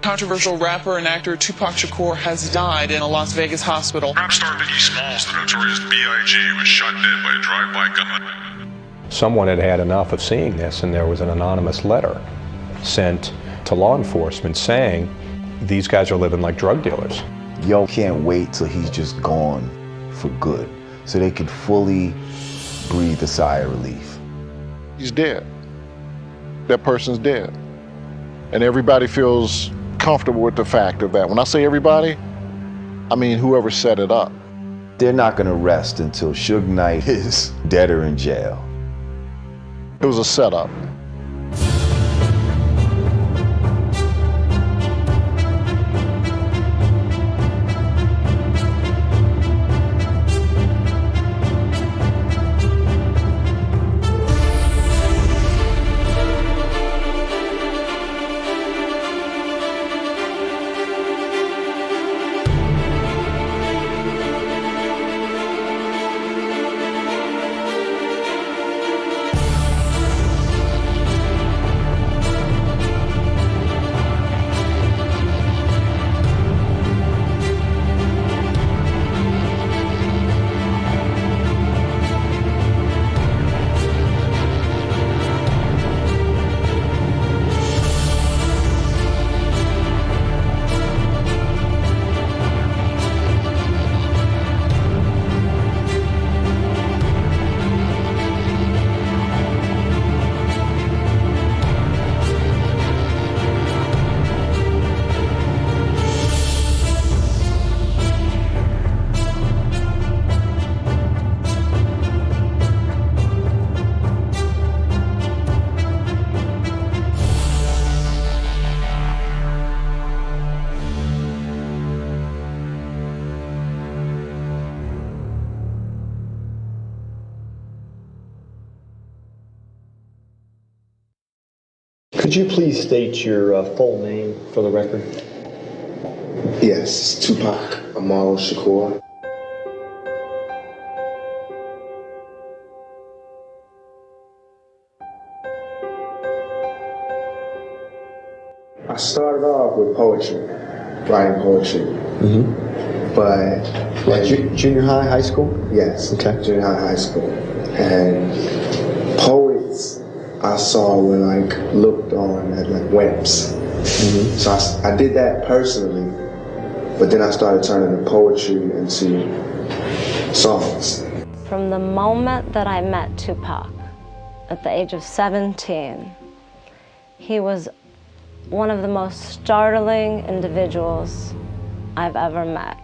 Controversial rapper and actor Tupac Shakur has died in a Las Vegas hospital. Rap star Biggie Smalls, the notorious B.I.G., was shot dead by a drive-by gunman. Someone had had enough of seeing this, and there was an anonymous letter sent to law enforcement saying, these guys are living like drug dealers. Yo can't wait till he's just gone for good, so they can fully breathe a sigh of relief. He's dead. That person's dead. And everybody feels comfortable with the fact of that. When I say everybody, I mean whoever set it up. They're not gonna rest until Suge Knight is dead or in jail. It was a setup. Could you please state your full name for the record? Yes, Tupac Shakur. I started off with poetry, writing poetry. Mm-hmm. But like junior high, high school? Yes, okay. Junior high school. And poets I saw were like looked on as like wimps. Mm-hmm. So I did that personally, but then I started turning the poetry into songs. From the moment that I met Tupac at the age of 17, he was one of the most startling individuals I've ever met.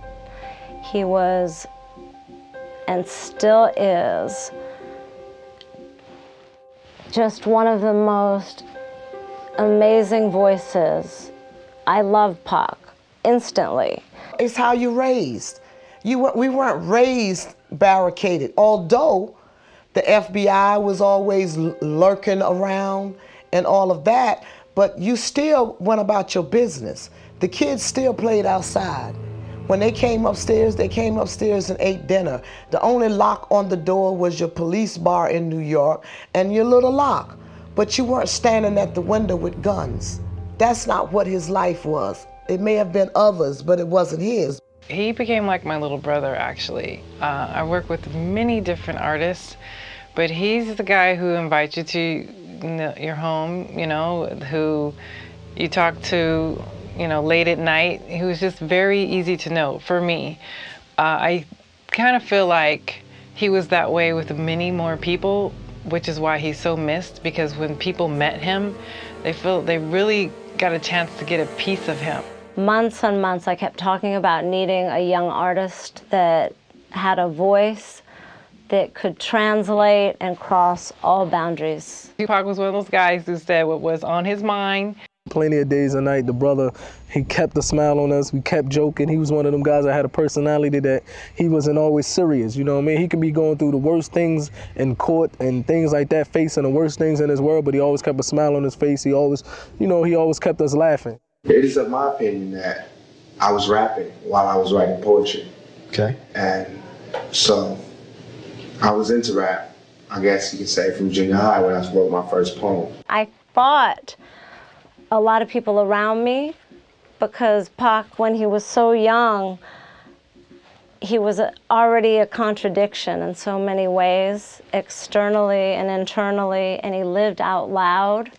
He was, and still is, just one of the most amazing voices. I love Pac instantly. It's how you're raised. We weren't raised barricaded, although the FBI was always lurking around and all of that, but you still went about your business. The kids still played outside. When they came upstairs and ate dinner. The only lock on the door was your police bar in New York and your little lock. But you weren't standing at the window with guns. That's not what his life was. It may have been others, but it wasn't his. He became like my little brother, actually. I work with many different artists, but he's the guy who invites you to your home, who you talk to, late at night. He was just very easy to know for me. I kind of feel like he was that way with many more people, which is why he's so missed, because when people met him, they really got a chance to get a piece of him. Months and months I kept talking about needing a young artist that had a voice that could translate and cross all boundaries. Tupac was one of those guys who said what was on his mind. plenty of days and nights. The brother, he kept a smile on us. We kept joking. He was one of them guys that had a personality that he wasn't always serious. You know what I mean? He could be going through the worst things in court and things like that, facing the worst things in his world, but he always kept a smile on his face. He always, he always kept us laughing. It is of my opinion that I was rapping while I was writing poetry. Okay. And so I was into rap, I guess you could say, from junior high when I wrote my first poem. I fought a lot of people around me because Pac, when he was so young, he was already a contradiction in so many ways, externally and internally, and he lived out loud.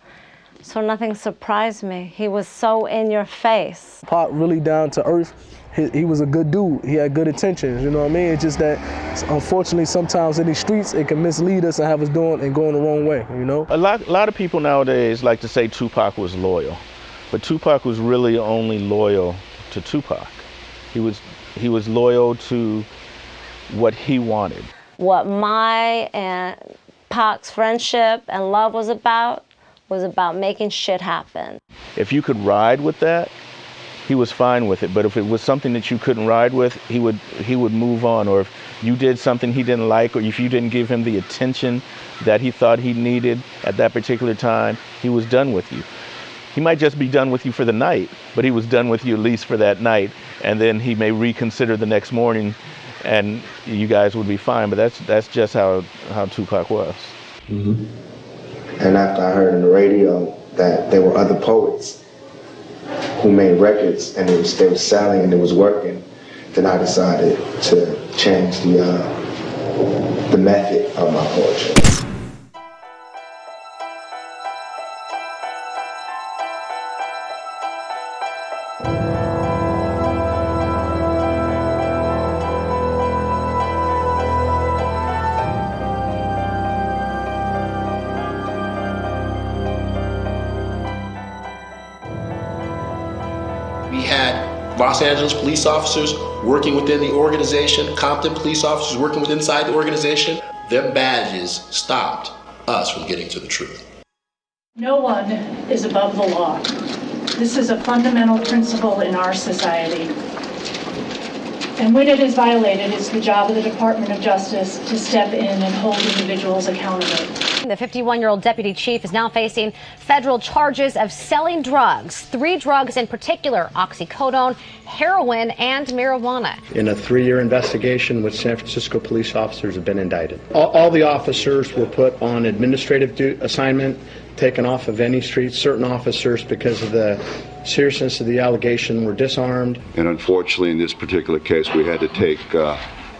So nothing surprised me. He was so in your face. Pac really down to earth. He was a good dude. He had good intentions, you know what I mean? It's just that, unfortunately, sometimes in these streets, it can mislead us and have us going the wrong way, you know? A lot of people nowadays like to say Tupac was loyal, but Tupac was really only loyal to Tupac. He was loyal to what he wanted. What my and Pac's friendship and love was about making shit happen. If you could ride with that, he was fine with it. But if it was something that you couldn't ride with, he would move on. Or if you did something he didn't like, or if you didn't give him the attention that he thought he needed at that particular time, he was done with you. He might just be done with you for the night, but he was done with you at least for that night. And then he may reconsider the next morning and you guys would be fine. But that's just how Tupac was. Mm-hmm. And after I heard on the radio that there were other poets who made records and they were selling and it was working, then I decided to change the method of my poetry. We had Los Angeles police officers working within the organization, Compton police officers working within inside the organization. Their badges stopped us from getting to the truth. No one is above the law. This is a fundamental principle in our society. And when it is violated, it's the job of the Department of Justice to step in and hold individuals accountable. The 51-year-old deputy chief is now facing federal charges of selling drugs. 3 drugs in particular: oxycodone, heroin, and marijuana. In a 3-year investigation, which San Francisco police officers have been indicted. All the officers were put on administrative assignment, taken off of any street. Certain officers, because of the seriousness of the allegation, were disarmed. And unfortunately, in this particular case, we had to take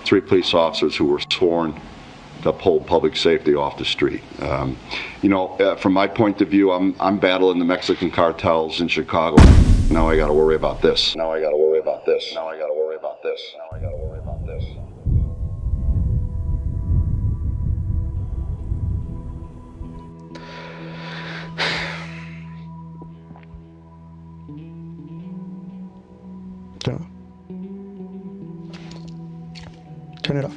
3 police officers who were sworn to uphold public safety off the street. From my point of view, I'm battling the Mexican cartels in Chicago. Now I got to worry about this. Now I got to worry about this. Now I got to worry about this. Now I got to worry about this. Turn it off.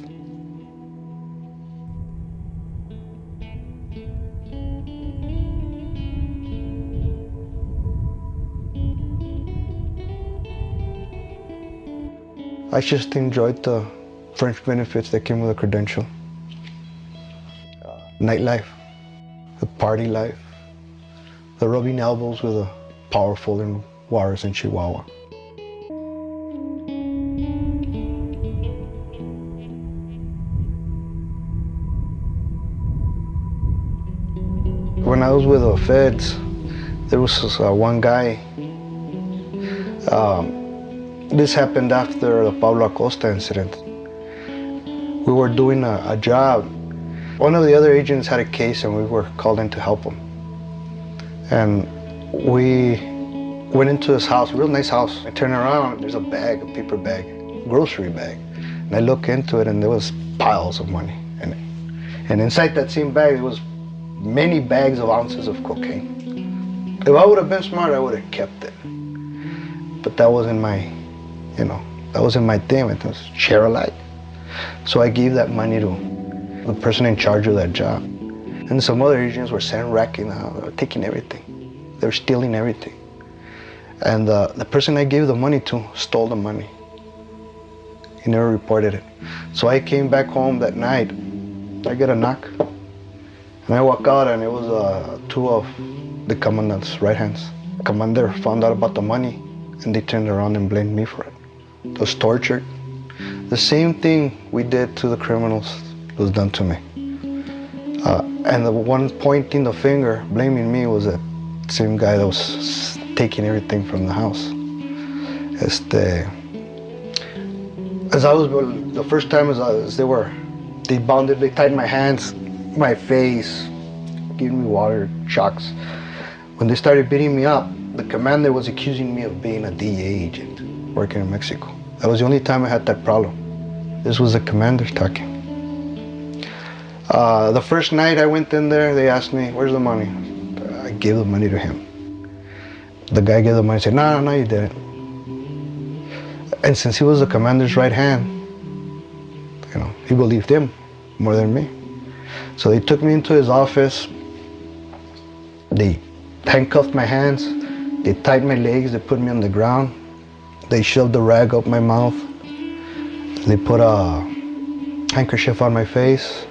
I just enjoyed the fringe benefits that came with a credential. Nightlife, the party life, the rubbing elbows with the powerful in Juarez and Chihuahua. When I was with the feds, there was this, one guy. This happened after the Pablo Acosta incident. We were doing a job. One of the other agents had a case and we were called in to help him. And we went into his house, a real nice house. I turned around, there's a bag, a paper bag, grocery bag. And I look into it and there was piles of money in it. And inside that same bag, there was many bags of ounces of cocaine. If I would have been smart, I would have kept it. But that wasn't my, that wasn't my thing. It was share alike. So I gave that money to the person in charge of that job. And some other agents were sent racking out, they were taking everything. They were stealing everything. And the person I gave the money to stole the money. He never reported it. So I came back home that night. I get a knock. And I walk out, and it was two of the commandant's right hands. The commander found out about the money, and they turned around and blamed me for it. I was tortured. The same thing we did to the criminals was done to me. And the one pointing the finger, blaming me, was that same guy that was taking everything from the house. As I was, the first time they tied my hands, my face, giving me water, shocks. When they started beating me up, the commander was accusing me of being a DEA agent working in Mexico. That was the only time I had that problem. This was the commander talking. The first night I went in there, they asked me, "Where's the money?" I gave the money to him. The guy gave the money and said, No, you didn't. And since he was the commander's right hand, he believed him more than me. So they took me into his office. They handcuffed my hands. They tied my legs. They put me on the ground. They shoved the rag up my mouth. They put a handkerchief on my face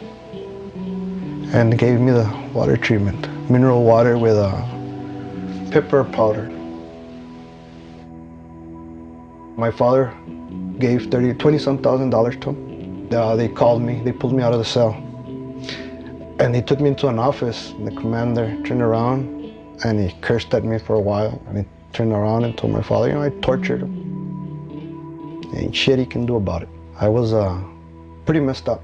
and gave me the water treatment, mineral water with pepper powder. My father gave $20-some thousand to him. They called me, they pulled me out of the cell. And he took me into an office, and the commander turned around and he cursed at me for a while. And he turned around and told my father, I tortured him. Ain't shit he can do about it. I was pretty messed up.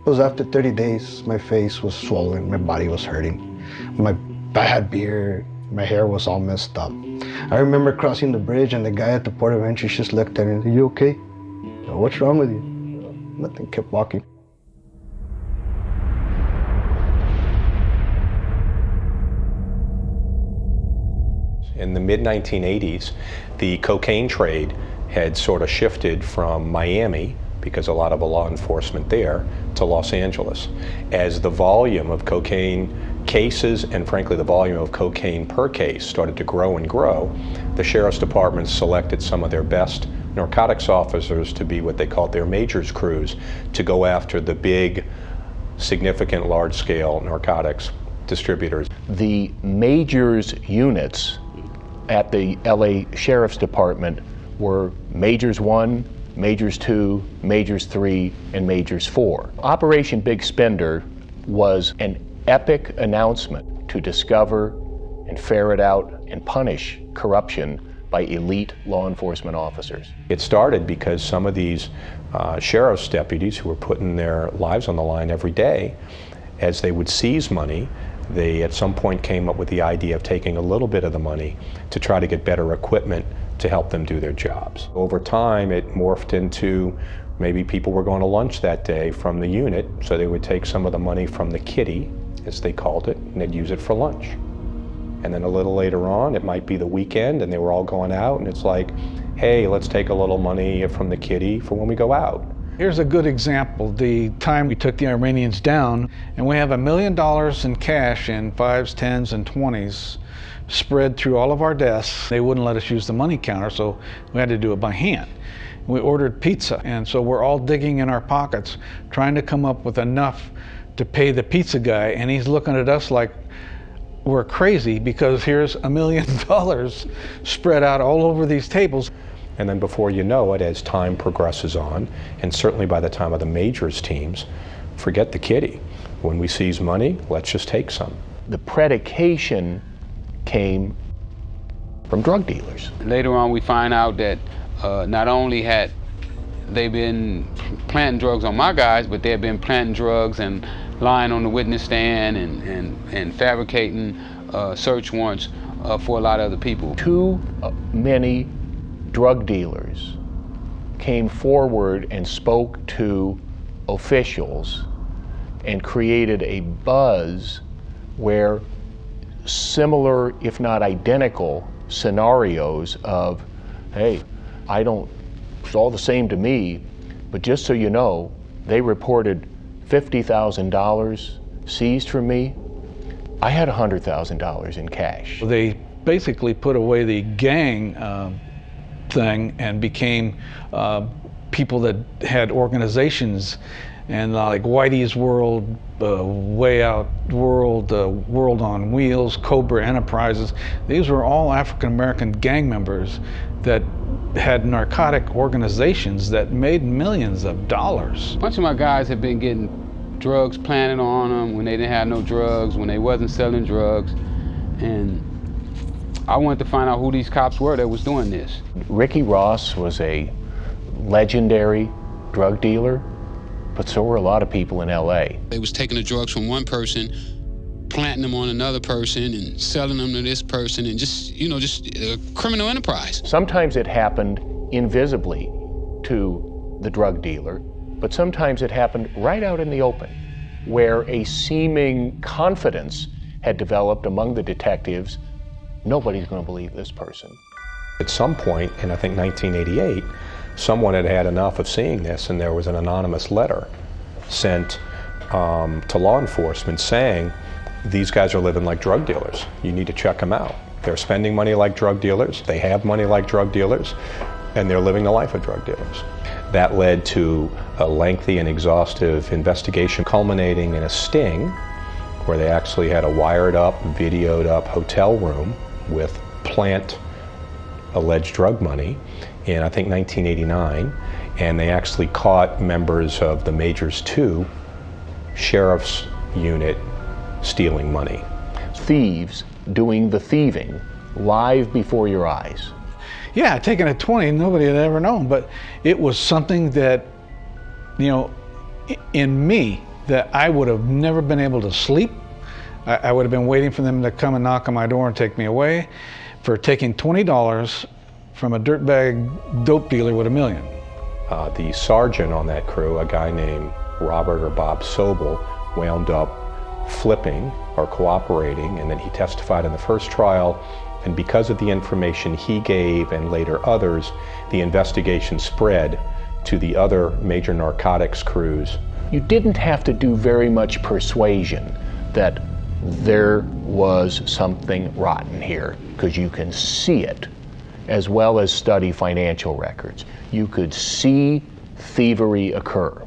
It was after 30 days, my face was swollen, my body was hurting. I had beard, my hair was all messed up. I remember crossing the bridge, and the guy at the port of entry just looked at me and said, "You okay?" "What's wrong with you?" Nothing, kept walking. In the mid-1980s, the cocaine trade had sort of shifted from Miami, because a lot of law enforcement there, to Los Angeles. As the volume of cocaine cases and frankly the volume of cocaine per case started to grow and grow, the sheriff's department selected some of their best narcotics officers to be what they called their majors crews, to go after the big, significant, large-scale narcotics distributors. The majors units at the LA Sheriff's Department were Majors 1, Majors 2, Majors 3, and Majors 4. Operation Big Spender was an epic announcement to discover and ferret out and punish corruption by elite law enforcement officers. It started because some of these sheriff's deputies who were putting their lives on the line every day, as they would seize money, they at some point came up with the idea of taking a little bit of the money to try to get better equipment to help them do their jobs. Over time, it morphed into maybe people were going to lunch that day from the unit, so they would take some of the money from the kitty, as they called it, and they'd use it for lunch. And then a little later on, it might be the weekend, and they were all going out, and it's like, hey, let's take a little money from the kitty for when we go out. Here's a good example. The time we took the Armenians down, and we have $1 million in cash in 5s, 10s, and 20s spread through all of our desks. They wouldn't let us use the money counter, so we had to do it by hand. We ordered pizza, and so we're all digging in our pockets, trying to come up with enough to pay the pizza guy, and he's looking at us like we're crazy because here's $1 million spread out all over these tables. And then before you know it, as time progresses on, and certainly by the time of the majors teams, forget the kitty. When we seize money, let's just take some. The predication came from drug dealers. Later on, we find out that not only had they been planting drugs on my guys, but they had been planting drugs and lying on the witness stand and fabricating search warrants for a lot of other people. Too many drug dealers came forward and spoke to officials and created a buzz where similar, if not identical, scenarios of, hey, it's all the same to me, but just so you know, they reported $50,000 seized from me. I had $100,000 in cash. They basically put away the gang thing and became people that had organizations, and like Whitey's World, Way Out World, World on Wheels, Cobra Enterprises. These were all African American gang members that had narcotic organizations that made millions of dollars. A bunch of my guys have been getting drugs planted on them when they didn't have no drugs, when they wasn't selling drugs, and I wanted to find out who these cops were that was doing this. Ricky Ross was a legendary drug dealer, but so were a lot of people in LA. They was taking the drugs from one person, planting them on another person and selling them to this person, and just a criminal enterprise. Sometimes it happened invisibly to the drug dealer, but sometimes it happened right out in the open, where a seeming confidence had developed among the detectives. Nobody's going to believe this person. At some point in, I think, 1988, someone had had enough of seeing this, and there was an anonymous letter sent to law enforcement saying, these guys are living like drug dealers. You need to check them out. They're spending money like drug dealers, they have money like drug dealers, and they're living the life of drug dealers. That led to a lengthy and exhaustive investigation culminating in a sting where they actually had a wired up, videoed up hotel room with plant alleged drug money in, I think, 1989, and they actually caught members of the Majors 2 sheriff's unit stealing money. Thieves doing the thieving live before your eyes. Yeah, taking a 20, nobody had ever known, but it was something that, in me, that I would have never been able to sleep. I would have been waiting for them to come and knock on my door and take me away for taking $20 from a dirtbag dope dealer with $1 million. The sergeant on that crew, a guy named Robert or Bob Sobel, wound up flipping or cooperating, and then he testified in the first trial, and because of the information he gave and later others, the investigation spread to the other major narcotics crews. You didn't have to do very much persuasion that there was something rotten here, because you can see it, as well as study financial records. You could see thievery occur.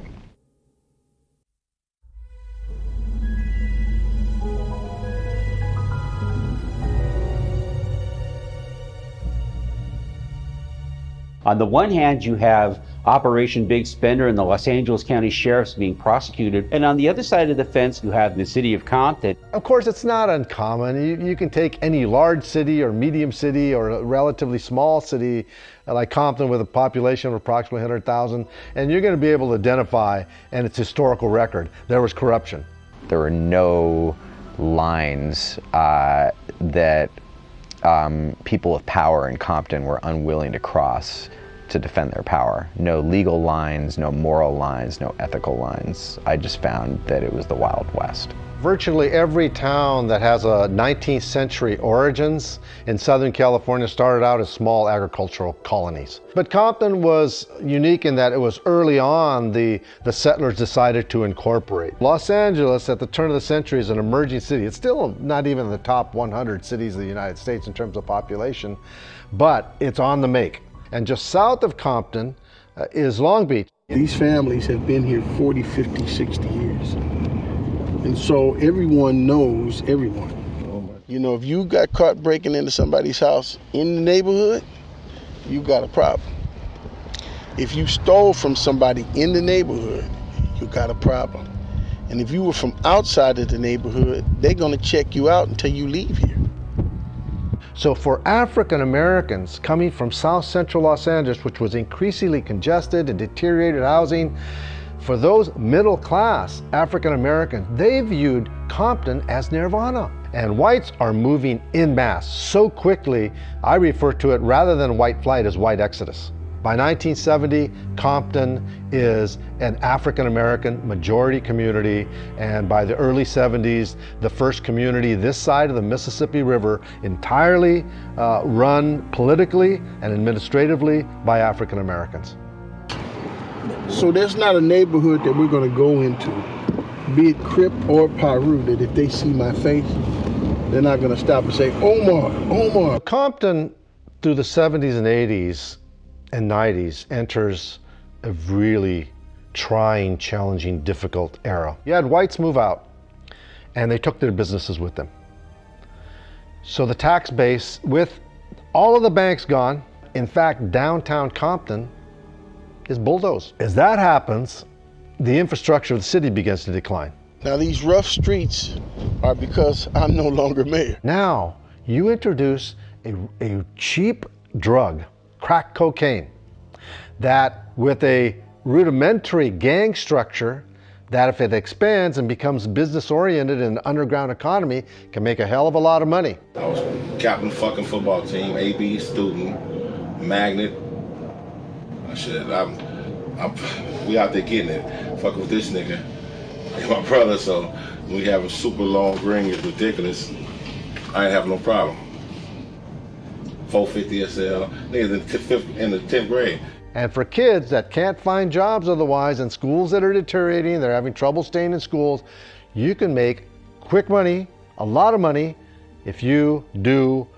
On the one hand, you have Operation Big Spender and the Los Angeles County Sheriffs being prosecuted, and on the other side of the fence, you have the city of Compton. Of course, it's not uncommon. You can take any large city or medium city or a relatively small city like Compton with a population of approximately 100,000, and you're going to be able to identify in its historical record there was corruption. There were no lines that people of power in Compton were unwilling to cross to defend their power. No legal lines, no moral lines, no ethical lines. I just found that it was the Wild West. Virtually every town that has a 19th century origins in Southern California started out as small agricultural colonies. But Compton was unique in that it was early on the settlers decided to incorporate. Los Angeles at the turn of the century is an emerging city. It's still not even in the top 100 cities of the United States in terms of population, but it's on the make. And just south of Compton is Long Beach. These families have been here 40, 50, 60 years. And so everyone knows everyone. You know, if you got caught breaking into somebody's house in the neighborhood, you got a problem. If you stole from somebody in the neighborhood, you got a problem. And if you were from outside of the neighborhood, they're gonna check you out until you leave here. So for African Americans coming from South Central Los Angeles, which was increasingly congested and deteriorated housing, for those middle class African Americans, they viewed Compton as nirvana. And whites are moving en masse so quickly, I refer to it rather than white flight as white exodus. By 1970, Compton is an African American majority community, and by the early 70s, the first community this side of the Mississippi River entirely run politically and administratively by African Americans. So there's not a neighborhood that we're going to go into, be it Crip or Piru, that if they see my face, they're not going to stop and say, Omar, Omar. Compton, through the 70s and 80s and 90s, enters a really trying, challenging, difficult era. You had whites move out, and they took their businesses with them. So the tax base, with all of the banks gone, in fact, downtown Compton is bulldozed. As that happens, the infrastructure of the city begins to decline. Now these rough streets are because I'm no longer mayor. Now, you introduce a cheap drug, crack cocaine, that with a rudimentary gang structure, that if it expands and becomes business-oriented in an underground economy, can make a hell of a lot of money. I was captain fucking football team, AB student, magnet. We out there getting it, fucking with this nigga. And my brother, so we have a super long ring, it's ridiculous. I ain't having no problem. 450 SL, niggas in the 10th grade. And for kids that can't find jobs otherwise, and schools that are deteriorating, they're having trouble staying in schools, you can make quick money, a lot of money, if you do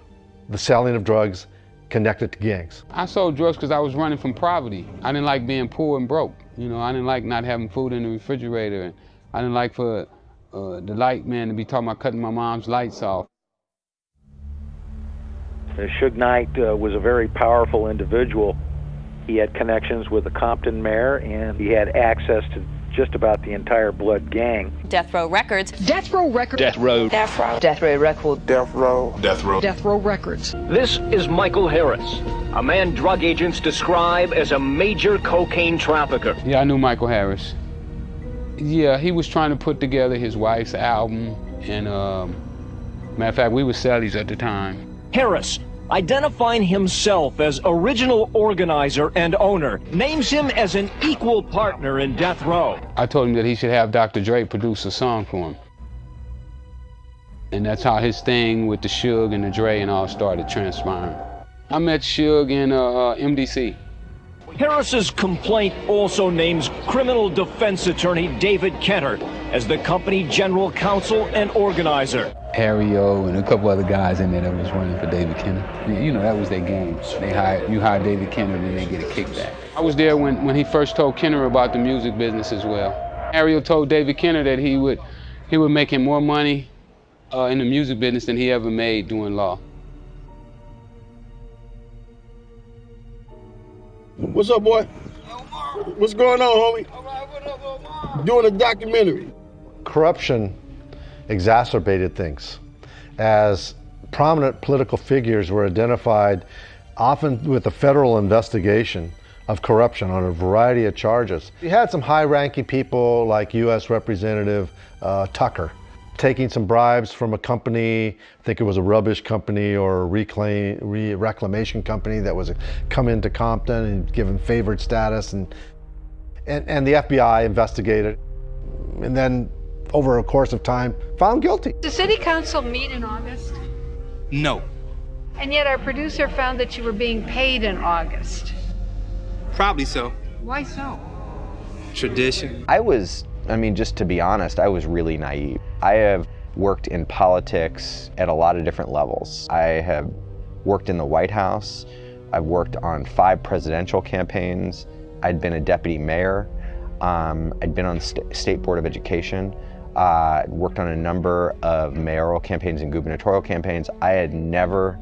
the selling of drugs connected to gangs. I sold drugs because I was running from poverty. I didn't like being poor and broke. You know, I didn't like not having food in the refrigerator. And I didn't like for the light man to be talking about cutting my mom's lights off. Suge Knight was a very powerful individual. He had connections with the Compton mayor, and he had access to just about the entire Blood gang. Death Row Records. Death Row Records. Death Row. Death Row. Death Row Records. Death Row. Death Row. Death Row Records. This is Michael Harris, a man drug agents describe as a major cocaine trafficker. Yeah, I knew Michael Harris. Yeah, he was trying to put together his wife's album, and matter of fact, we were cellies at the time. Harris, identifying himself as original organizer and owner, names him as an equal partner in Death Row. I told him that he should have Dr. Dre produce a song for him. And that's how his thing with the Suge and the Dre and all started transpiring. I met Suge in MDC. Harris's complaint also names criminal defense attorney David Kenner as the company general counsel and organizer. Harry-O and a couple other guys in there that was running for David Kenner. You know, that was their game. You hire David Kenner and they get a kickback. I was there when he first told Kenner about the music business as well. Harry-O told David Kenner that he would make him more money in the music business than he ever made doing law. What's up, boy? What's going on, homie? Doing a documentary. Corruption exacerbated things as prominent political figures were identified, often with a federal investigation of corruption on a variety of charges. You had some high-ranking people like U.S. Representative Tucker taking some bribes from a company, I think it was a rubbish company or a reclamation company that was come into Compton and given favored status, and the FBI investigated, and then over a course of time found guilty. Did the city council meet in August? No. And yet our producer found that you were being paid in August. Probably so. Why so? Tradition. I mean, just to be honest, I was really naive. I have worked in politics at a lot of different levels. I have worked in the White House. I've worked on 5 presidential campaigns. I'd been a deputy mayor. I'd been on the State Board of Education. Worked on a number of mayoral campaigns and gubernatorial campaigns. I had never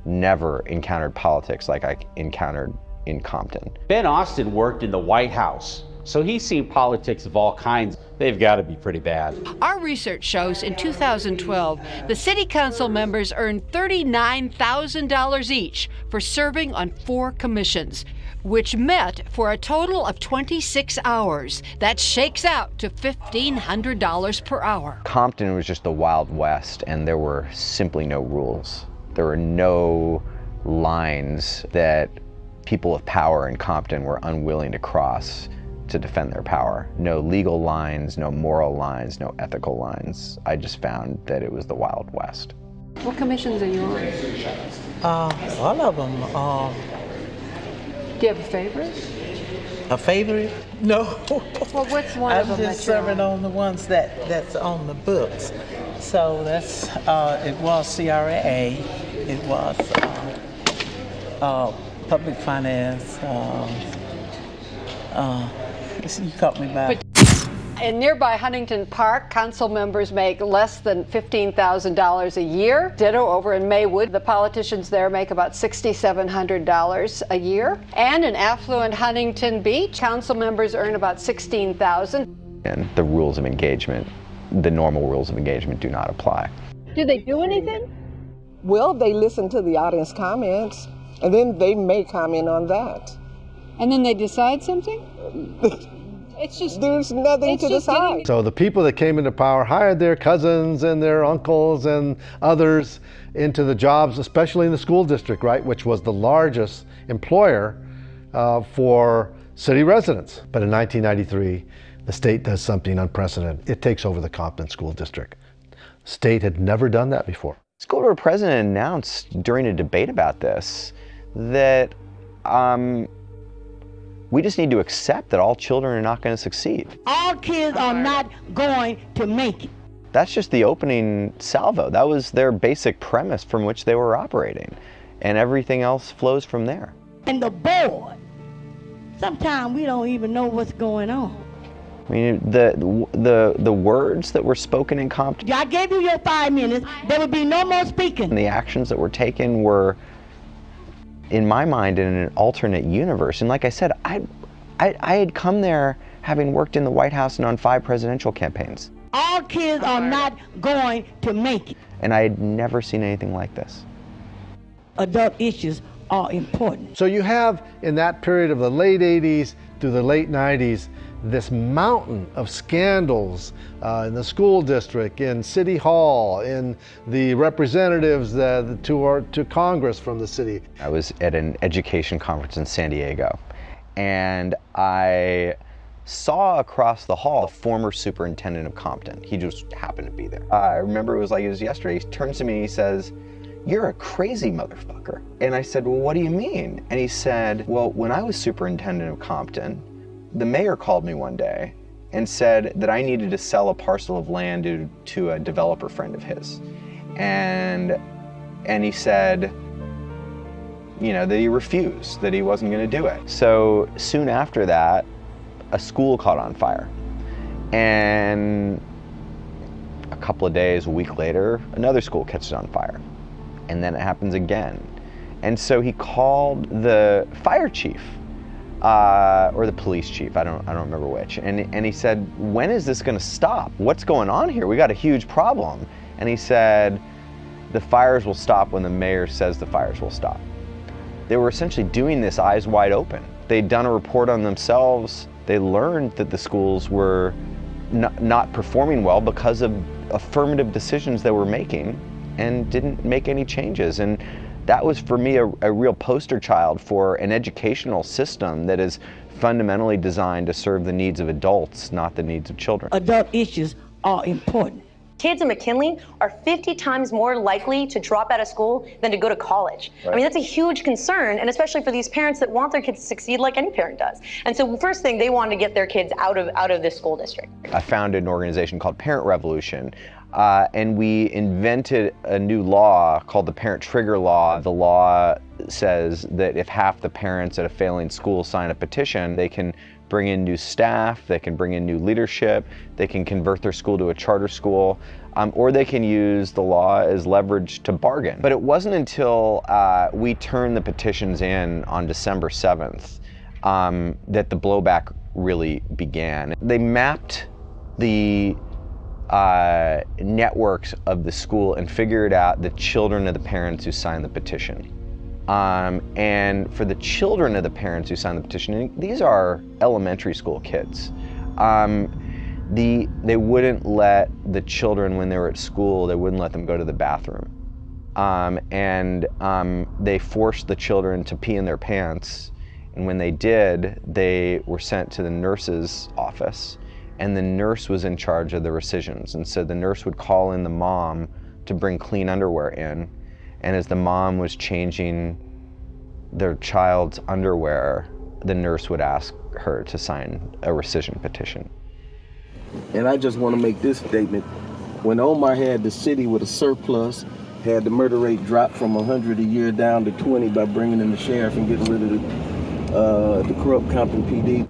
encountered politics like I encountered in Compton. Ben Austin worked in the White House, so he's seen politics of all kinds. They've got to be pretty bad. Our research shows in 2012, the city council members earned $39,000 each for serving on 4 commissions, which met for a total of 26 hours. That shakes out to $1,500 per hour. Compton was just the Wild West, and there were simply no rules. There were no lines that people of power in Compton were unwilling to cross to defend their power. No legal lines, no moral lines, no ethical lines. I just found that it was the Wild West. What commissions are you on? All of them. Do you have a favorite? A favorite? No. Well, what's one of them? I'm just serving on the ones that's on the books. So that's, it was CRA, it was public finance, you caught me by. In nearby Huntington Park, council members make less than $15,000 a year. Ditto over in Maywood, the politicians there make about $6,700 a year. And in affluent Huntington Beach, council members earn about $16,000. And the rules of engagement, the normal rules of engagement, do not apply. Do they do anything? Well, they listen to the audience comments, and then they may comment on that. And then they decide something? It's just, there's nothing to decide. So the people that came into power hired their cousins and their uncles and others into the jobs, especially in the school district, right, which was the largest employer for city residents. But in 1993, the state does something unprecedented. It takes over the Compton School District. The state had never done that before. School board president announced during a debate about this that we just need to accept that all children are not going to succeed. All kids are not going to make it. That's just the opening salvo. That was their basic premise from which they were operating. And everything else flows from there. And the board, sometimes we don't even know what's going on. I mean, the words that were spoken in Compton. I gave you your 5 minutes. There would be no more speaking. And the actions that were taken were, in my mind, in an alternate universe. And like I said, I had come there having worked in the White House and on 5 presidential campaigns. All kids are not going to make it. And I had never seen anything like this. Adult issues are important. So you have, in that period of the late 80s through the late 90s, this mountain of scandals in the school district, in City Hall, in the representatives to Congress from the city. I was at an education conference in San Diego, and I saw across the hall the former superintendent of Compton. He just happened to be there. I remember it was yesterday. He turns to me and he says, "You're a crazy motherfucker." And I said, "Well, what do you mean?" And he said, "Well, when I was superintendent of Compton, the mayor called me one day and said that I needed to sell a parcel of land to a developer friend of his. And he said, you know, that he refused, that he wasn't going to do it." So soon after that, a school caught on fire. And a couple of days, a week later, another school catches on fire. And then it happens again. And so he called the fire chief, or the police chief, I don't remember which. And he said, "When is this gonna stop? What's going on here? We got a huge problem." And he said, "The fires will stop when the mayor says the fires will stop." They were essentially doing this eyes wide open. They'd done a report on themselves. They learned that the schools were not performing well because of affirmative decisions they were making and didn't make any changes. And that was, for me, a real poster child for an educational system that is fundamentally designed to serve the needs of adults, not the needs of children. Adult issues are important. Kids in McKinley are 50 times more likely to drop out of school than to go to college. Right. I mean, that's a huge concern, and especially for these parents that want their kids to succeed like any parent does. And so first thing, they wanted to get their kids out of this school district. I founded an organization called Parent Revolution, and we invented a new law called the Parent Trigger Law. The law says that if half the parents at a failing school sign a petition, they can bring in new staff, they can bring in new leadership, they can convert their school to a charter school, or they can use the law as leverage to bargain. But it wasn't until we turned the petitions in on December 7th that the blowback really began. They mapped the networks of the school and figured out the children of the parents who signed the petition. And for the children of the parents who signed the petition, and these are elementary school kids, they wouldn't let the children, when they were at school, they wouldn't let them go to the bathroom. They forced the children to pee in their pants, and when they did, they were sent to the nurse's office, and the nurse was in charge of the rescissions. And so the nurse would call in the mom to bring clean underwear in, and as the mom was changing their child's underwear, the nurse would ask her to sign a rescission petition. And I just want to make this statement. When Omar had the city with a surplus, had the murder rate drop from 100 a year down to 20 by bringing in the sheriff and getting rid of the corrupt Compton PD.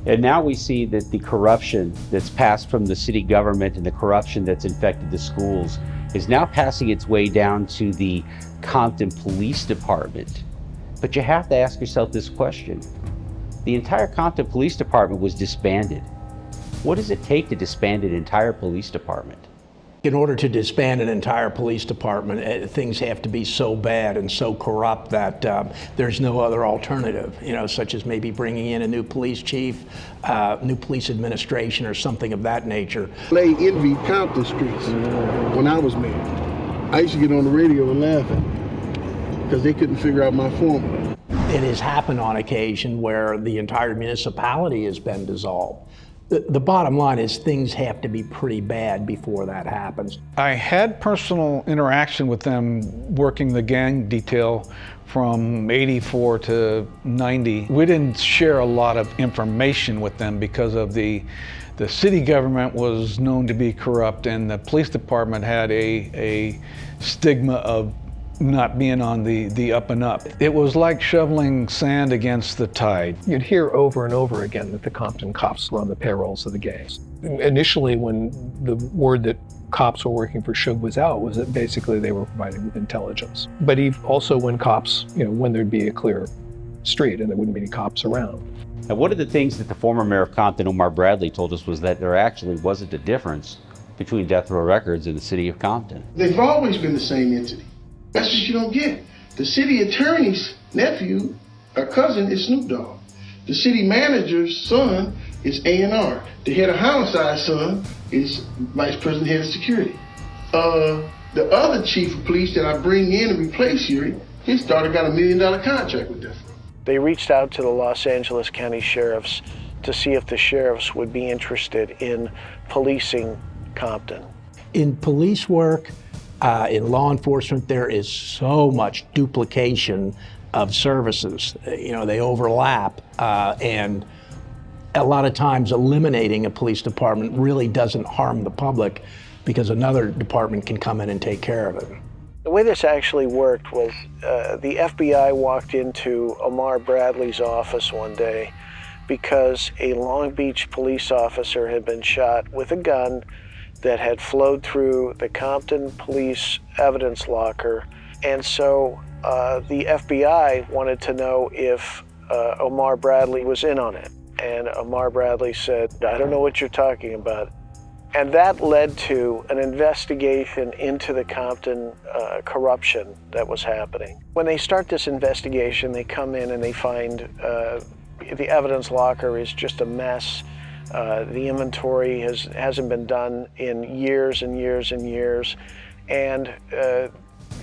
And now we see that the corruption that's passed from the city government and the corruption that's infected the schools is now passing its way down to the Compton Police Department. But you have to ask yourself this question. The entire Compton Police Department was disbanded. What does it take to disband an entire police department? In order to disband an entire police department, things have to be so bad and so corrupt that there's no other alternative, such as maybe bringing in a new police chief, new police administration, or something of that nature. They envied Compton streets when I was mayor. I used to get on the radio and laugh at them because they couldn't figure out my formula. It has happened on occasion where the entire municipality has been dissolved. The bottom line is things have to be pretty bad before that happens. I had personal interaction with them working the gang detail from 84 to 90. We didn't share a lot of information with them because of the city government was known to be corrupt, and the police department had a stigma of not being on the up and up. It was like shoveling sand against the tide. You'd hear over and over again that the Compton cops were on the payrolls of the gangs. Initially, when the word that cops were working for Suge was out, was that basically they were providing intelligence. But also when cops, when there'd be a clear street and there wouldn't be any cops around. And one of the things that the former mayor of Compton, Omar Bradley, told us was that there actually wasn't a difference between Death Row Records and the city of Compton. They've always been the same entity. That's what you don't get. The city attorney's nephew, or cousin, is Snoop Dogg. The city manager's son is A&R. The head of homicide's son is vice president, head of security. The other chief of police that I bring in and replace Yuri, his daughter got $1 million contract with Death Row. They reached out to the Los Angeles County sheriffs to see if the sheriffs would be interested in policing Compton. In police work, in law enforcement, there is so much duplication of services. They overlap, and a lot of times eliminating a police department really doesn't harm the public because another department can come in and take care of it. The way this actually worked was the FBI walked into Omar Bradley's office one day because a Long Beach police officer had been shot with a gun that had flowed through the Compton police evidence locker. And so the FBI wanted to know if Omar Bradley was in on it. And Omar Bradley said, "I don't know what you're talking about." And that led to an investigation into the Compton corruption that was happening. When they start this investigation, they come in and they find the evidence locker is just a mess. The inventory hasn't been done in years and years and years. And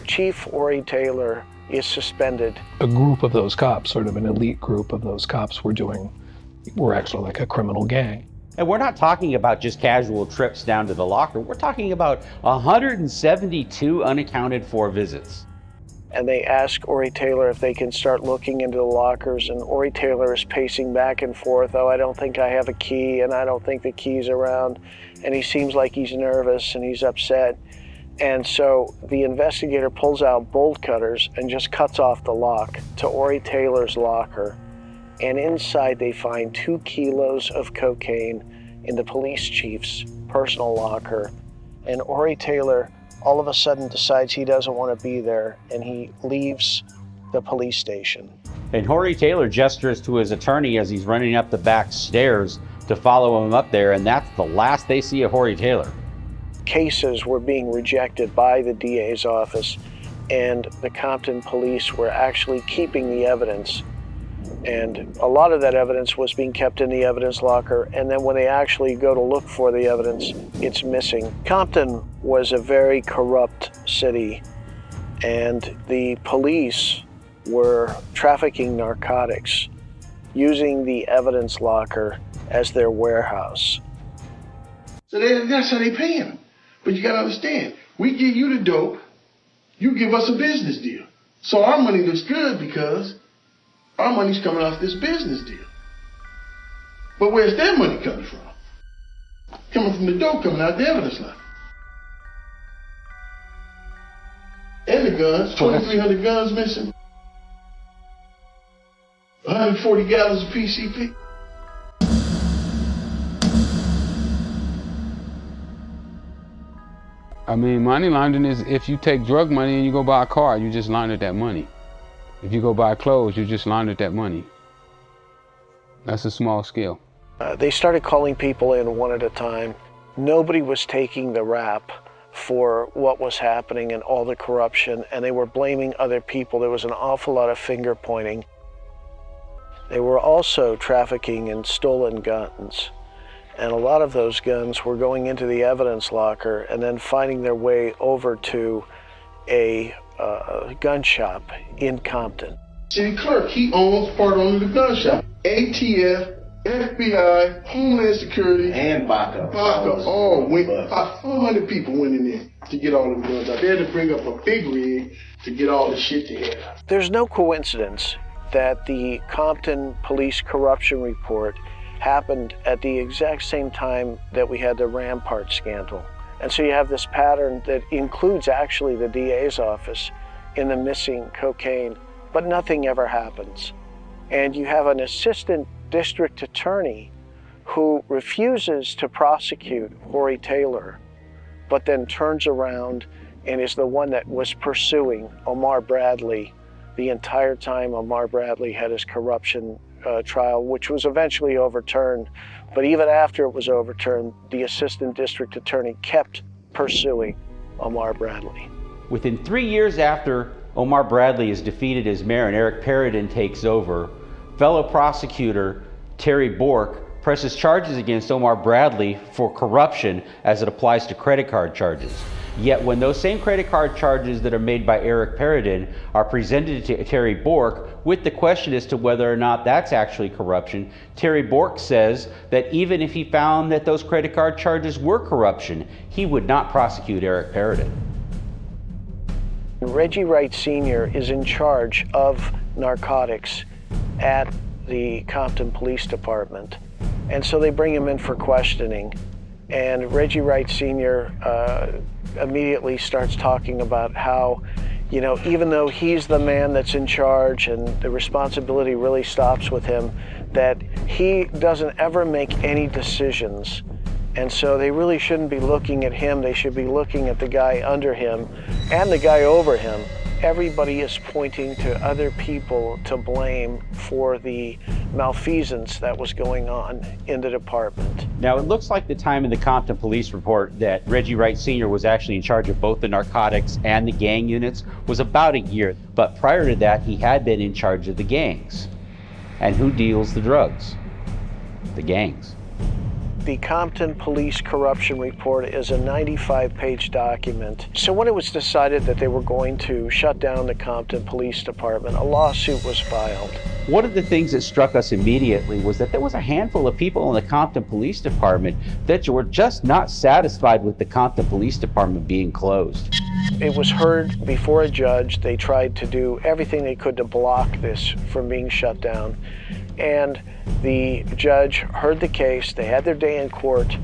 Chief Ori Taylor is suspended. A group of those cops, sort of an elite group of those cops, were actually like a criminal gang. And we're not talking about just casual trips down to the locker. We're talking about 172 unaccounted for visits. And they ask Ori Taylor if they can start looking into the lockers, and Ori Taylor is pacing back and forth. "Oh, I don't think I have a key, and I don't think the key's around." And he seems like he's nervous and he's upset. And so the investigator pulls out bolt cutters and just cuts off the lock to Ori Taylor's locker. And inside they find 2 kilos of cocaine in the police chief's personal locker. And Ori Taylor all of a sudden decides he doesn't want to be there, and he leaves the police station. And Ori Taylor gestures to his attorney as he's running up the back stairs to follow him up there, and that's the last they see of Ori Taylor. Cases were being rejected by the DA's office, and the Compton police were actually keeping the evidence. And a lot of that evidence was being kept in the evidence locker, and then when they actually go to look for the evidence, it's missing. Compton was a very corrupt city, and the police were trafficking narcotics, using the evidence locker as their warehouse. So that's how they pay them. But you gotta understand, we give you the dope, you give us a business deal. So our money looks good because our money's coming off this business deal. But where's their money coming from? Coming from the dope coming out the evidence line. And the guns, 2,300 guns missing. 140 gallons of PCP. I mean, money laundering is if you take drug money and you go buy a car, you just laundered that money. If you go buy clothes, you just laundered that money. That's a small scale. They started calling people in one at a time. Nobody was taking the rap for what was happening and all the corruption, and they were blaming other people. There was an awful lot of finger pointing. They were also trafficking in stolen guns. And a lot of those guns were going into the evidence locker and then finding their way over to a gun shop in Compton. City clerk, he owns part owner of the gun shop. ATF, FBI, Homeland Security, and BACA. All went, 400 people went in there to get all the guns out there to bring up a big rig to get all the shit together. There's no coincidence that the Compton police corruption report happened at the exact same time that we had the Rampart scandal. And so you have this pattern that includes actually the DA's office in the missing cocaine, but nothing ever happens. And you have an assistant district attorney who refuses to prosecute Horry Taylor, but then turns around and is the one that was pursuing Omar Bradley the entire time Omar Bradley had his corruption trial, which was eventually overturned. But even after it was overturned, the assistant district attorney kept pursuing Omar Bradley. Within 3 years after Omar Bradley is defeated as mayor and Eric Perrodin takes over, fellow prosecutor Terry Bork presses charges against Omar Bradley for corruption as it applies to credit card charges. Yet when those same credit card charges that are made by Eric Perrodin are presented to Terry Bork with the question as to whether or not that's actually corruption, Terry Bork says that even if he found that those credit card charges were corruption, he would not prosecute Eric Perrodin. Reggie Wright Sr. is in charge of narcotics at the Compton Police Department. And so they bring him in for questioning. And Reggie Wright Sr. Immediately starts talking about how, you know, even though he's the man that's in charge and the responsibility really stops with him, that he doesn't ever make any decisions. And so they really shouldn't be looking at him. They should be looking at the guy under him and the guy over him. Everybody is pointing to other people to blame for the malfeasance that was going on in the department. Now, it looks like the time in the Compton police report that Reggie Wright Sr. was actually in charge of both the narcotics and the gang units was about a year. But prior to that, he had been in charge of the gangs. And who deals the drugs? The gangs. The Compton Police Corruption Report is a 95-page document. So when it was decided that they were going to shut down the Compton Police Department, a lawsuit was filed. One of the things that struck us immediately was that there was a handful of people in the Compton Police Department that were just not satisfied with the Compton Police Department being closed. It was heard before a judge. They tried to do everything they could to block this from being shut down. And the judge heard the case, they had their day in court,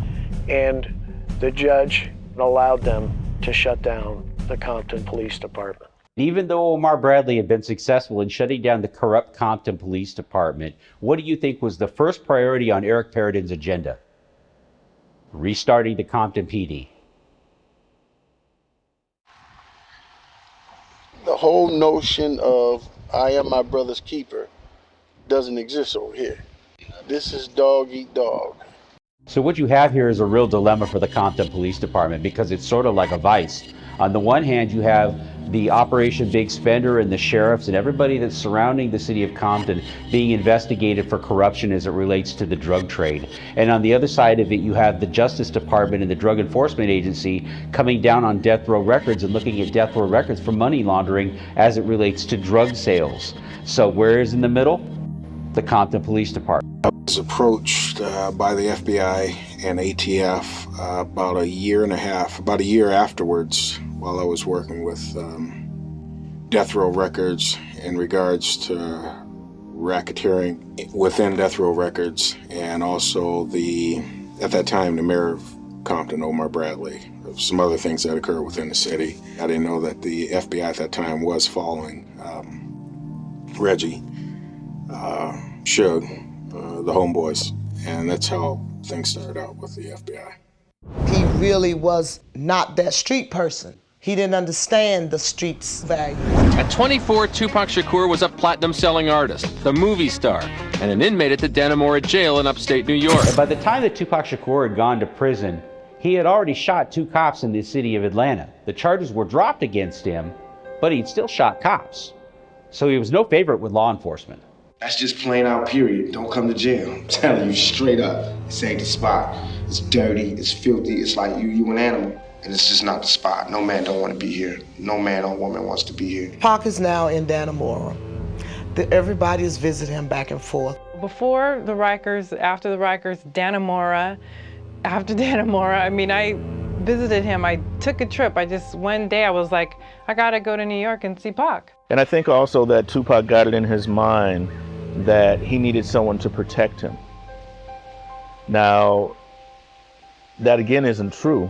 and the judge allowed them to shut down the Compton Police Department. Even though Omar Bradley had been successful in shutting down the corrupt Compton Police Department, what do you think was the first priority on Eric Perrodin's agenda? Restarting the Compton PD. The whole notion of I am my brother's keeper doesn't exist over here. This is dog eat dog. So what you have here is a real dilemma for the Compton Police Department because it's sort of like a vice. On the one hand, you have the Operation Big Spender and the sheriffs and everybody that's surrounding the city of Compton being investigated for corruption as it relates to the drug trade. And on the other side of it, you have the Justice Department and the Drug Enforcement Agency coming down on death row records and looking at death row records for money laundering as it relates to drug sales. So where is in the middle? The Compton Police Department. I was approached by the FBI and ATF about a year afterwards while I was working with Death Row Records in regards to racketeering within Death Row Records, and also at that time, the mayor of Compton, Omar Bradley, some other things that occurred within the city. I didn't know that the FBI at that time was following Reggie, Suge, the homeboys, and that's how things started out with the FBI. He really was not that street person. He didn't understand the street's value. At 24, Tupac Shakur was a platinum-selling artist, the movie star, and an inmate at the Dannemora jail in upstate New York. And by the time that Tupac Shakur had gone to prison, he had already shot 2 cops in the city of Atlanta. The charges were dropped against him, but he'd still shot cops. So he was no favorite with law enforcement. That's just plain out, period. Don't come to jail. I'm telling you straight up. This ain't the spot. It's dirty, it's filthy, it's like you an animal. And it's just not the spot. No man don't want to be here. No man or woman wants to be here. Pac is now in Dannemora. Everybody is visiting him back and forth. Before the Rikers, after the Rikers, Dannemora, after Dannemora, I mean, I visited him. I took a trip. One day I was like, I gotta go to New York and see Pac. And I think also that Tupac got it in his mind that he needed someone to protect him. Now, that again isn't true,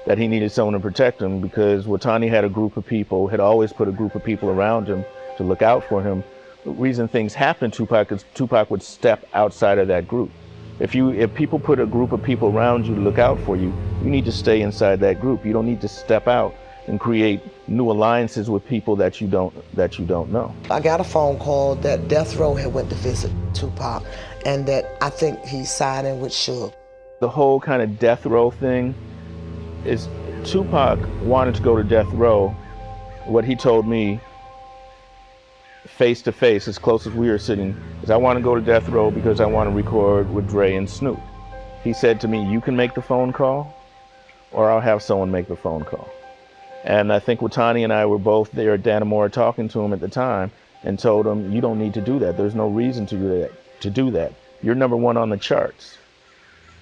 that he needed someone to protect him, because Watani had a group of people, had always put a group of people around him to look out for him. The reason things happened to Tupac is Tupac would step outside of that group. If people put a group of people around you to look out for you, you need to stay inside that group. You don't need to step out and create new alliances with people that you don't know. I got a phone call that Death Row had went to visit Tupac, and that I think he's signing with Suge. The whole kind of Death Row thing is Tupac wanted to go to Death Row. What he told me face to face, as close as we were sitting, is I want to go to Death Row because I want to record with Dre and Snoop. He said to me, you can make the phone call or I'll have someone make the phone call. And I think Watani and I were both there at Dannemora talking to him at the time and told him, you don't need to do that. There's no reason to do that. You're #1 on the charts.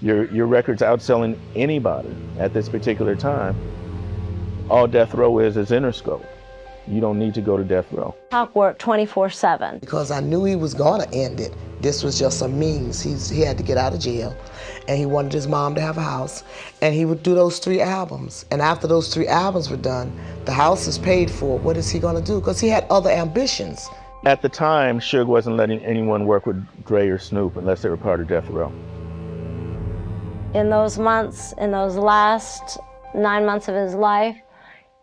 Your record's outselling anybody at this particular time. All Death Row is Interscope. You don't need to go to Death Row. Pac worked 24/7. Because I knew he was gonna end it. This was just a means. He had to get out of jail, and he wanted his mom to have a house, and he would do those 3 albums. And after those 3 albums were done, the house is paid for. What is he gonna do? Because he had other ambitions. At the time, Suge wasn't letting anyone work with Dre or Snoop unless they were part of Death Row. In those months, in those last 9 months of his life,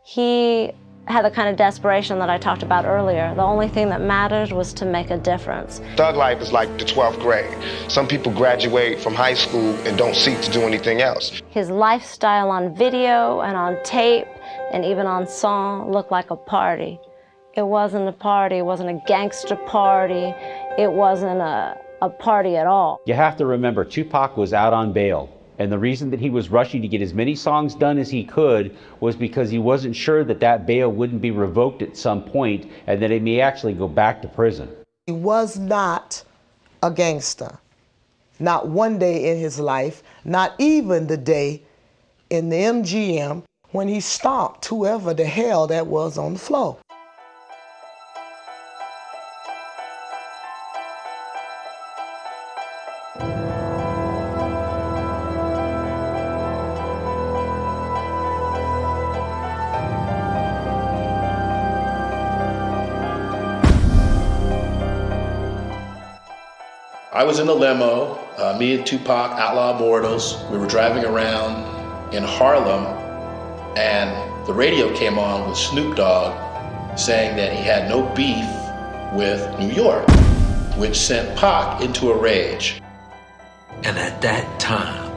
he had the kind of desperation that I talked about earlier. The only thing that mattered was to make a difference. Thug life is like the 12th grade. Some people graduate from high school and don't seek to do anything else. His lifestyle on video and on tape and even on song looked like a party. It wasn't a party, it wasn't a gangster party, it wasn't a party at all. You have to remember, Tupac was out on bail. And the reason that he was rushing to get as many songs done as he could was because he wasn't sure that bail wouldn't be revoked at some point and that he may actually go back to prison. He was not a gangster. Not one day in his life, not even the day in the MGM when he stomped whoever the hell that was on the floor. I was in the limo, me and Tupac, Outlaw Immortals. We were driving around in Harlem, and the radio came on with Snoop Dogg saying that he had no beef with New York, which sent Pac into a rage. And at that time,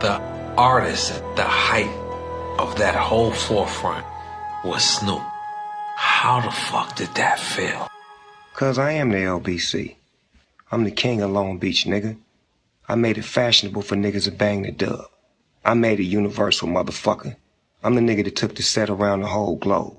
the artist at the height of that whole forefront was Snoop. How the fuck did that feel? 'Cause I am the LBC. I'm the king of Long Beach, nigga. I made it fashionable for niggas to bang the dub. I made it universal, motherfucker. I'm the nigga that took the set around the whole globe.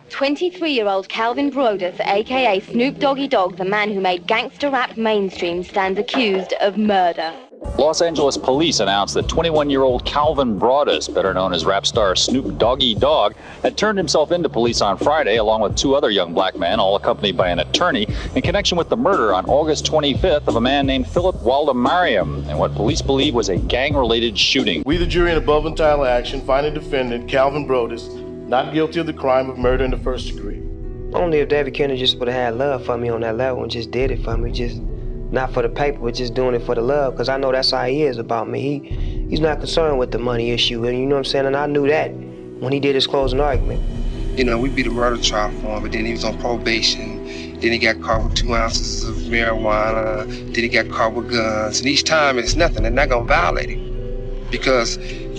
23-year-old Calvin Brodus, a.k.a. Snoop Doggy Dogg, the man who made gangster rap mainstream, stands accused of murder. Los Angeles police announced that 21-year-old Calvin Broadus, better known as rap star Snoop Doggy Dogg, had turned himself into police on Friday, along with 2 other young black men, all accompanied by an attorney, in connection with the murder on August 25th of a man named Philip Waldemariam, and what police believe was a gang-related shooting. We, the jury in above entitled action, find the defendant, Calvin Broadus, not guilty of the crime of murder in the first degree. Only if David Kennedy just would have had love for me on that level and just did it for me, just not for the paper, but just doing it for the love, because I know that's how he is about me. He's not concerned with the money issue, and you know what I'm saying? And I knew that when he did his closing argument. You know, we beat a murder trial for him, but then he was on probation. Then he got caught with 2 ounces of marijuana. Then he got caught with guns. And each time it's nothing. They're not gonna violate him. Because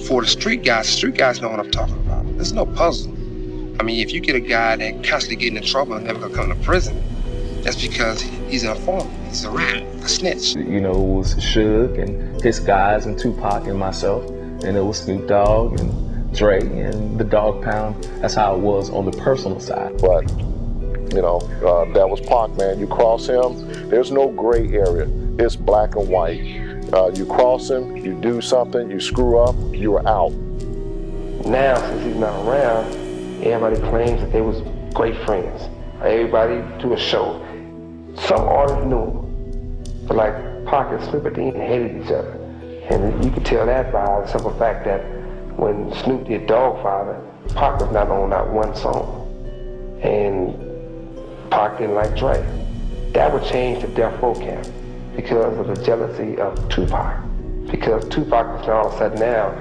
for the street guys know what I'm talking about. There's no puzzle. I mean, if you get a guy that constantly getting in trouble and never gonna come to prison, that's because he's an informant. He's a rat, a snitch. You know, it was Suge and his guys and Tupac and myself. And it was Snoop Dogg and Dre and the Dog Pound. That's how it was on the personal side. But, you know, that was Pac, man. You cross him, there's no gray area. It's black and white. You cross him, you do something, you screw up, you are out. Now, since he's not around, everybody claims that they was great friends. Everybody do a show. Some artists knew him, but like Pac and Snoop at the end hated each other. And you could tell that by the simple fact that when Snoop did Dogfather, Pac was not on not one song. And Pac didn't like Dre. That would change the Death Row camp because of the jealousy of Tupac. Because Tupac is all of a sudden now,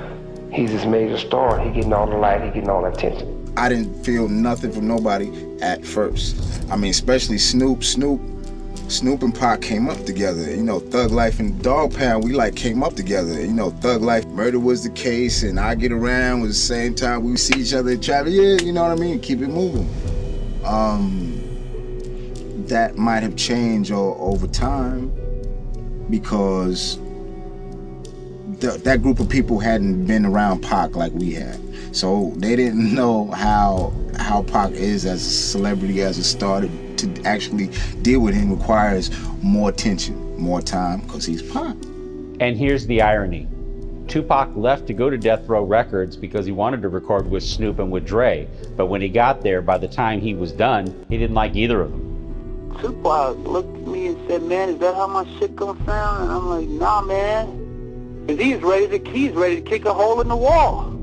he's this major star, he getting all the light, he getting all the attention. I didn't feel nothing from nobody at first. I mean, especially Snoop and Pac came up together. You know, Thug Life and Dog Pound, we like came up together. You know, Thug Life, murder was the case, and I Get Around was the same time we would see each other in traffic. Yeah, you know what I mean? Keep it moving. That might have changed over time because that group of people hadn't been around Pac like we had. So they didn't know how Pac is as a celebrity, as a star. To actually deal with him requires more attention, more time, because he's Pac. And here's the irony. Tupac left to go to Death Row Records because he wanted to record with Snoop and with Dre. But when he got there, by the time he was done, he didn't like either of them. Tupac looked at me and said, "Man, is that how my shit gonna sound?" And I'm like, "Nah, man." Because he's ready to kick a hole in the wall.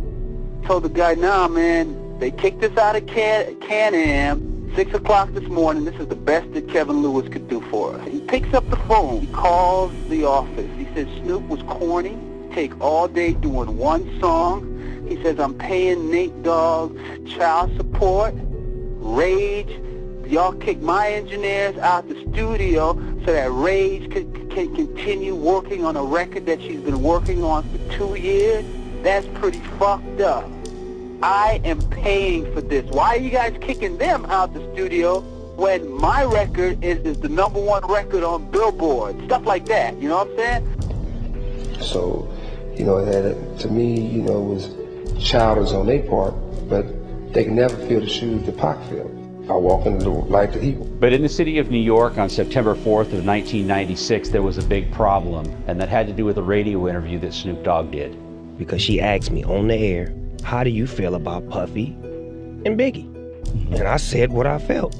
Told the guy, "Nah, man, they kicked us out of Can-Am. 6 o'clock this morning, this is the best that Kevin Lewis could do for us." He picks up the phone, he calls the office. He says Snoop was corny, take all day doing one song. He says, "I'm paying Nate Dogg child support, Rage. Y'all kick my engineers out the studio so that Rage can continue working on a record that she's been working on for 2 years. That's pretty fucked up. I am paying for this. Why are you guys kicking them out the studio when my record is the #1 record on Billboard?" Stuff like that, you know what I'm saying? So, you know, that to me, you know, was childish on their part, but they can never feel the shoes that Pac feel. I walk into the light of evil. But in the city of New York on September 4th of 1996, there was a big problem, and that had to do with a radio interview that Snoop Dogg did. Because she asked me on the air, "How do you feel about Puffy and Biggie?" And I said what I felt.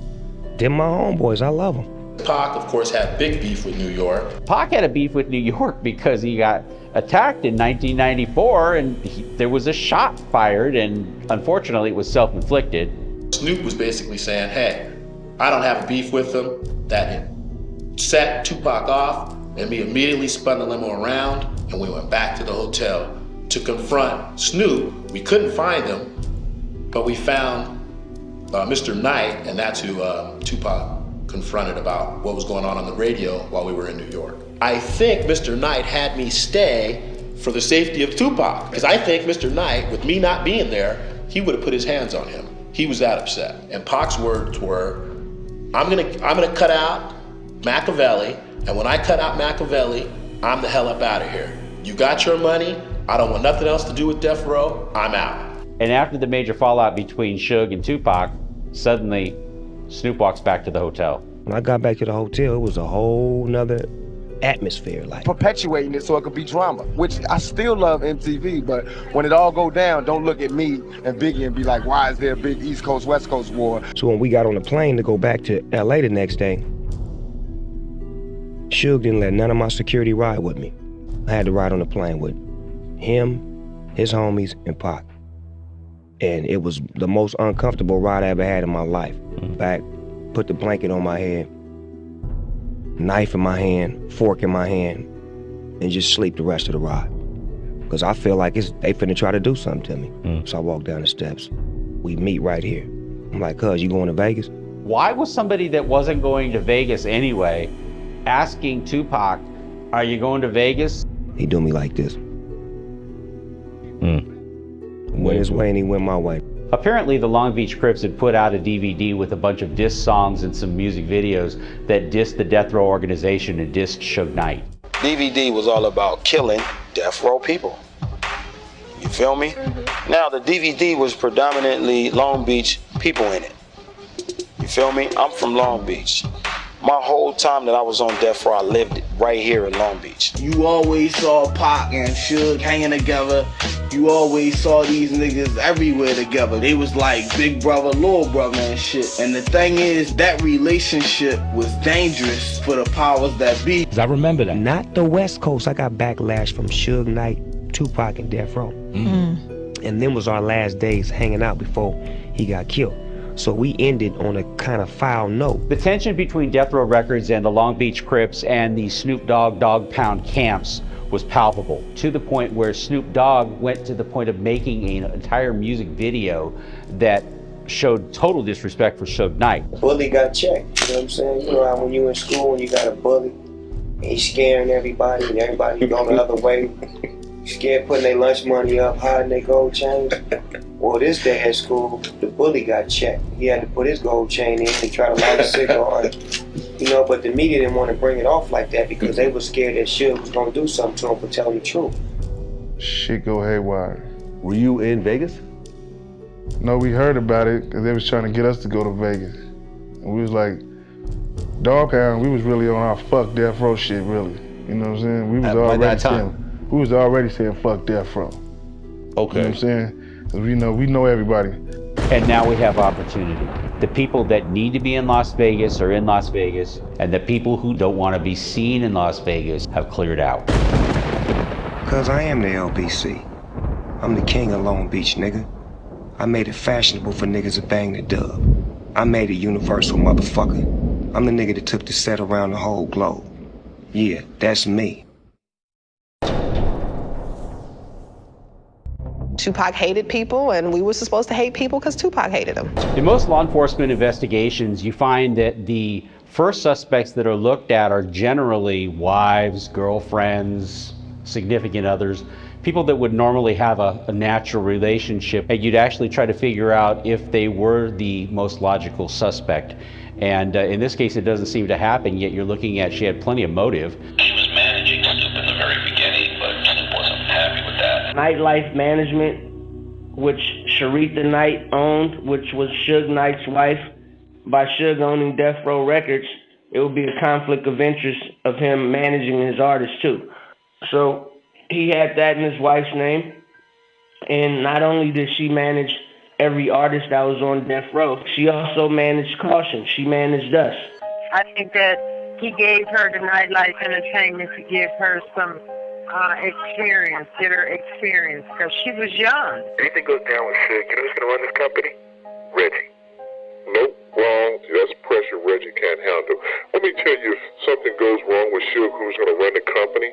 They're my homeboys, I love them. Pac, of course, had big beef with New York. Pac had a beef with New York because he got attacked in 1994 and there was a shot fired, and unfortunately it was self-inflicted. Snoop was basically saying, "Hey, I don't have a beef with them." That set Tupac off, and we immediately spun the limo around and we went back to the hotel to confront Snoop. We couldn't find him, but we found Mr. Knight, and that's who Tupac confronted about what was going on the radio while we were in New York. I think Mr. Knight had me stay for the safety of Tupac, because I think Mr. Knight, with me not being there, he would have put his hands on him. He was that upset. And Pac's words were, I'm gonna cut out Machiavelli, and when I cut out Machiavelli, I'm the hell up out of here. You got your money, I don't want nothing else to do with Death Row, I'm out. And after the major fallout between Suge and Tupac, suddenly Snoop walks back to the hotel. When I got back to the hotel, it was a whole nother atmosphere, like perpetuating it so it could be drama, which I still love MTV, but when it all go down, don't look at me and Biggie and be like, why is there a big East Coast, West Coast war? So when we got on the plane to go back to LA the next day, Suge didn't let none of my security ride with me. I had to ride on the plane with him, his homies, and Pac. And it was the most uncomfortable ride I ever had in my life. Back, put the blanket on my head, knife in my hand, fork in my hand, and just sleep the rest of the ride. Because I feel like they finna try to do something to me. So I walk down the steps. We meet right here. I'm like, cuz, you going to Vegas? Why was somebody that wasn't going to Vegas anyway asking Tupac, are you going to Vegas? He do me like this. Went his way and he went my way. Apparently, the Long Beach Crips had put out a DVD with a bunch of diss songs and some music videos that dissed the Death Row organization and dissed Suge Knight. DVD was all about killing Death Row people. You feel me? Now, the DVD was predominantly Long Beach people in it. You feel me? I'm from Long Beach. My whole time that I was on Death Row, I lived right here in Long Beach. You always saw Pac and Suge hanging together. You always saw these niggas everywhere together. They was like big brother, little brother and shit. And the thing is, that relationship was dangerous for the powers that be. I remember that. Not the West Coast. I got backlash from Suge Knight, Tupac, and Death Row. And then was our last days hanging out before he got killed. So we ended on a kind of foul note. The tension between Death Row Records and the Long Beach Crips and the Snoop Dogg Dogg Pound camps was palpable, to the point where Snoop Dogg went to the point of making an entire music video that showed total disrespect for Suge Knight. Bully got checked, you know what I'm saying? You know how when you in school and you got a bully, and he's scaring everybody and everybody going the other way. Scared putting their lunch money up, hiding their gold chains. Well, this day at school, the bully got checked. He had to put his gold chain in and try to light a cigar. You know, but the media didn't want to bring it off like that because they were scared that Suge was going to do something to him for telling the truth. Shit go haywire. Were you in Vegas? No, we heard about it because they was trying to get us to go to Vegas. And we was like, Dogg Pound, we was really on our fuck Death Row shit, really. You know what I'm saying? We was already saying fuck Death Row. Okay. You know what I'm saying? Because we know everybody. And now we have opportunity. The people that need to be in Las Vegas are in Las Vegas, and the people who don't want to be seen in Las Vegas have cleared out. Cause I am the LBC. I'm the king of Long Beach, nigga. I made it fashionable for niggas to bang the dub. I made it universal, motherfucker. I'm the nigga that took the set around the whole globe. Yeah, that's me. Tupac hated people, and we were supposed to hate people because Tupac hated them. In most law enforcement investigations, you find that the first suspects that are looked at are generally wives, girlfriends, significant others, people that would normally have a natural relationship, and you'd actually try to figure out if they were the most logical suspect. And in this case, it doesn't seem to happen, yet you're looking at, she had plenty of motive. She was managing Snoop in the very beginning, but Snoop wasn't happy with that. Nightlife Management, which Sharitha Knight owned, which was Suge Knight's wife. By Suge owning Death Row Records, it would be a conflict of interest of him managing his artists too. So he had that in his wife's name. And not only did she manage every artist that was on Death Row, she also managed Caution. She managed us. I think that he gave her the nightlife entertainment to give her some experience, get her experience, because she was young. Anything goes down with Suge, you know who's going to run this company? Reggie. Nope, wrong. That's pressure Reggie can't handle. Let me tell you, if something goes wrong with Suge, who's going to run the company?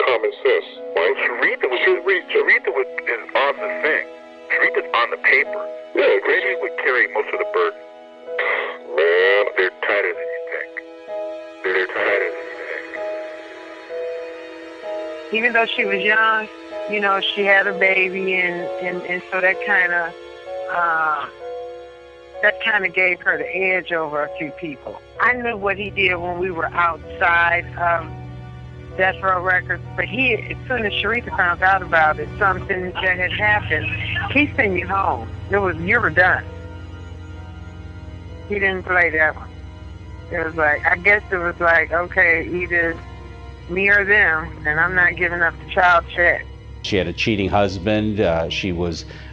Common sense, right? Sharitha is on the thing. Sharitha's on the paper. Yeah, Reggie would carry most of the burden. Man, they're tighter than you think. They're tighter than you think. Even though she was young, you know, she had a baby, and so that kind of gave her the edge over a few people. I knew what he did when we were outside of Death Row Records, but as soon as Sharitha found out about it, something that had happened, he sent you home. You were done. He didn't play that one. It was like, I guess it was like, okay, either me or them, and I'm not giving up the child check. She had a cheating husband. She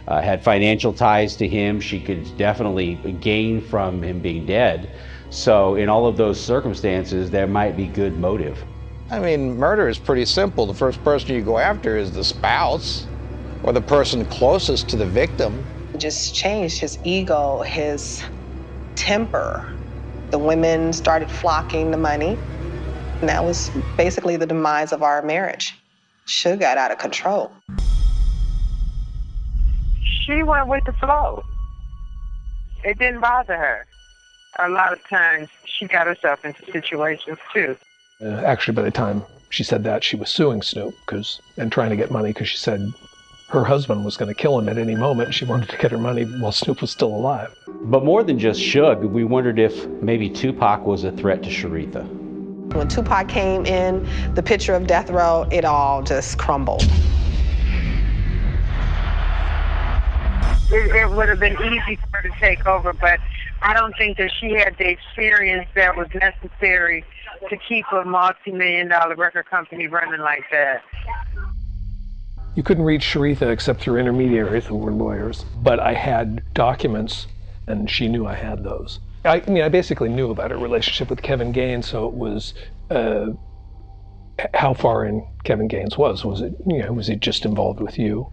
had financial ties to him. She could definitely gain from him being dead. So in all of those circumstances, there might be good motive. I mean, murder is pretty simple. The first person you go after is the spouse or the person closest to the victim. It just changed his ego, his temper. The women started flocking the money, and that was basically the demise of our marriage. Suge got out of control. She went with the flow. It didn't bother her. A lot of times, she got herself into situations too. Actually, by the time she said that, she was suing Snoop and trying to get money because she said her husband was going to kill him at any moment. She wanted to get her money while Snoop was still alive. But more than just Suge, we wondered if maybe Tupac was a threat to Sharitha. When Tupac came in, the picture of death row, it all just crumbled. It would have been easy for her to take over, but I don't think that she had the experience that was necessary to keep a multi-million-dollar record company running like that. You couldn't reach Sharitha except through intermediaries who were lawyers, but I had documents, and she knew I had those. I basically knew about her relationship with Kevin Gaines, so it was how far in Kevin Gaines was. Was he just involved with you,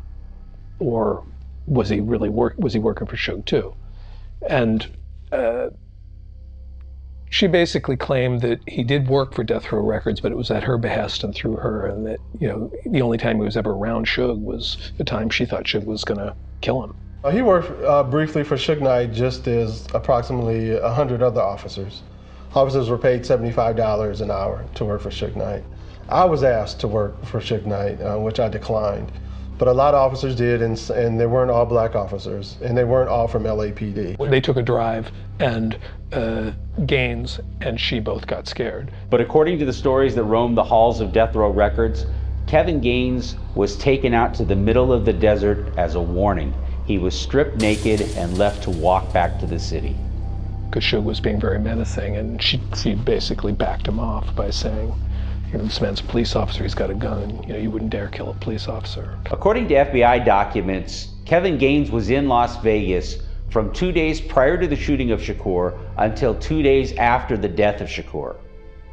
or was he really working for Suge too? And she basically claimed that he did work for Death Row Records, but it was at her behest and through her, and that the only time he was ever around Suge was the time she thought Suge was going to kill him. He worked briefly for Suge Knight, just as approximately 100 other officers. Officers were paid $75 an hour to work for Suge Knight. I was asked to work for Suge Knight, which I declined. But a lot of officers did, and they weren't all black officers, and they weren't all from LAPD. They took a drive, and Gaines and she both got scared. But according to the stories that roamed the halls of Death Row Records, Kevin Gaines was taken out to the middle of the desert as a warning. He was stripped naked and left to walk back to the city. Because Suge was being very menacing, and she basically backed him off by saying, this man's a police officer, he's got a gun, you wouldn't dare kill a police officer. According to FBI documents, Kevin Gaines was in Las Vegas from 2 days prior to the shooting of Shakur until 2 days after the death of Shakur.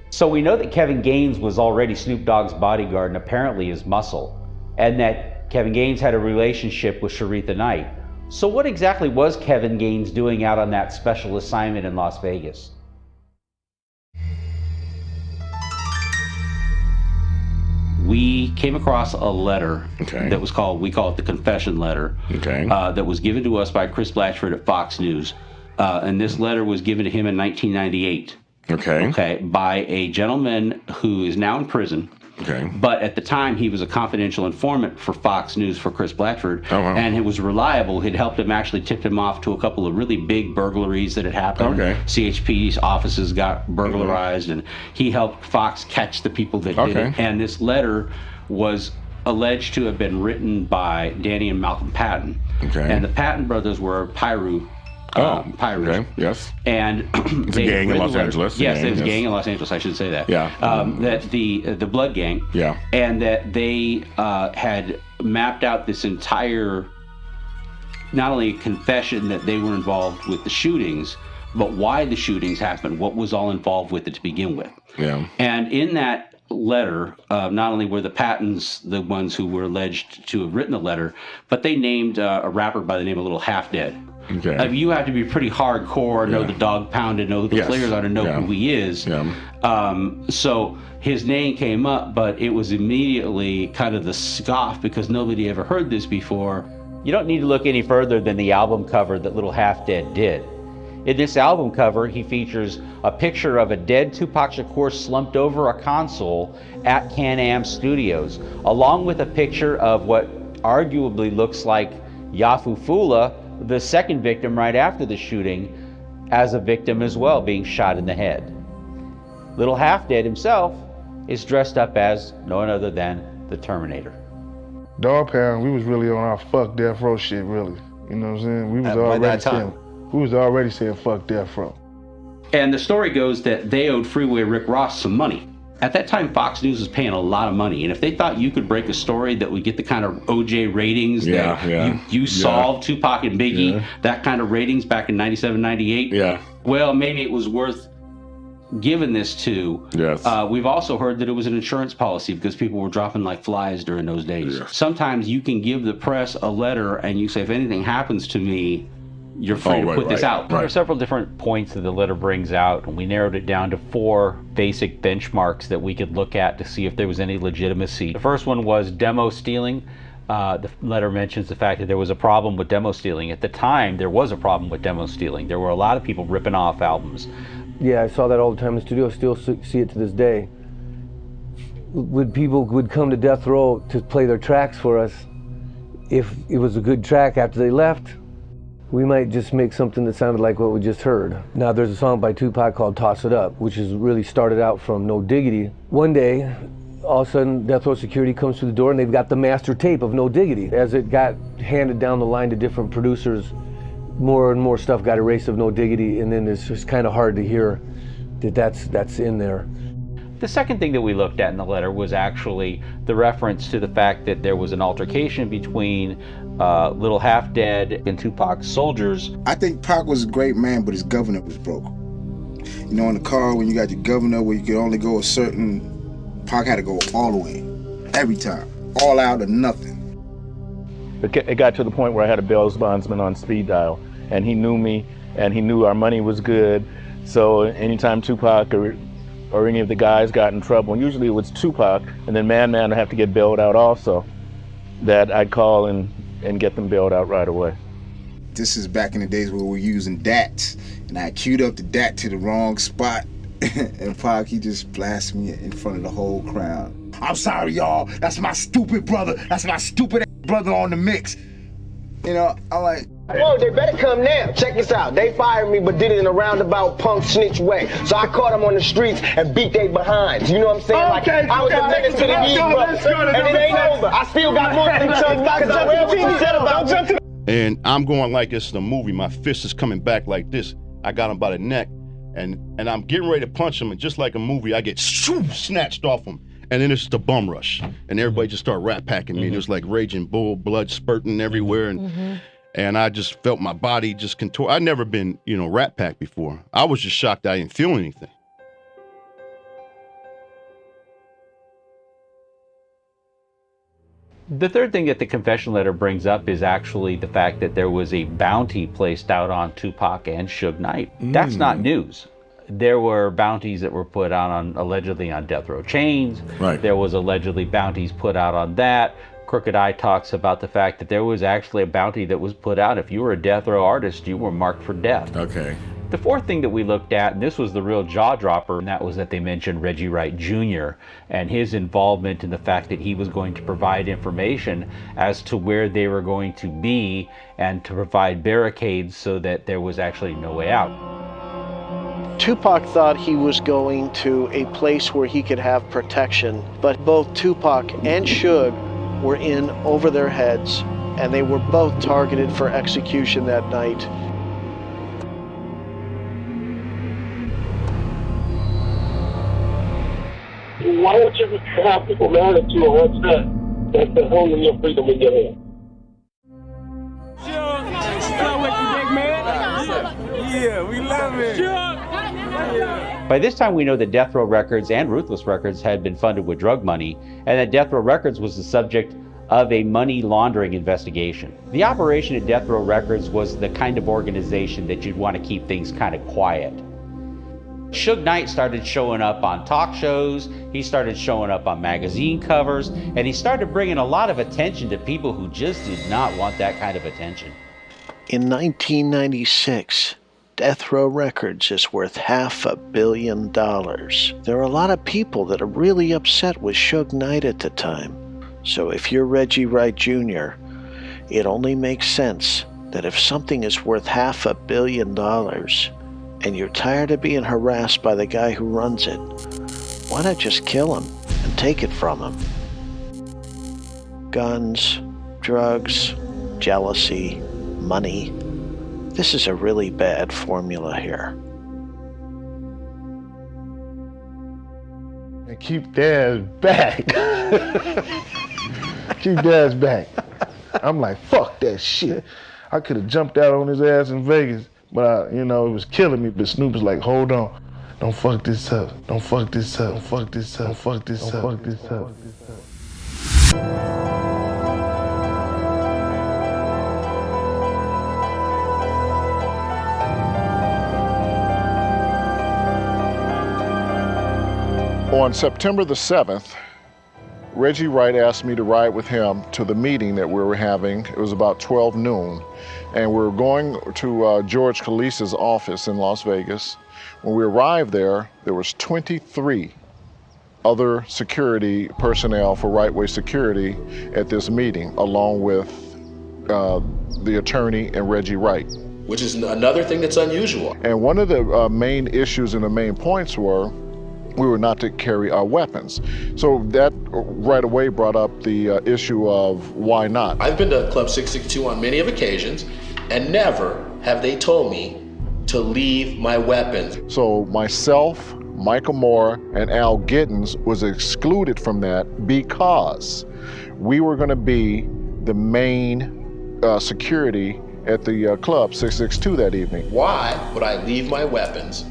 So we know that Kevin Gaines was already Snoop Dogg's bodyguard and apparently his muscle, and that Kevin Gaines had a relationship with Sharitha Knight. So what exactly was Kevin Gaines doing out on that special assignment in Las Vegas? We came across a letter that was we call it the confession letter, that was given to us by Chris Blatchford at Fox News. And this letter was given to him in 1998. By a gentleman who is now in prison. But at the time, he was a confidential informant for Fox News for Chris Blatchford, and it was reliable. It helped him, actually tipped him off to a couple of really big burglaries that had happened. CHP's offices got burglarized, and he helped Fox catch the people that did it. And this letter was alleged to have been written by Danny and Malcolm Patton. And the Patton brothers were Pyru. Yes. And it's a gang in Los Angeles. Yes, it was a gang in Los Angeles, I should say that. That the Blood Gang. And that they had mapped out this entire, not only confession that they were involved with the shootings, but why the shootings happened, what was all involved with it to begin with. And in that letter, not only were the Pattons the ones who were alleged to have written the letter, but they named a rapper by the name of Little Half Dead. You have to be pretty hardcore, know the Dog Pound, and know who the players are, to know who he is. So his name came up, but it was immediately kind of the scoff because nobody ever heard this before. You don't need to look any further than the album cover that Little Half Dead did. In this album cover, he features a picture of a dead Tupac Shakur slumped over a console at Can-Am Studios, along with a picture of what arguably looks like Yafu Fula, the second victim right after the shooting, as a victim as well, being shot in the head. Little Half Dead himself is dressed up as no one other than the Terminator. Dog Pound, we was really on our fuck Death Row shit, really. You know what I'm saying? We was already saying fuck Death Row. And the story goes that they owed Freeway Rick Ross some money. At that time, Fox News was paying a lot of money, and if they thought you could break a story that would get the kind of OJ ratings that you solved Tupac and Biggie, that kind of ratings back in 97, 98, well, maybe it was worth giving this to. We've also heard that it was an insurance policy because people were dropping like flies during those days. Sometimes you can give the press a letter and you say, if anything happens to me, you're free to put this out. There are several different points that the letter brings out, and we narrowed it down to 4 basic benchmarks that we could look at to see if there was any legitimacy. The first one was demo stealing. The letter mentions the fact that there was a problem with demo stealing. At the time, there was a problem with demo stealing. There were a lot of people ripping off albums. Yeah, I saw that all the time in the studio. I still see it to this day. When people would come to Death Row to play their tracks for us, if it was a good track after they left, we might just make something that sounded like what we just heard. Now there's a song by Tupac called Toss It Up, which is really started out from No Diggity. One day, all of a sudden, Death Row Security comes through the door and they've got the master tape of No Diggity. As it got handed down the line to different producers, more and more stuff got erased of No Diggity, and then it's just kind of hard to hear that that's in there. The second thing that we looked at in the letter was actually the reference to the fact that there was an altercation between Little Half Dead and Tupac's soldiers. I think Pac was a great man, but his governor was broke. You know, in the car, when you got your governor where you could only go a certain, Pac had to go all the way, every time, all out or nothing. It got to the point where I had a bail bondsman on speed dial, and he knew me, and he knew our money was good. So anytime Tupac or any of the guys got in trouble, and usually it was Tupac, and then Man would have to get bailed out also, that I'd call and get them bailed out right away. This is back in the days where we were using DATs, and I queued up the DAT to the wrong spot, and Pac, he just blasted me in front of the whole crowd. I'm sorry, y'all. That's my stupid brother. That's my stupid brother on the mix. You know, I'm like, whoa, they better come now. Check this out. They fired me, but did it in a roundabout punk snitch way. So I caught them on the streets and beat they behinds. You know what I'm saying? Okay, like, I was a menace to the youth, and it ain't over. I still got more to tell because I read what you said about me. And I'm going like this is a movie. My fist is coming back like this. I got him by the neck, and I'm getting ready to punch him, and just like a movie, I get snatched off him. And then it's the bum rush, and everybody just start rat packing me. And it was like Raging Bull, blood spurting everywhere, and I just felt my body just contort. I'd never been, rat packed before. I was just shocked I didn't feel anything. The third thing that the confession letter brings up is actually the fact that there was a bounty placed out on Tupac and Suge Knight. That's not news. There were bounties that were put out on allegedly on Death Row Chains. Right. There was allegedly bounties put out on that. Crooked Eye talks about the fact that there was actually a bounty that was put out. If you were a Death Row artist, you were marked for death. Okay. The fourth thing that we looked at, and this was the real jaw dropper, and that was that they mentioned Reggie Wright Jr. and his involvement in the fact that he was going to provide information as to where they were going to be and to provide barricades so that there was actually no way out. Tupac thought he was going to a place where he could have protection, but both Tupac and Suge were in over their heads, and they were both targeted for execution that night. Why don't you have people mad at you or upset that they're holding your freedom in your hand? Yeah, we love it. By this time, we know that Death Row Records and Ruthless Records had been funded with drug money, and that Death Row Records was the subject of a money laundering investigation. The operation at Death Row Records was the kind of organization that you'd want to keep things kind of quiet. Suge Knight started showing up on talk shows, he started showing up on magazine covers, and he started bringing a lot of attention to people who just did not want that kind of attention. In 1996, Death Row Records is worth $500 million. There are a lot of people that are really upset with Suge Knight at the time. So if you're Reggie Wright Jr., it only makes sense that if something is worth $500 million and you're tired of being harassed by the guy who runs it, why not just kill him and take it from him? Guns, drugs, jealousy, money. This is a really bad formula here. man, keep Daz back. Keep Daz back. I'm like, fuck that shit. I could have jumped out on his ass in Vegas, but it was killing me. But Snoop was like, hold on. Don't fuck this up. Don't fuck this up. Don't fuck this up. Don't fuck this up. Don't fuck this up. On September the 7th, Reggie Wright asked me to ride with him to the meeting that we were having. It was about 12 noon, and we were going to George Calisa's office in Las Vegas. When we arrived there, there was 23 other security personnel for Right Way Security at this meeting, along with the attorney and Reggie Wright. Which is another thing that's unusual. And one of the main issues and the main points were we were not to carry our weapons. So that right away brought up the issue of why not. I've been to Club 662 on many of occasions, and never have they told me to leave my weapons. So myself, Michael Moore, and Al Giddens was excluded from that because we were gonna be the main security at the Club 662 that evening. Why would I leave my weapons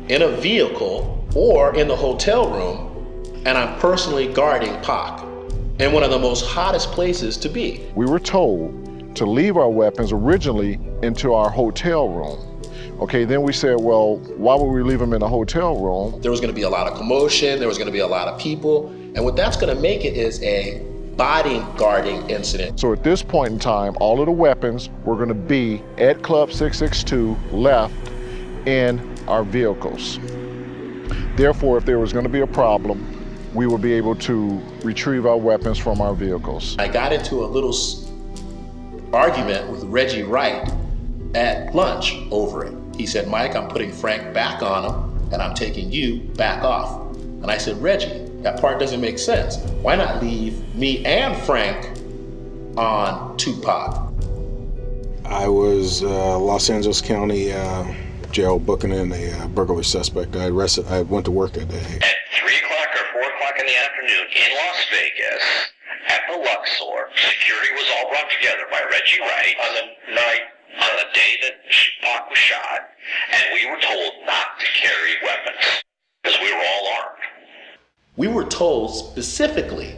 in a vehicle or in the hotel room, and I'm personally guarding Pac in one of the most hottest places to be? We were told to leave our weapons originally into our hotel room. Okay, then we said, well, why would we leave them in a hotel room? There was gonna be a lot of commotion, there was gonna be a lot of people, and what that's gonna make it is a bodyguarding incident. So at this point in time, all of the weapons were gonna be at Club 662 left in our vehicles. Therefore, if there was gonna be a problem, we would be able to retrieve our weapons from our vehicles. I got into a little argument with Reggie Wright at lunch over it. He said, Mike, I'm putting Frank back on him, and I'm taking you back off. And I said, Reggie, that part doesn't make sense. Why not leave me and Frank on Tupac? I was Los Angeles County jail booking in a burglary suspect. I went to work that day. At 3 o'clock or 4 o'clock in the afternoon in Las Vegas, at the Luxor, security was all brought together by Reggie Wright on the day that Pac was shot, and we were told not to carry weapons because we were all armed. We were told specifically,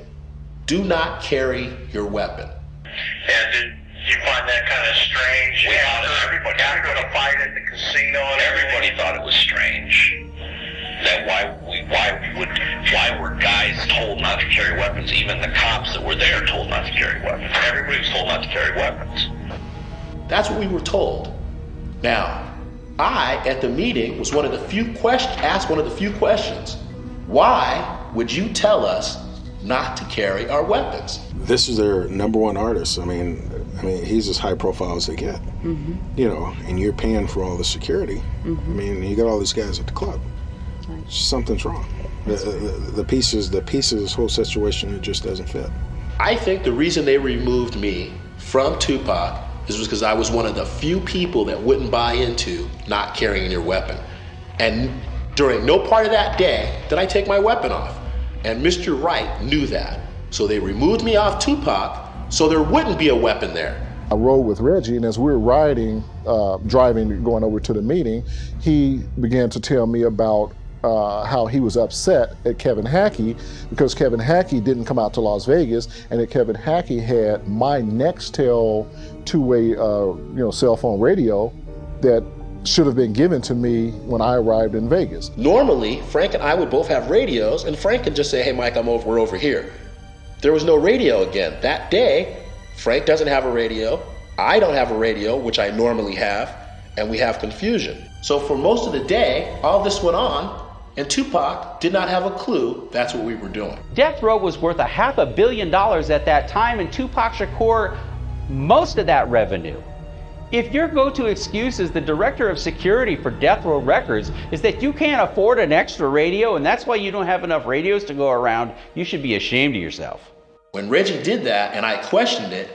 do not carry your weapon. And did you find that kind of strange? Everybody after the fight at the casino, and everybody thought it was strange. That why were guys told not to carry weapons? Even the cops that were there told not to carry weapons. Everybody was told not to carry weapons. That's what we were told. Now, I, at the meeting, was asked one of the few questions. Why would you tell us not to carry our weapons? This is their #1 artist. I mean, he's as high profile as they get. Mm-hmm. You know, and you're paying for all the security. Mm-hmm. I mean, you got all these guys at the club. Right. Something's wrong. The pieces of this whole situation, it just doesn't fit. I think the reason they removed me from Tupac is because I was one of the few people that wouldn't buy into not carrying your weapon. And during no part of that day did I take my weapon off. And Mr. Wright knew that. So they removed me off Tupac so there wouldn't be a weapon there. I rode with Reggie, and as we were riding, driving, going over to the meeting, he began to tell me about how he was upset at Kevin Hackey because Kevin Hackey didn't come out to Las Vegas, and that Kevin Hackey had my Nextel two-way cell phone radio that should have been given to me when I arrived in Vegas. Normally, Frank and I would both have radios, and Frank could just say, hey, Mike, we're over here. There was no radio again. That day, Frank doesn't have a radio, I don't have a radio, which I normally have, and we have confusion. So for most of the day, all this went on, and Tupac did not have a clue that's what we were doing. Death Row was worth $500 million at that time, and Tupac Shakur most of that revenue. If your go-to excuse as the director of security for Death Row Records is that you can't afford an extra radio and that's why you don't have enough radios to go around, you should be ashamed of yourself. When Reggie did that and I questioned it,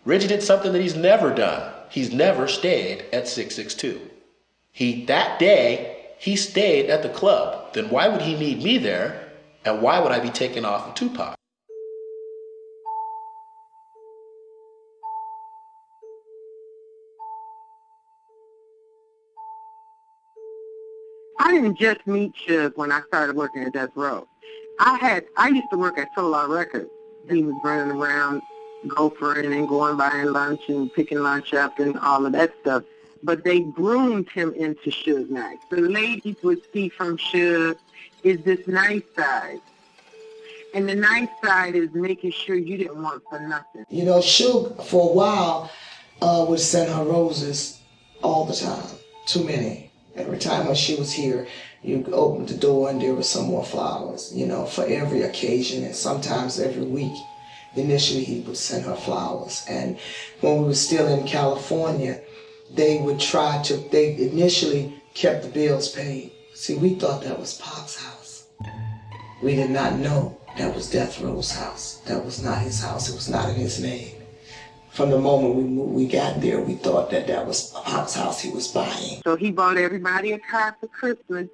Reggie did something that he's never done. He's never stayed at 662. That day, he stayed at the club. Then why would he need me there And why would I be taking off of Tupac? I didn't just meet Suge when I started working at Death Row. I used to work at Federale Records. He was running around gophering and going buying lunch and picking lunch up and all of that stuff. But they groomed him into Suge Knight. The ladies would see from Suge is this nice side. And the nice side is making sure you didn't want for nothing. You know, Suge, for a while, would send her roses all the time. Too many. Every time when she was here, you opened the door and there was some more flowers, you know, for every occasion and sometimes every week. Initially, he would send her flowers. And when we were still in California, they initially kept the bills paid. See, we thought that was Pac's house. We did not know that was Death Row's house. That was not his house. It was not in his name. From the moment we got there, we thought that was Pac's house he was buying. So he bought everybody a car for Christmas.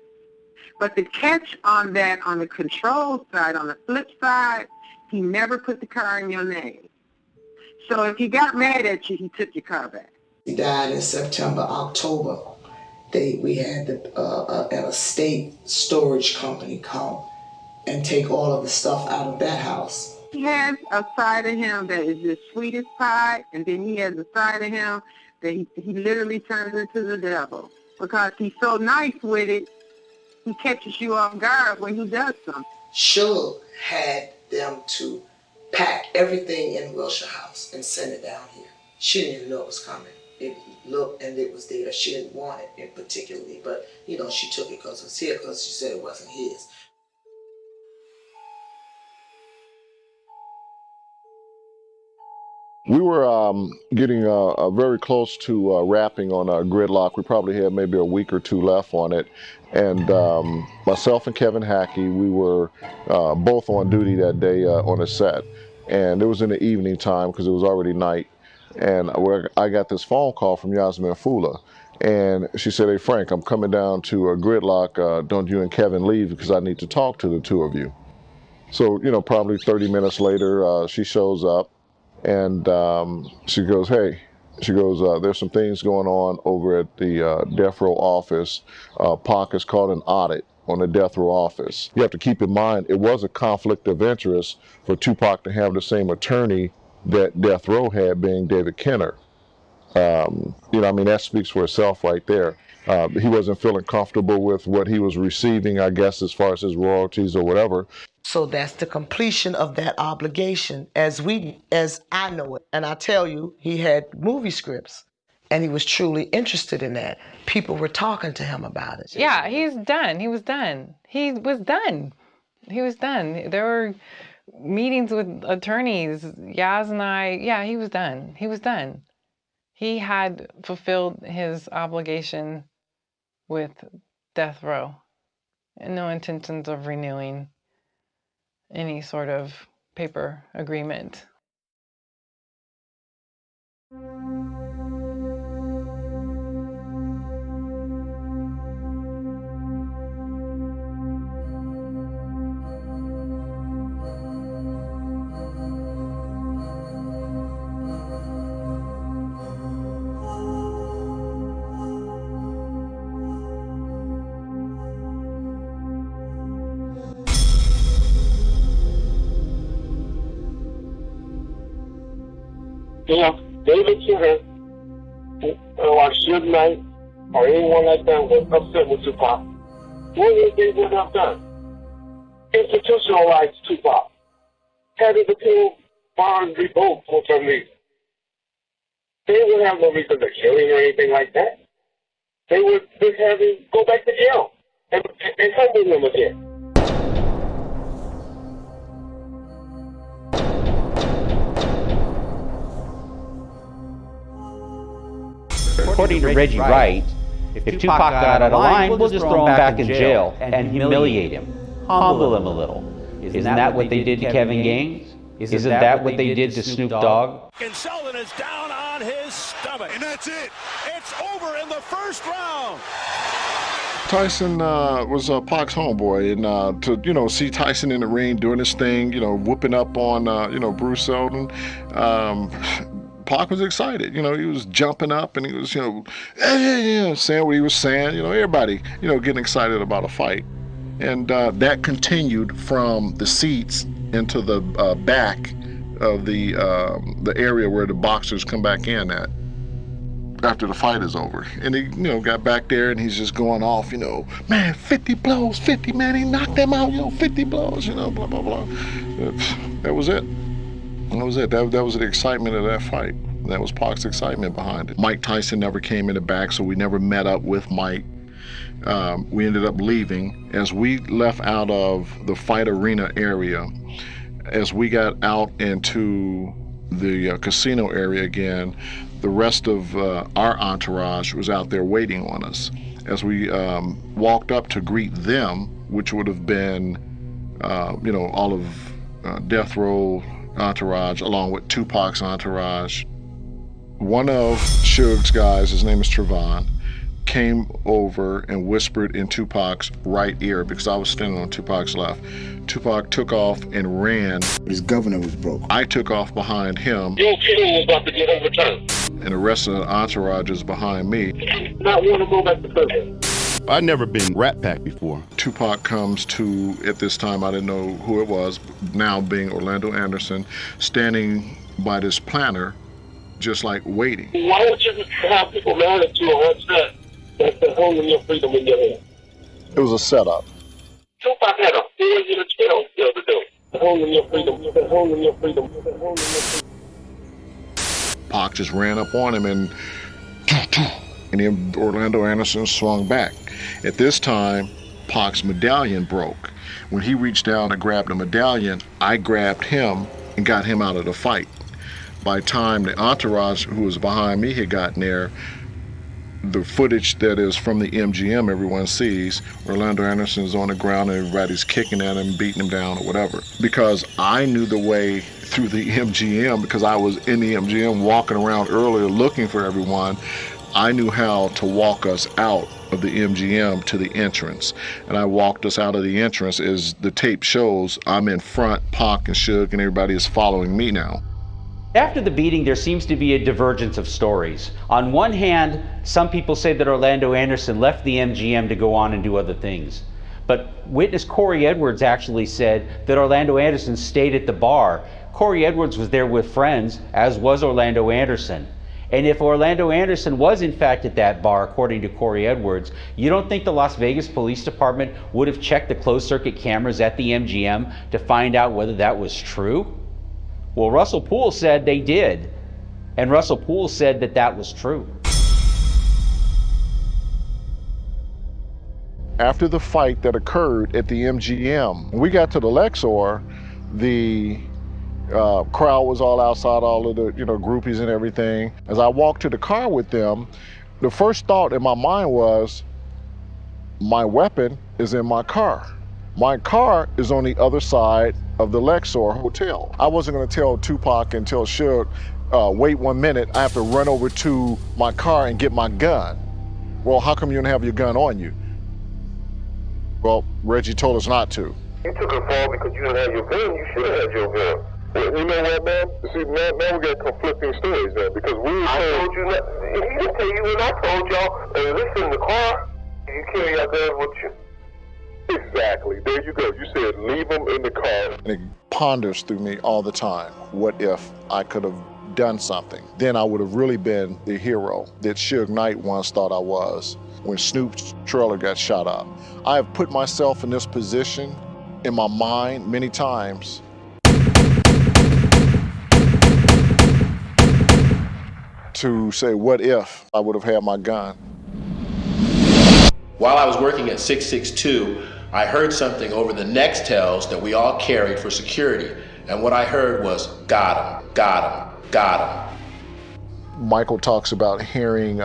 But the catch on that, on the control side, on the flip side, he never put the car in your name. So if he got mad at you, he took your car back. He died in September, October. We had an estate storage company come and take all of the stuff out of that house. He has a side of him that is the sweetest pie, and then he has a side of him that he literally turns into the devil. Because he's so nice with it, he catches you off guard when he does something. Suge had them to pack everything in Wilshire House and send it down here. She didn't even know it was coming. It looked and it was there. She didn't want it in particularly, but you know, she took it because it was here because she said it wasn't his. We were getting very close to wrapping on Gridlock. We probably had maybe a week or two left on it. And myself and Kevin Hackey, we were both on duty that day on a set. And it was in the evening time because it was already night. And I got this phone call from Yasmin Fula. And she said, "Hey, Frank, I'm coming down to Gridlock. Don't you and Kevin leave because I need to talk to the two of you." So, you know, probably 30 minutes later, she shows up. And she goes, "Hey," she goes, "there's some things going on over at the Death Row office. Pac has called an audit on the Death Row office. You have to keep in mind, it was a conflict of interest for Tupac to have the same attorney that Death Row had, being David Kenner. You know, I mean, that speaks for itself right there. He wasn't feeling comfortable with what he was receiving, I guess, as far as his royalties or whatever. So that's the completion of that obligation as I know it. And I tell you, he had movie scripts and he was truly interested in that. People were talking to him about it. Yeah, he's done. He was done. He was done. He was done. There were meetings with attorneys. Yaz and I, yeah, he was done. He was done. He had fulfilled his obligation with Death Row and no intentions of renewing any sort of paper agreement. You know, David Kenner, or Suge Knight, or anyone like that was upset with Tupac, what do they would have done? Institutionalized Tupac. Had it became violent revolt for some reason. They would have no reason to kill him or anything like that. They would just have him go back to jail and humble him again. According to Reggie Wright, if Tupac got out of line, we'll just throw him back in jail and humiliate him, humble him a little. Isn't that what they did to Kevin Gaines? Isn't that what they did to Snoop Dogg? And Sheldon is down on on his stomach. And that's it. It's over in the first round. Tyson was Pac's homeboy, and to see Tyson in the ring doing his thing, whooping up on Bruce Seldon, Pac was excited. He was jumping up and he was saying what he was saying. Everybody getting excited about a fight, and that continued from the seats into the back of the area where the boxers come back in at after the fight is over. And he, got back there and he's just going off, man, 50 blows, 50, man, he knocked them out, 50 blows, blah, blah, blah. That was it. That was it. That was the excitement of that fight. That was Pac's excitement behind it. Mike Tyson never came in the back, so we never met up with Mike. We ended up leaving. As we left out of the fight arena area, as we got out into the casino area again, the rest of our entourage was out there waiting on us. As we walked up to greet them, which would have been, all of Death Row entourage, along with Tupac's entourage, one of Suge's guys, his name is Trevon, came over and whispered in Tupac's right ear, because I was standing on Tupac's left. Tupac took off and ran. His governor was broke. I took off behind him. Your killing was about to get overturned. And the rest of the entourage is behind me. Not want to go back to prison. I'd never been Rat Pack before. Tupac comes to, at this time, I didn't know who it was, now being Orlando Anderson, standing by this planter, just like waiting. Why don't you just have people mad at you or upset that they're holding your freedom in your hand? It was a setup. Tupac had a 4-year jail to do. Holding your freedom, holding your freedom, holding your freedom. Pac just ran up on him and then Orlando Anderson swung back. At this time, Pac's medallion broke. When he reached down and grabbed the medallion, I grabbed him and got him out of the fight. By the time the entourage who was behind me had gotten there, the footage that is from the MGM everyone sees, Orlando Anderson's on the ground and everybody's kicking at him, beating him down or whatever. Because I knew the way through the MGM, because I was in the MGM walking around earlier looking for everyone, I knew how to walk us out of the MGM to the entrance. And I walked us out of the entrance. As the tape shows, I'm in front, Pac and Suge, and everybody is following me now. After the beating, there seems to be a divergence of stories. On one hand, some people say that Orlando Anderson left the MGM to go on and do other things. But witness Corey Edwards actually said that Orlando Anderson stayed at the bar. Corey Edwards was there with friends, as was Orlando Anderson. And if Orlando Anderson was in fact at that bar, according to Corey Edwards, you don't think the Las Vegas Police Department would have checked the closed circuit cameras at the MGM to find out whether that was true? Well, Russell Poole said they did. And Russell Poole said that that was true. After the fight that occurred at the MGM, when we got to the Lexor, the crowd was all outside, all of the groupies and everything. As I walked to the car with them, the first thought in my mind was, my weapon is in my car. My car is on the other side of the Lexor Hotel. I wasn't gonna tell Tupac and tell Suge, wait 1 minute, I have to run over to my car and get my gun. Well, how come you don't have your gun on you? Well, Reggie told us not to. You took a fall because you didn't have your gun, you should have had your gun. Well, you know what, man? See, now we got conflicting stories there, because I told you not, he didn't tell you when I told y'all, listen in the car, you carry your gun with you. Exactly. There you go. You said leave them in the car. And it ponders through me all the time. What if I could have done something? Then I would have really been the hero that Suge Knight once thought I was when Snoop's trailer got shot up. I have put myself in this position in my mind many times. To say, what if I would have had my gun? While I was working at 662, I heard something over the Nextels that we all carried for security. And what I heard was, got him, got him, got him. Michael talks about hearing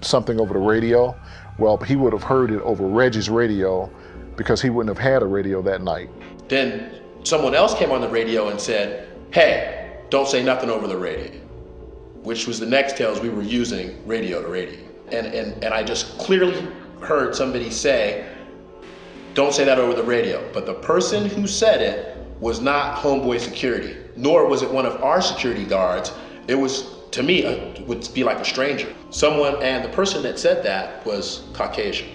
something over the radio. Well, he would have heard it over Reggie's radio because he wouldn't have had a radio that night. Then someone else came on the radio and said, hey, don't say nothing over the radio. which was the next tales we were using radio to radio. And I just clearly heard somebody say, don't say that over the radio. But the person who said it was not homeboy security, nor was it one of our security guards. It was, to me, it would be like a stranger. And the person that said that was Caucasian,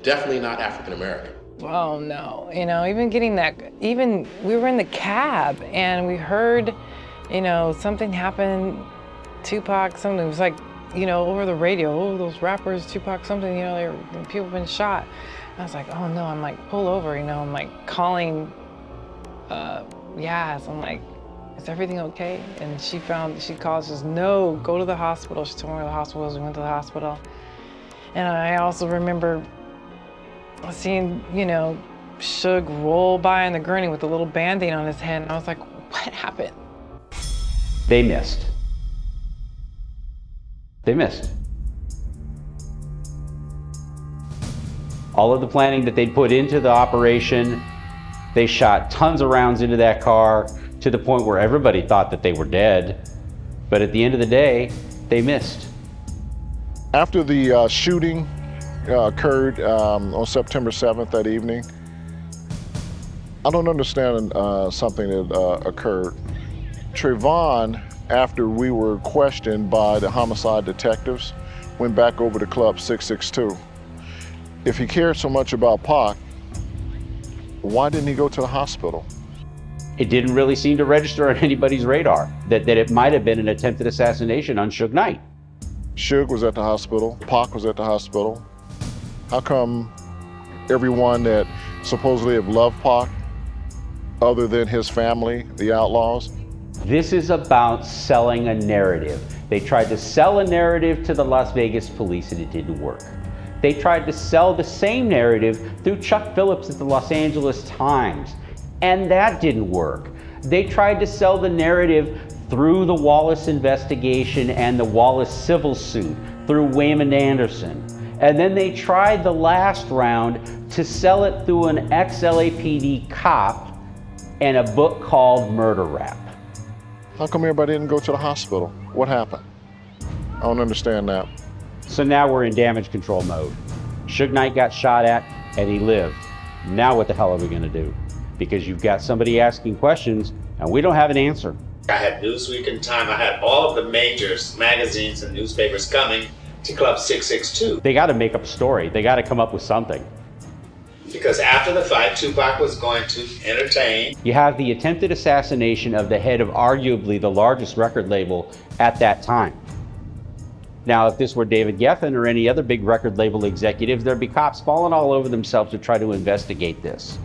definitely not African American. Oh no, even getting that, even we were in the cab and we heard, something happened, Tupac, something, it was like, over the radio, oh, those rappers, Tupac, something, people have been shot. And I was like, oh no, I'm like, pull over, I'm like calling, Yaz, I'm like, is everything okay? And she called, she says, no, go to the hospital. She told me where the hospital was, we went to the hospital. And I also remember seeing, Suge roll by in the gurney with a little Band-Aid on his head, and I was like, what happened? They missed. All of the planning that they'd put into the operation, they shot tons of rounds into that car to the point where everybody thought that they were dead. But at the end of the day, they missed. After the shooting occurred on September 7th that evening, I don't understand something that occurred. Trayvon, after we were questioned by the homicide detectives, went back over to Club 662. If he cared so much about Pac, why didn't he go to the hospital? It didn't really seem to register on anybody's radar that it might have been an attempted assassination on Suge Knight. Suge was at the hospital, Pac was at the hospital. How come everyone that supposedly have loved Pac, other than his family, the Outlaws? This is about selling a narrative. They tried to sell a narrative to the Las Vegas police and it didn't work. They tried to sell the same narrative through Chuck Phillips at the Los Angeles Times, and that didn't work. They tried to sell the narrative through the Wallace investigation and the Wallace civil suit through Wayman Anderson. And then they tried the last round to sell it through an ex-LAPD cop and a book called Murder Rap. How come everybody didn't go to the hospital? What happened? I don't understand that. So now we're in damage control mode. Suge Knight got shot at and he lived. Now what the hell are we gonna do? Because you've got somebody asking questions and we don't have an answer. I had Newsweek and Time. I had all of the major magazines and newspapers coming to Club 662. They gotta make up a story. They gotta come up with something. Because after the fight, Tupac was going to entertain. You have the attempted assassination of the head of arguably the largest record label at that time. Now, if this were David Geffen or any other big record label executives, there'd be cops falling all over themselves to try to investigate this.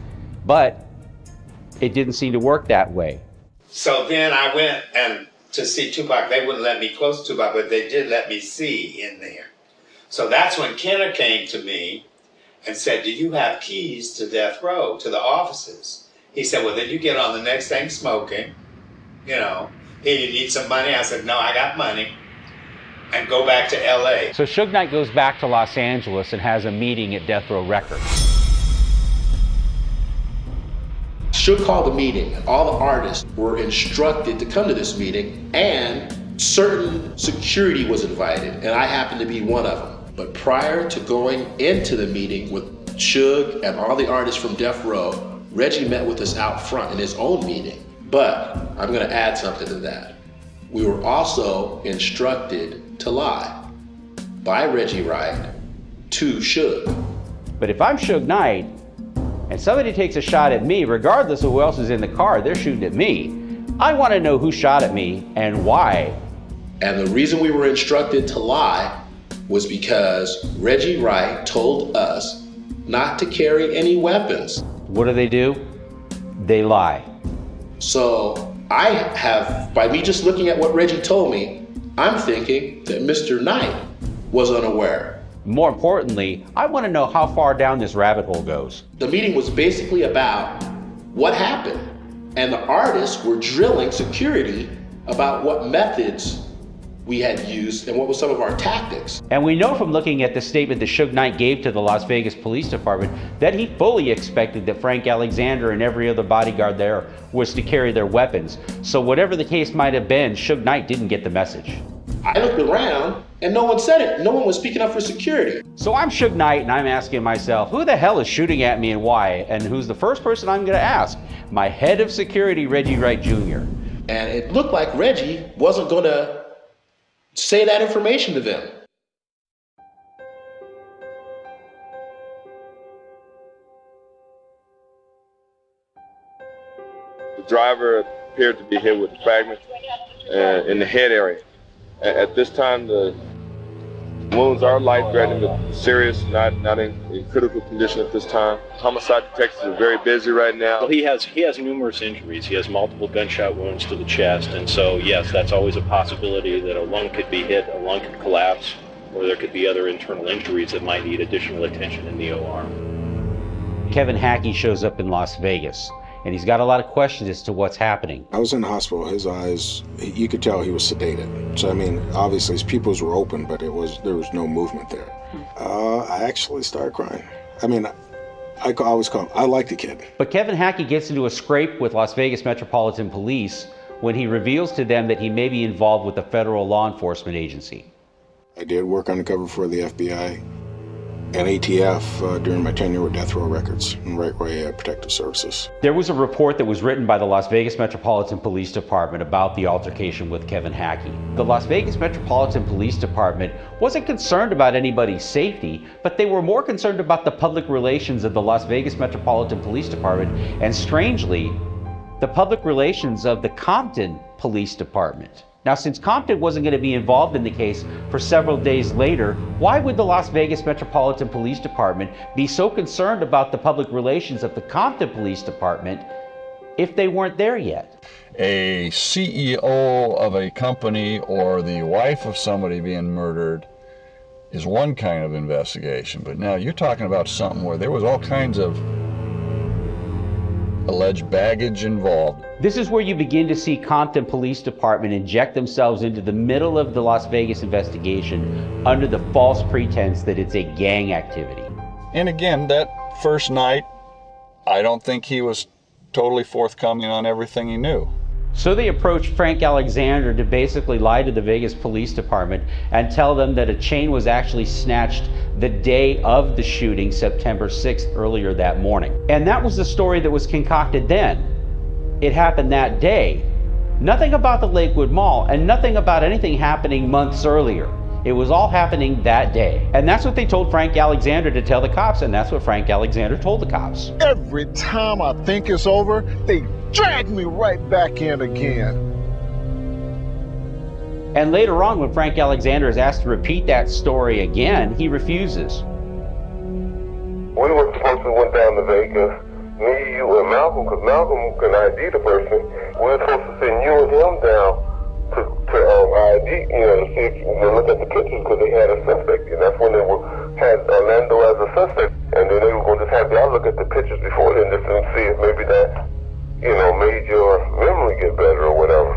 But it didn't seem to work that way. So then I went and to see Tupac. They wouldn't let me close to Tupac, but they did let me see in there. So that's when Kenner came to me and said, do you have keys to Death Row, to the offices? He said, well, then you get on the next thing smoking. Hey, you need some money? I said, no, I got money. And go back to LA. So Suge Knight goes back to Los Angeles and has a meeting at Death Row Records. Suge called the meeting. All the artists were instructed to come to this meeting, and certain security was invited, and I happened to be one of them. But prior to going into the meeting with Suge and all the artists from Death Row, Reggie met with us out front in his own meeting. But I'm gonna add something to that. We were also instructed to lie by Reggie Wright to Suge. But if I'm Suge Knight and somebody takes a shot at me, regardless of who else is in the car, they're shooting at me. I want to know who shot at me and why. And the reason we were instructed to lie was because Reggie Wright told us not to carry any weapons. What do? They lie. So I have, by me just looking at what Reggie told me, I'm thinking that Mr. Knight was unaware. More importantly, I want to know how far down this rabbit hole goes. The meeting was basically about what happened, and the artists were drilling security about what methods we had used and what was some of our tactics. And we know from looking at the statement that Suge Knight gave to the Las Vegas Police Department that he fully expected that Frank Alexander and every other bodyguard there was to carry their weapons. So whatever the case might have been, Suge Knight didn't get the message. I looked around and no one said it. No one was speaking up for security. So I'm Suge Knight and I'm asking myself, who the hell is shooting at me and why? And who's the first person I'm gonna ask? My head of security, Reggie Wright Jr. And it looked like Reggie wasn't gonna say that information to them. The driver appeared to be hit with fragments in the head area. At this time, the wounds are life-threatening, but serious, not in critical condition at this time. Homicide detectives are very busy right now. Well, he has numerous injuries. He has multiple gunshot wounds to the chest, and so yes, that's always a possibility that a lung could be hit, a lung could collapse, or there could be other internal injuries that might need additional attention in the OR. Kevin Hackey shows up in Las Vegas, and he's got a lot of questions as to what's happening. I was in the hospital. His eyes, you could tell he was sedated. So, I mean, obviously his pupils were open, but there was no movement there. I actually started crying. I mean, I always call him, I like the kid. But Kevin Hackey gets into a scrape with Las Vegas Metropolitan Police when he reveals to them that he may be involved with a federal law enforcement agency. I did work undercover for the FBI and ATF during my tenure with Death Row Records and Right Way Protective Services. There was a report that was written by the Las Vegas Metropolitan Police Department about the altercation with Kevin Hackey. The Las Vegas Metropolitan Police Department wasn't concerned about anybody's safety, but they were more concerned about the public relations of the Las Vegas Metropolitan Police Department, and strangely, the public relations of the Compton Police Department. Now, since Compton wasn't going to be involved in the case for several days later, why would the Las Vegas Metropolitan Police Department be so concerned about the public relations of the Compton Police Department if they weren't there yet? A CEO of a company or the wife of somebody being murdered is one kind of investigation, but now you're talking about something where there was all kinds of alleged baggage involved. This is where you begin to see Compton Police Department inject themselves into the middle of the Las Vegas investigation under the false pretense that it's a gang activity. And again, that first night, I don't think he was totally forthcoming on everything he knew. So they approached Frank Alexander to basically lie to the Vegas Police Department and tell them that a chain was actually snatched the day of the shooting, September 6th, earlier that morning. And that was the story that was concocted then. It happened that day. Nothing about the Lakewood Mall and nothing about anything happening months earlier. It was all happening that day. And that's what they told Frank Alexander to tell the cops, and that's what Frank Alexander told the cops. Every time I think it's over, they drag me right back in again. And later on, when Frank Alexander is asked to repeat that story again, he refuses. We were supposed to went down to Vegas, me, you, and Malcolm, because Malcolm can ID the person. We were supposed to send you and him down to ID, to see if you look at the pictures, because they had a suspect, and that's when they had Orlando as a suspect, and then they were going to just have y'all look at the pictures before then just to see if maybe that, made your memory get better or whatever.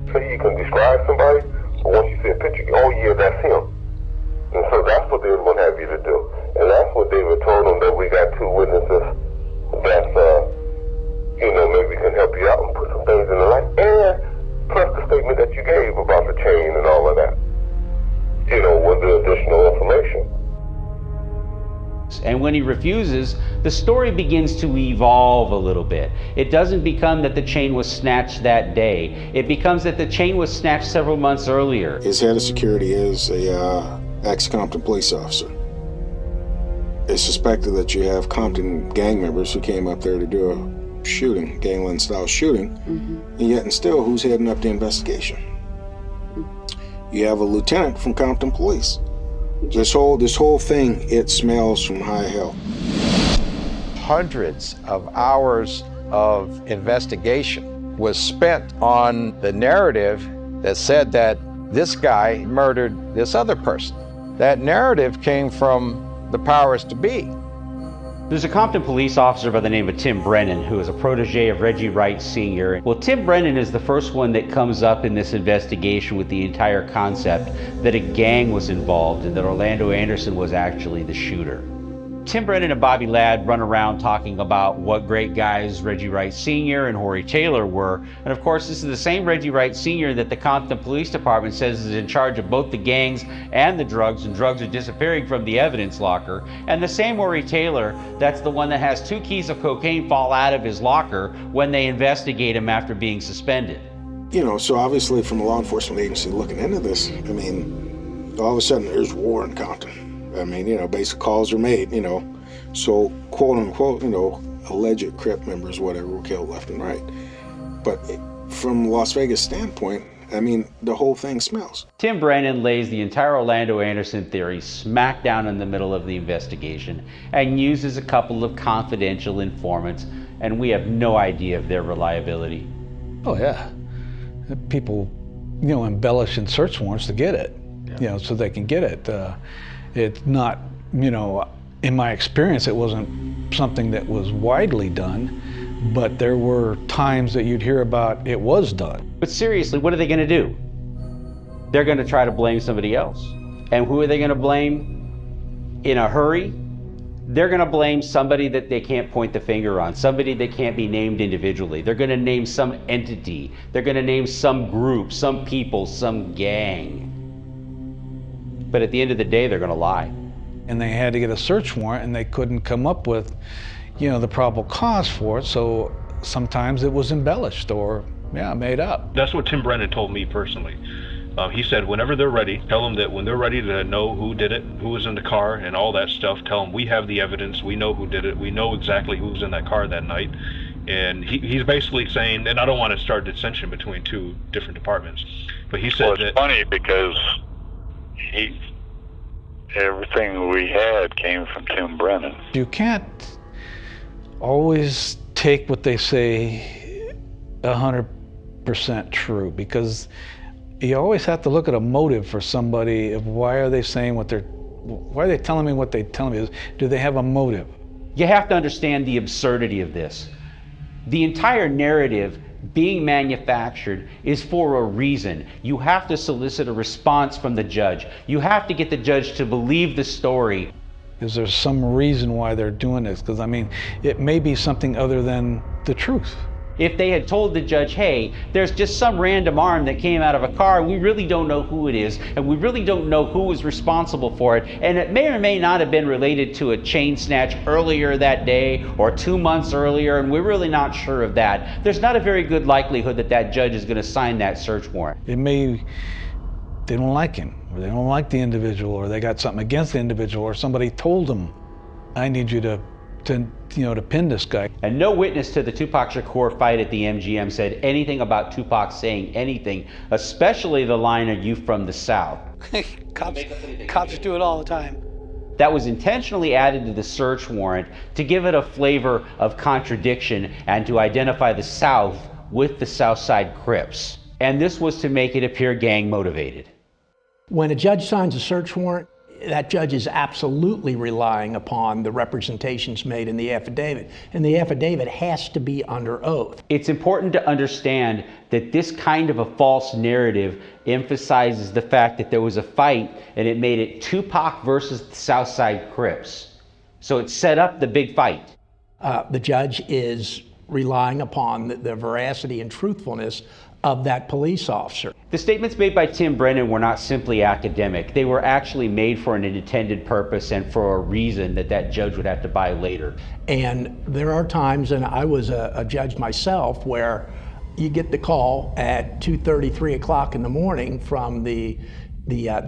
So you can describe somebody, but once you see a picture, oh yeah, that's him. And so that's what they were going to have you to do. And that's what David told them, that we got two witnesses that's, maybe can help you out and put some things in the light. And plus the statement that you gave about the chain and all of that, with the additional information. And when he refuses, the story begins to evolve a little bit. It doesn't become that the chain was snatched that day. It becomes that the chain was snatched several months earlier. His head of security is a ex-Compton police officer. It's suspected that you have Compton gang members who came up there to do a shooting, gangland-style shooting, and yet and still, who's heading up the investigation? You have a lieutenant from Compton Police. This whole thing, it smells from high hell. Hundreds of hours of investigation was spent on the narrative that said that this guy murdered this other person. That narrative came from the powers to be. There's a Compton police officer by the name of Tim Brennan who is a protege of Reggie Wright Sr. Well, Tim Brennan is the first one that comes up in this investigation with the entire concept that a gang was involved and that Orlando Anderson was actually the shooter. Tim Brennan and Bobby Ladd run around talking about what great guys Reggie Wright Sr. and Horry Taylor were. And of course, this is the same Reggie Wright Sr. that the Compton Police Department says is in charge of both the gangs and the drugs, and drugs are disappearing from the evidence locker. And the same Horry Taylor, that's the one that has 2 keys of cocaine fall out of his locker when they investigate him after being suspended. You know, so obviously from a law enforcement agency looking into this, I mean, all of a sudden there's war in Compton. I mean, you know, basic calls are made, you know. So, quote unquote, you know, alleged Crip members, whatever, were killed left and right. But from Las Vegas standpoint, I mean, the whole thing smells. Tim Brennan lays the entire Orlando Anderson theory smack down in the middle of the investigation and uses a couple of confidential informants, and we have no idea of their reliability. Oh, yeah. People, you know, embellishing search warrants to get it, you know, so they can get it. It's not, you know, in my experience, it wasn't something that was widely done, but there were times that you'd hear about it was done. But seriously, what are they going to do? They're going to try to blame somebody else. And who are they going to blame in a hurry? They're going to blame somebody that they can't point the finger on, somebody that can't be named individually. They're going to name some entity. They're going to name some group, some people, some gang. But at the end of the day, they're going to lie. And they had to get a search warrant, and they couldn't come up with, you know, the probable cause for it. So sometimes it was embellished or, yeah, made up. That's what Tim Brennan told me personally. He said, whenever they're ready, tell them that when they're ready to know who did it, who was in the car, and all that stuff, tell them we have the evidence, we know who did it, we know exactly who was in that car that night. And he's basically saying, and I don't want to start dissension between 2 different departments, but he said it's funny because everything we had came from Tim Brennan. You can't always take what they say 100% true, because you always have to look at a motive for somebody of why are they saying why are they telling me what they're telling me? Do they have a motive? You have to understand the absurdity of this. The entire narrative being manufactured is for a reason. You have to solicit a response from the judge. You have to get the judge to believe the story. Is there some reason why they're doing this? Because, I mean, it may be something other than the truth. If they had told the judge, hey, there's just some random arm that came out of a car, we really don't know who it is, and we really don't know who was responsible for it, and it may or may not have been related to a chain snatch earlier that day or 2 months earlier, and we're really not sure of that, there's not a very good likelihood that that judge is going to sign that search warrant. They don't like him, or they don't like the individual, or they got something against the individual, or somebody told them, I need you to pin this guy. And no witness to the Tupac Shakur fight at the MGM said anything about Tupac saying anything, especially the line, "Are you from the South?" Cops do it all the time. That was intentionally added to the search warrant to give it a flavor of contradiction and to identify the South with the Southside Crips. And this was to make it appear gang motivated. When a judge signs a search warrant, that judge is absolutely relying upon the representations made in the affidavit, and the affidavit has to be under oath. It's important to understand that this kind of a false narrative emphasizes the fact that there was a fight and it made it Tupac versus the Southside Crips. So it set up the big fight. The judge is relying upon the veracity and truthfulness of that police officer. The statements made by Tim Brennan were not simply academic. They were actually made for an intended purpose and for a reason that that judge would have to buy later. And there are times, and I was a judge myself, where you get the call at 2:30, 3 o'clock in the morning from the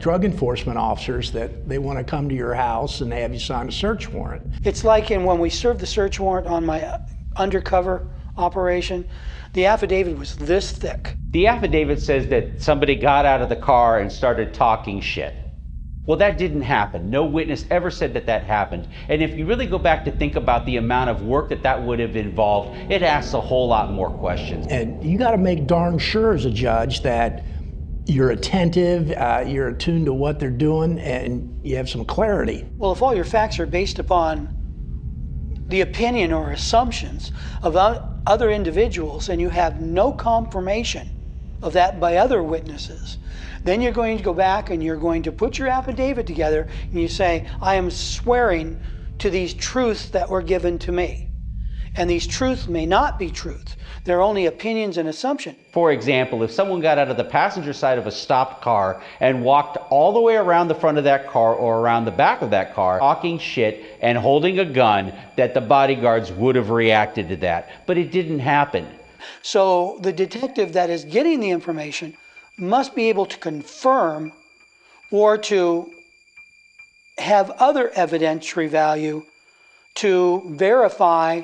drug enforcement officers that they want to come to your house and they have you sign a search warrant. It's like when we served the search warrant on my undercover operation, the affidavit was this thick. The affidavit says that somebody got out of the car and started talking shit. Well, that didn't happen. No witness ever said that that happened. And if you really go back to think about the amount of work that would have involved, it asks a whole lot more questions. And you got to make darn sure as a judge that you're attentive, you're attuned to what they're doing, and you have some clarity. Well, if all your facts are based upon the opinion or assumptions of other individuals and you have no confirmation of that by other witnesses, then you're going to go back and you're going to put your affidavit together and you say, I am swearing to these truths that were given to me. And these truths may not be truths. They're only opinions and assumptions. For example, if someone got out of the passenger side of a stopped car and walked all the way around the front of that car or around the back of that car, talking shit and holding a gun, that the bodyguards would have reacted to that. But it didn't happen. So the detective that is getting the information must be able to confirm or to have other evidentiary value to verify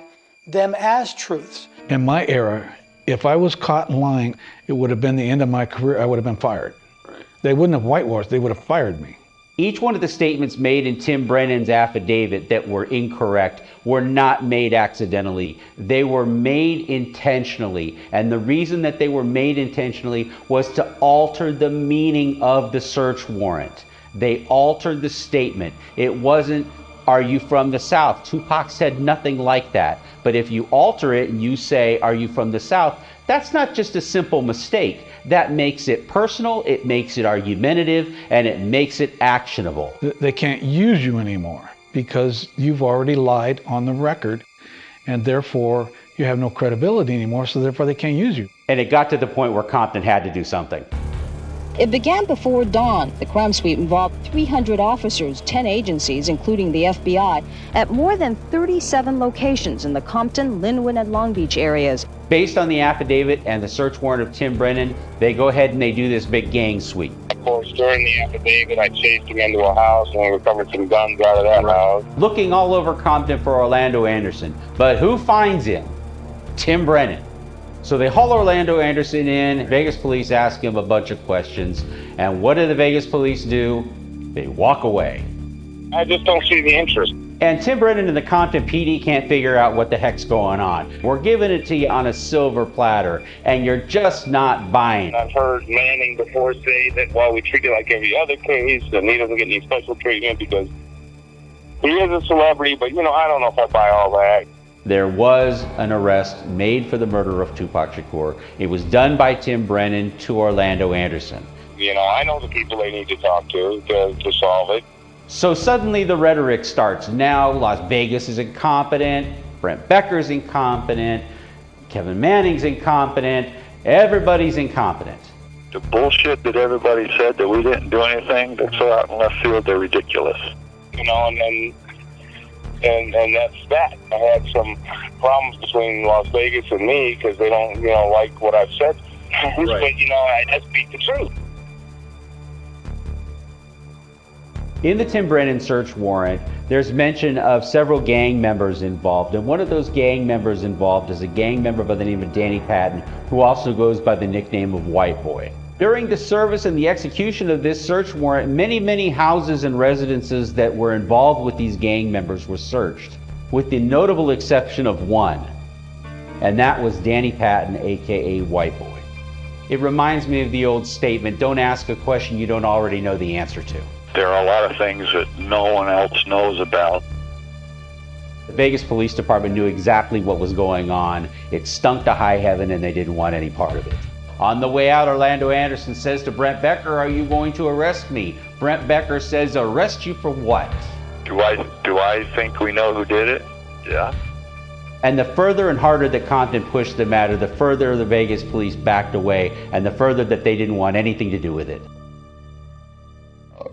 them as truths. In my era, if I was caught lying, it would have been the end of my career. I would have been fired. Right. They wouldn't have whitewashed, they would have fired me. Each one of the statements made in Tim Brennan's affidavit that were incorrect were not made accidentally. They were made intentionally. And the reason that they were made intentionally was to alter the meaning of the search warrant. They altered the statement. It wasn't, "Are you from the South?" Tupac said nothing like that. But if you alter it and you say, "Are you from the South?" that's not just a simple mistake. That makes it personal, it makes it argumentative, and it makes it actionable. They can't use you anymore because you've already lied on the record, and therefore you have no credibility anymore, so therefore they can't use you. And it got to the point where Compton had to do something. It began before dawn. The crime sweep involved 300 officers, 10 agencies, including the FBI, at more than 37 locations in the Compton, Linwood, and Long Beach areas. Based on the affidavit and the search warrant of Tim Brennan, they go ahead and they do this big gang sweep. Of course, during the affidavit, I chased him into a house and we recovered some guns out of that house. Looking all over Compton for Orlando Anderson. But who finds him? Tim Brennan. So they haul Orlando Anderson in. Vegas police ask him a bunch of questions. And what do the Vegas police do? They walk away. I just don't see the interest. And Tim Brennan and the Compton PD can't figure out what the heck's going on. We're giving it to you on a silver platter, and you're just not buying. I've heard Manning before say that, well, we treat it like every other case, and he doesn't get any special treatment because he is a celebrity, but, you know, I don't know if I buy all that. There was an arrest made for the murder of Tupac Shakur. It was done by Tim Brennan to Orlando Anderson. You know, I know the people they need to talk to solve it. So suddenly the rhetoric starts. Now Las Vegas is incompetent, Brent Becker's incompetent, Kevin Manning's incompetent, everybody's incompetent. The bullshit that everybody said that we didn't do anything, that's so out in left field, they're ridiculous. You know, and that's that. I had some problems between Las Vegas and me because they don't, you know, like what I've said. Right. But, you know, I speak the truth. In the Tim Brennan search warrant, there's mention of several gang members involved, and one of those gang members involved is a gang member by the name of Danny Patton, who also goes by the nickname of White Boy. During the service and the execution of this search warrant, many houses and residences that were involved with these gang members were searched, with the notable exception of one, and that was Danny Patton, aka White Boy. It reminds me of the old statement, don't ask a question you don't already know the answer to. There are a lot of things that no one else knows about. The Vegas Police Department knew exactly what was going on. It stunk to high heaven and they didn't want any part of it. On the way out, Orlando Anderson says to Brent Becker, "Are you going to arrest me?" Brent Becker says, "Arrest you for what?" Do I think we know who did it? Yeah. And the further and harder that Compton pushed the matter, the further the Vegas police backed away and the further that they didn't want anything to do with it.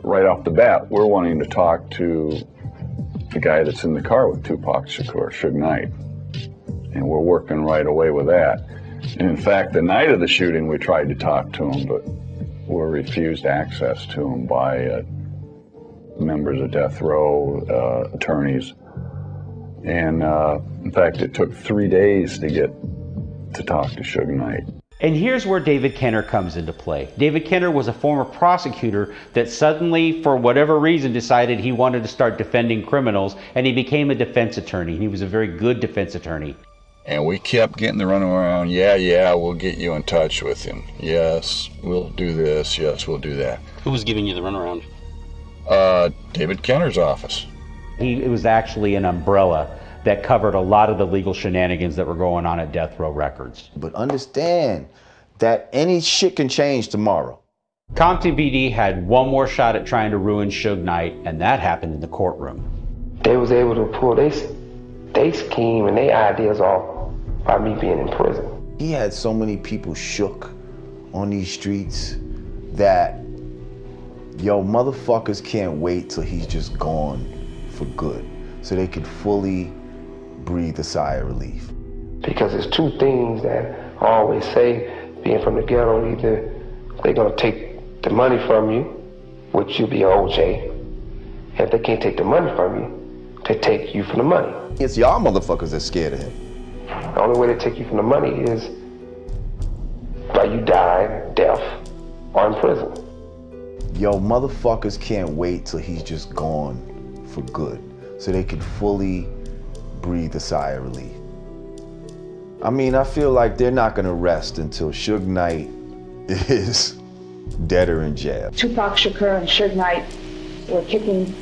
Right off the bat, we're wanting to talk to the guy that's in the car with Tupac Shakur, Suge Knight. And we're working right away with that. And in fact, the night of the shooting, we tried to talk to him, but were refused access to him by members of death row, attorneys. And in fact, it took 3 days to get to talk to Suge Knight. And here's where David Kenner comes into play. David Kenner was a former prosecutor that suddenly, for whatever reason, decided he wanted to start defending criminals, and he became a defense attorney. He was a very good defense attorney. And we kept getting the runaround, yeah, we'll get you in touch with him. Yes, we'll do this, yes, we'll do that. Who was giving you the runaround? David Kenner's office. It was actually an umbrella that covered a lot of the legal shenanigans that were going on at Death Row Records. But understand that any shit can change tomorrow. Compton PD had one more shot at trying to ruin Suge Knight, and that happened in the courtroom. they was able to pull they scheme and their ideas off by me being in prison. He had so many people shook on these streets that, yo, motherfuckers can't wait till he's just gone for good, so they could fully breathe a sigh of relief. Because there's two things that I always say, being from the ghetto, either they're gonna take the money from you, which you'll be OJ, and if they can't take the money from you, they take you for the money. It's y'all motherfuckers that's scared of him. The only way they take you from the money is by you dying, deaf, or in prison. Yo, motherfuckers can't wait till he's just gone for good, so they could fully breathe a sigh of relief. I mean, I feel like they're not gonna rest until Suge Knight is dead or in jail. Tupac Shakur and Suge Knight were kicking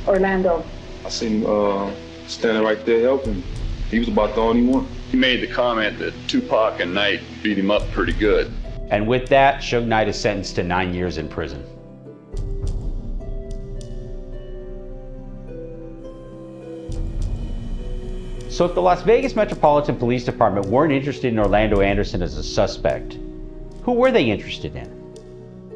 Orlando. I seen him standing right there helping. He was about the only one. He made the comment that Tupac and Knight beat him up pretty good. And with that, Suge Knight is sentenced to 9 years in prison. So if the Las Vegas Metropolitan Police Department weren't interested in Orlando Anderson as a suspect, who were they interested in?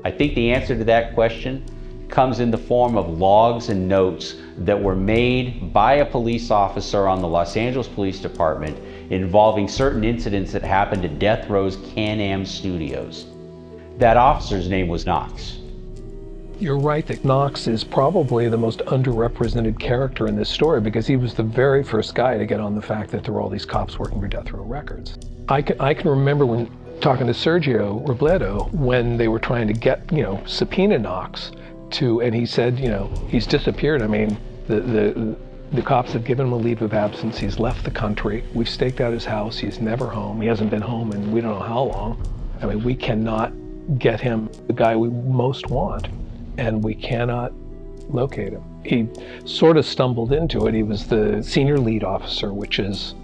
I think the answer to that question comes in the form of logs and notes that were made by a police officer on the Los Angeles Police Department involving certain incidents that happened at Death Row's Can-Am Studios. That officer's name was Knox. You're right that Knox is probably the most underrepresented character in this story because he was the very first guy to get on the fact that there were all these cops working for Death Row Records. I can remember when talking to Sergio Robledo when they were trying to get, subpoena Knox to, and he said, he's disappeared. I mean, the cops have given him a leave of absence. He's left the country. We've staked out his house. He's never home. He hasn't been home in we don't know how long. I mean, we cannot get him the guy we most want, and we cannot locate him. He sort of stumbled into it. He was the senior lead officer, which is,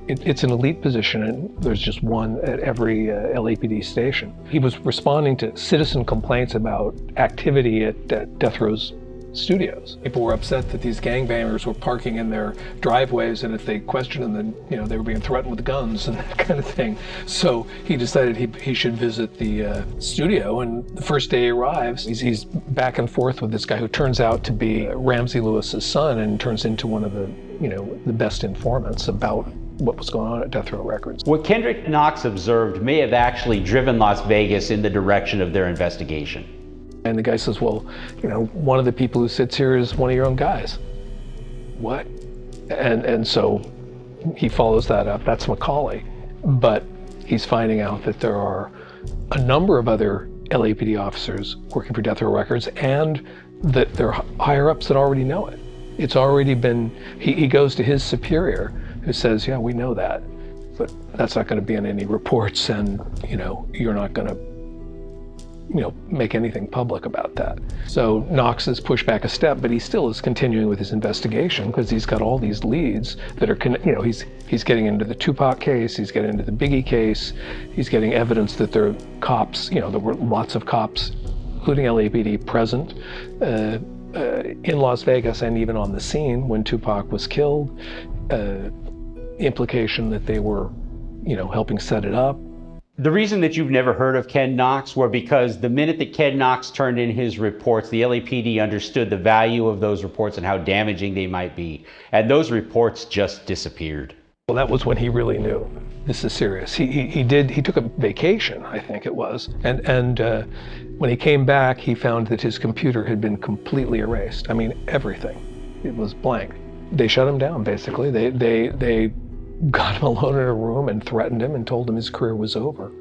it's an elite position, and there's just one at every LAPD station. He was responding to citizen complaints about activity at Death Row's studios. People were upset that these gangbangers were parking in their driveways, and if they questioned them, then they were being threatened with guns and that kind of thing. So he decided he should visit the studio, and the first day he arrives, he's back and forth with this guy who turns out to be Ramsey Lewis's son and turns into one of the best informants about what was going on at Death Row Records. What Kendrick Knox observed may have actually driven Las Vegas in the direction of their investigation. And the guy says, well, one of the people who sits here is one of your own guys. What? And so he follows that up. That's Macaulay. But he's finding out that there are a number of other LAPD officers working for Death Row Records, and that there are higher-ups that already know it. It's already been, he goes to his superior who says, yeah, we know that, but that's not going to be in any reports, and you're not going to make anything public about that. So Knox has pushed back a step, but he still is continuing with his investigation because he's got all these leads that are, he's getting into the Tupac case, he's getting into the Biggie case, he's getting evidence that there are cops, there were lots of cops, including LAPD, present in Las Vegas and even on the scene when Tupac was killed. Implication that they were, helping set it up. The reason that you've never heard of Ken Knox were because the minute that Ken Knox turned in his reports, the LAPD understood the value of those reports and how damaging they might be. And those reports just disappeared. Well, that was when he really knew this is serious. He took a vacation, I think it was. And when he came back, he found that his computer had been completely erased. I mean, everything. It was blank. They shut him down, basically. They got him alone in a room and threatened him and told him his career was over.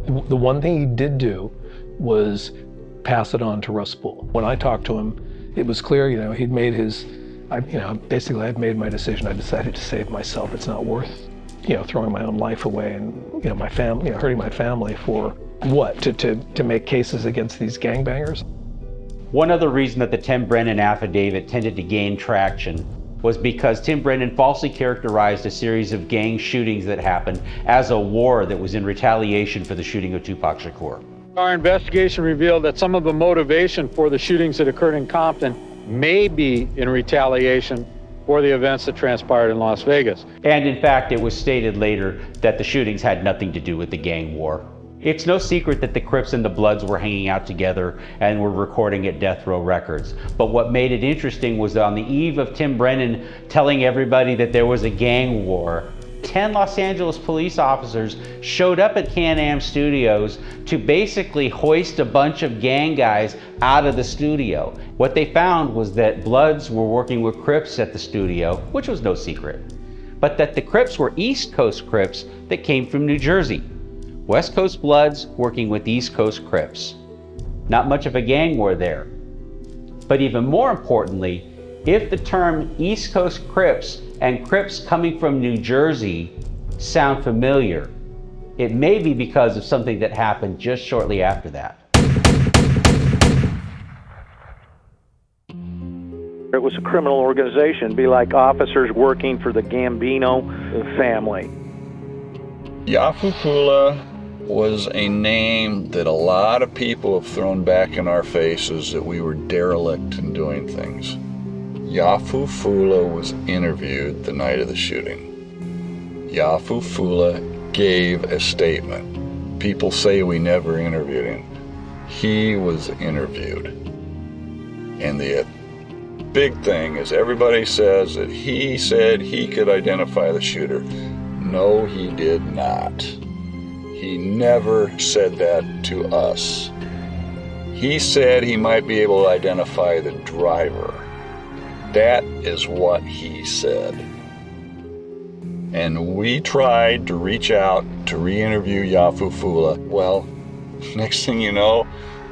The one thing he did do was pass it on to Russ Poole. When I talked to him, it was clear, he'd made his, basically I've made my decision. I decided to save myself. It's not worth, throwing my own life away and, my family, hurting my family for what? To make cases against these gangbangers? One other reason that the Tim Brennan affidavit tended to gain traction was because Tim Brennan falsely characterized a series of gang shootings that happened as a war that was in retaliation for the shooting of Tupac Shakur. Our investigation revealed that some of the motivation for the shootings that occurred in Compton may be in retaliation for the events that transpired in Las Vegas. And in fact, it was stated later that the shootings had nothing to do with the gang war. It's no secret that the Crips and the Bloods were hanging out together and were recording at Death Row Records. But what made it interesting was on the eve of Tim Brennan telling everybody that there was a gang war, 10 Los Angeles police officers showed up at Can-Am Studios to basically hoist a bunch of gang guys out of the studio. What they found was that Bloods were working with Crips at the studio, which was no secret, but that the Crips were East Coast Crips that came from New Jersey. West Coast Bloods working with East Coast Crips. Not much of a gang war there. But even more importantly, if the term East Coast Crips and Crips coming from New Jersey sound familiar, it may be because of something that happened just shortly after that. It was a criminal organization, be like officers working for the Gambino family. Yafufula was a name that a lot of people have thrown back in our faces that we were derelict in doing things. Yafufula was interviewed the night of the shooting. Yafufula gave a statement. People say we never interviewed him. He was interviewed. And the big thing is everybody says that he said he could identify the shooter. No, he did not. He never said that to us. He said he might be able to identify the driver. That is what he said. And we tried to reach out to re-interview Yafufula. Well, next thing you know,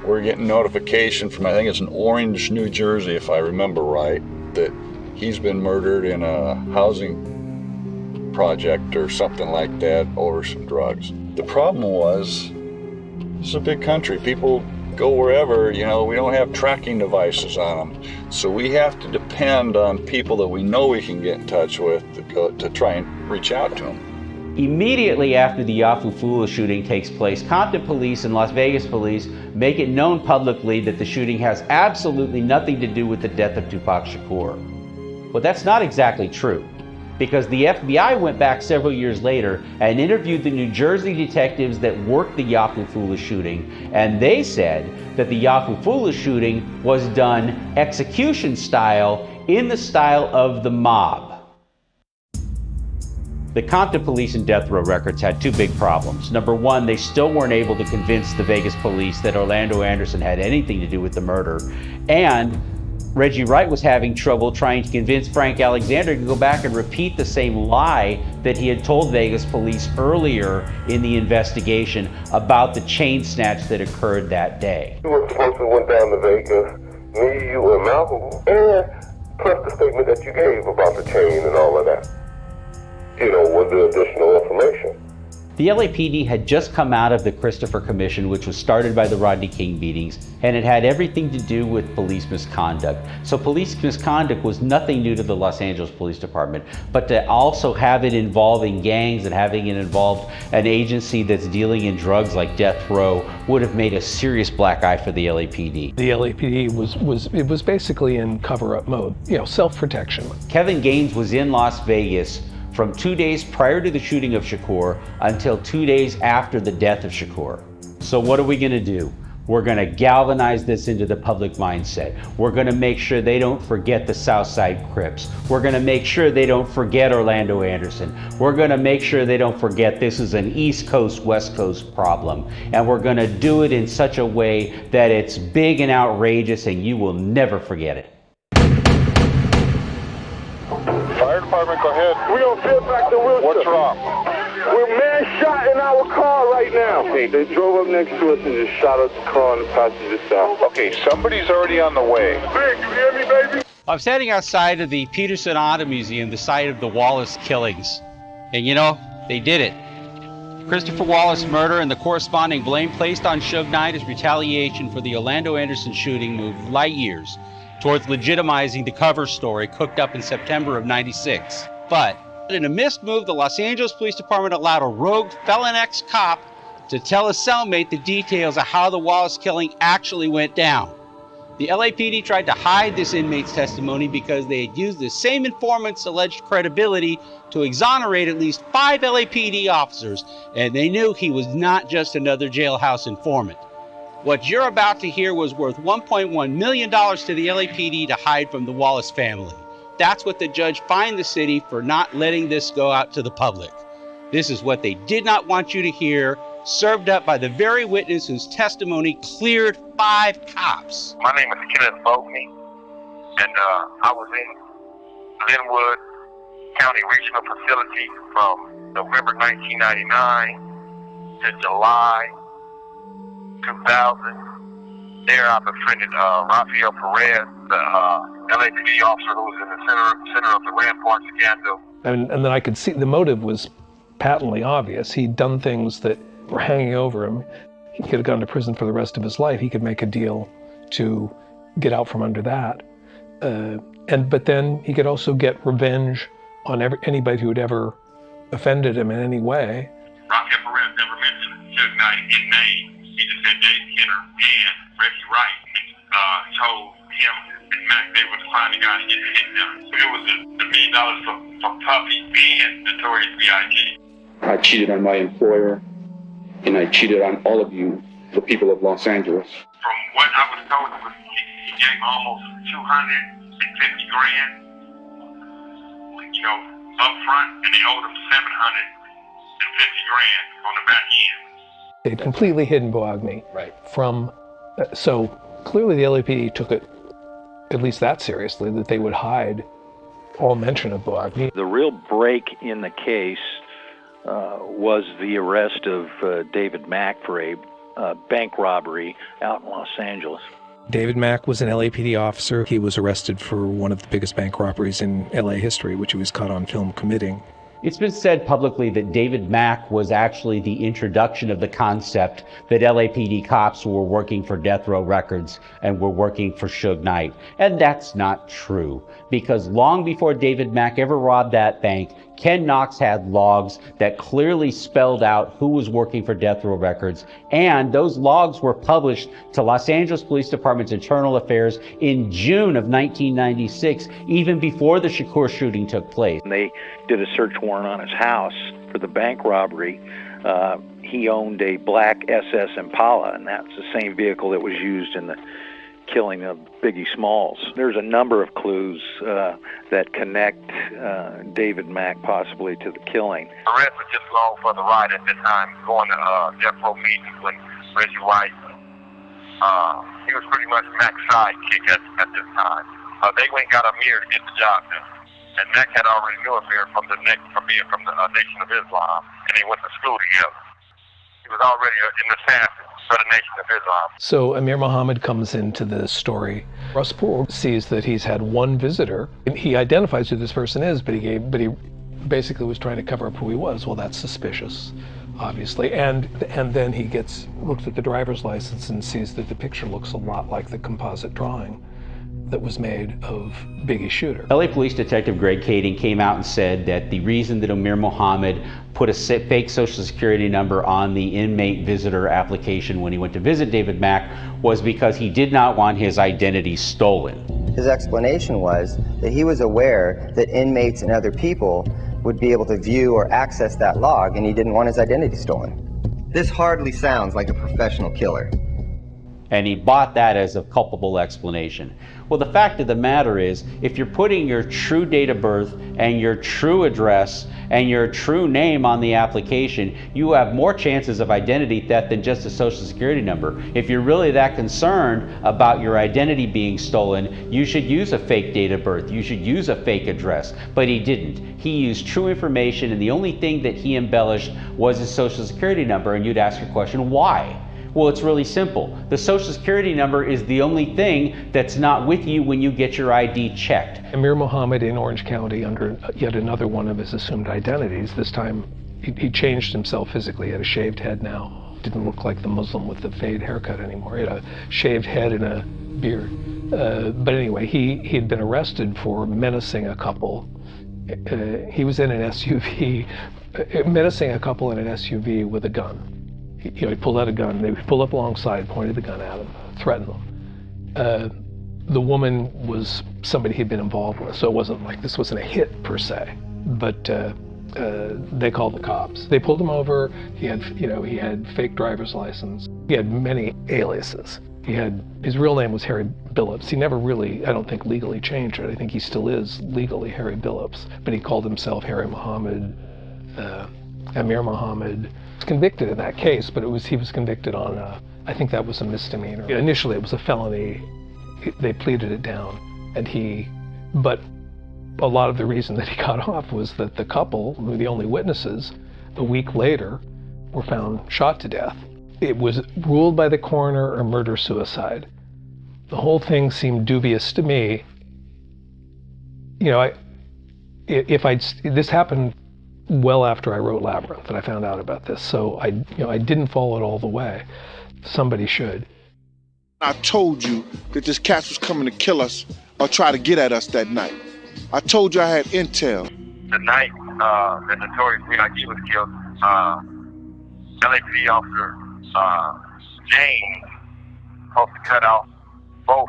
we're getting notification from, I think it's in Orange, New Jersey, if I remember right, that he's been murdered in a housing project or something like that over some drugs. The problem was, this is a big country. People go wherever, you know, we don't have tracking devices on them. So we have to depend on people that we know we can get in touch with to try and reach out to them. Immediately after the Yafufula shooting takes place, Compton police and Las Vegas police make it known publicly that the shooting has absolutely nothing to do with the death of Tupac Shakur. Well, that's not exactly true, because the FBI went back several years later and interviewed the New Jersey detectives that worked the Yafufula shooting, and they said that the Yafufula shooting was done execution style, in the style of the mob. The Compton police and Death Row Records had two big problems. Number one, they still weren't able to convince the Vegas police that Orlando Anderson had anything to do with the murder, and Reggie Wright was having trouble trying to convince Frank Alexander to go back and repeat the same lie that he had told Vegas police earlier in the investigation about the chain snatch that occurred that day. You were supposed to went down to Vegas, me, you, and Malcolm, and plus the statement that you gave about the chain and all of that. You know, with the additional information. The LAPD had just come out of the Christopher Commission, which was started by the Rodney King beatings, and it had everything to do with police misconduct. So police misconduct was nothing new to the Los Angeles Police Department, but to also have it involving gangs and having it involve an agency that's dealing in drugs like Death Row would have made a serious black eye for the LAPD. The LAPD was basically in cover-up mode, you know, self-protection. Kevin Gaines was in Las Vegas from 2 days prior to the shooting of Shakur until 2 days after the death of Shakur. So what are we gonna do? We're gonna galvanize this into the public mindset. We're gonna make sure they don't forget the Southside Crips. We're gonna make sure they don't forget Orlando Anderson. We're gonna make sure they don't forget this is an East Coast, West Coast problem. And we're gonna do it in such a way that it's big and outrageous and you will never forget it. Fire department, go ahead. We don't fit back to Wilshire. What's wrong? We're man shot in our car right now. Okay, they drove up next to us and just shot us the car on the passenger side. Okay, somebody's already on the way. Hey, you hear me, baby? I'm standing outside of the Peterson Auto Museum, the site of the Wallace killings. And you know, they did it. Christopher Wallace murder and the corresponding blame placed on Suge Knight as retaliation for the Orlando Anderson shooting moved light years towards legitimizing the cover story cooked up in September of '96. But in a missed move, the Los Angeles Police Department allowed a rogue felon ex-cop to tell a cellmate the details of how the Wallace killing actually went down. The LAPD tried to hide this inmate's testimony because they had used the same informant's alleged credibility to exonerate at least 5 LAPD officers, and they knew he was not just another jailhouse informant. What you're about to hear was worth $1.1 million to the LAPD to hide from the Wallace family. That's what the judge fined the city for not letting this go out to the public. This is what they did not want you to hear, served up by the very witness whose testimony cleared 5 cops. My name is Kenneth Bogney, and I was in Linwood County Regional Facility from November 1999 to July 2000. There I befriended Rafael Perez, the LAPD officer who was in the center of the Rampart scandal. And then I could see the motive was patently obvious. He'd done things that were hanging over him. He could have gone to prison for the rest of his life. He could make a deal to get out from under that. But then he could also get revenge on anybody who had ever offended him in any way. Rafael Perez never mentioned Suge Knight in name. He just said Dave Kenner and Reggie Wright told him and Mac they would find a guy to hit them. So it was the $1 million for Puffy and Notorious B.I.G. I cheated on my employer, and I cheated on all of you, the people of Los Angeles. From what I was told, he gave almost $250 grand, up front, and they owed him $750 grand on the back end. They'd completely hidden Boagny from, so clearly the LAPD took it at least that seriously, that they would hide all mention of Boagny. The real break in the case was the arrest of David Mack for a bank robbery out in Los Angeles. David Mack was an LAPD officer. He was arrested for one of the biggest bank robberies in LA history, which he was caught on film committing. It's been said publicly that David Mack was actually the introduction of the concept that LAPD cops were working for Death Row Records and were working for Suge Knight. And that's not true, because long before David Mack ever robbed that bank, Ken Knox had logs that clearly spelled out who was working for Death Row Records, and those logs were published to Los Angeles Police Department's Internal Affairs in June of 1996, even before the Shakur shooting took place. They did a search warrant on his house for the bank robbery. He owned a black SS Impala, and that's the same vehicle that was used in the killing of Biggie Smalls. There's a number of clues that connect David Mack possibly to the killing. Perez was just along for the ride at the time, going to Death Row meetings when Reggie White, he was pretty much Mack's sidekick at this time. They went and got Amir to get the job done. And Mack had already knew Amir from being from the Nation of Islam, and they went to school together. He was already an assassin for the Nation of Islam. So Amir Muhammad comes into the story. Russ Poole sees that he's had one visitor. He identifies who this person is, but he basically was trying to cover up who he was. Well, that's suspicious, obviously. And then he looks at the driver's license and sees that the picture looks a lot like the composite drawing that was made of Biggie's shooter. LA Police Detective Greg Kading came out and said that the reason that Amir Muhammad put a fake social security number on the inmate visitor application when he went to visit David Mack was because he did not want his identity stolen. His explanation was that he was aware that inmates and other people would be able to view or access that log, and he didn't want his identity stolen. This hardly sounds like a professional killer. And he bought that as a culpable explanation. Well, the fact of the matter is, if you're putting your true date of birth and your true address and your true name on the application, you have more chances of identity theft than just a social security number. If you're really that concerned about your identity being stolen, you should use a fake date of birth. You should use a fake address. But he didn't. He used true information, and the only thing that he embellished was his social security number, and you'd ask your question, why? Well, it's really simple. The social security number is the only thing that's not with you when you get your ID checked. Amir Muhammad in Orange County, under yet another one of his assumed identities, this time he changed himself physically. He had a shaved head now. Didn't look like the Muslim with the fade haircut anymore. He had a shaved head and a beard. But anyway, he had been arrested for menacing a couple. He was in an SUV, menacing a couple in an SUV with a gun. He pulled out a gun. They pulled up alongside, pointed the gun at him, threatened them. The woman was somebody he'd been involved with, so it wasn't like this wasn't a hit per se. But they called the cops. They pulled him over. He had fake driver's license. He had many aliases. His real name was Harry Billups. He never really, I don't think, legally changed it. I think he still is legally Harry Billups, but he called himself Harry Muhammad, Amir Muhammad. He was convicted in that case, but he was convicted on, I think that was a misdemeanor. Initially, it was a felony. They pleaded it down, but a lot of the reason that he got off was that the couple, who were the only witnesses, a week later, were found shot to death. It was ruled by the coroner a murder-suicide. The whole thing seemed dubious to me. This happened well after I wrote Labyrinth, and I found out about this, so I didn't follow it all the way. Somebody should. I told you that this cat was coming to kill us or try to get at us that night. I told you I had intel. The night that Notorious B.I.G. was killed, LAPD officer James supposed to cut off both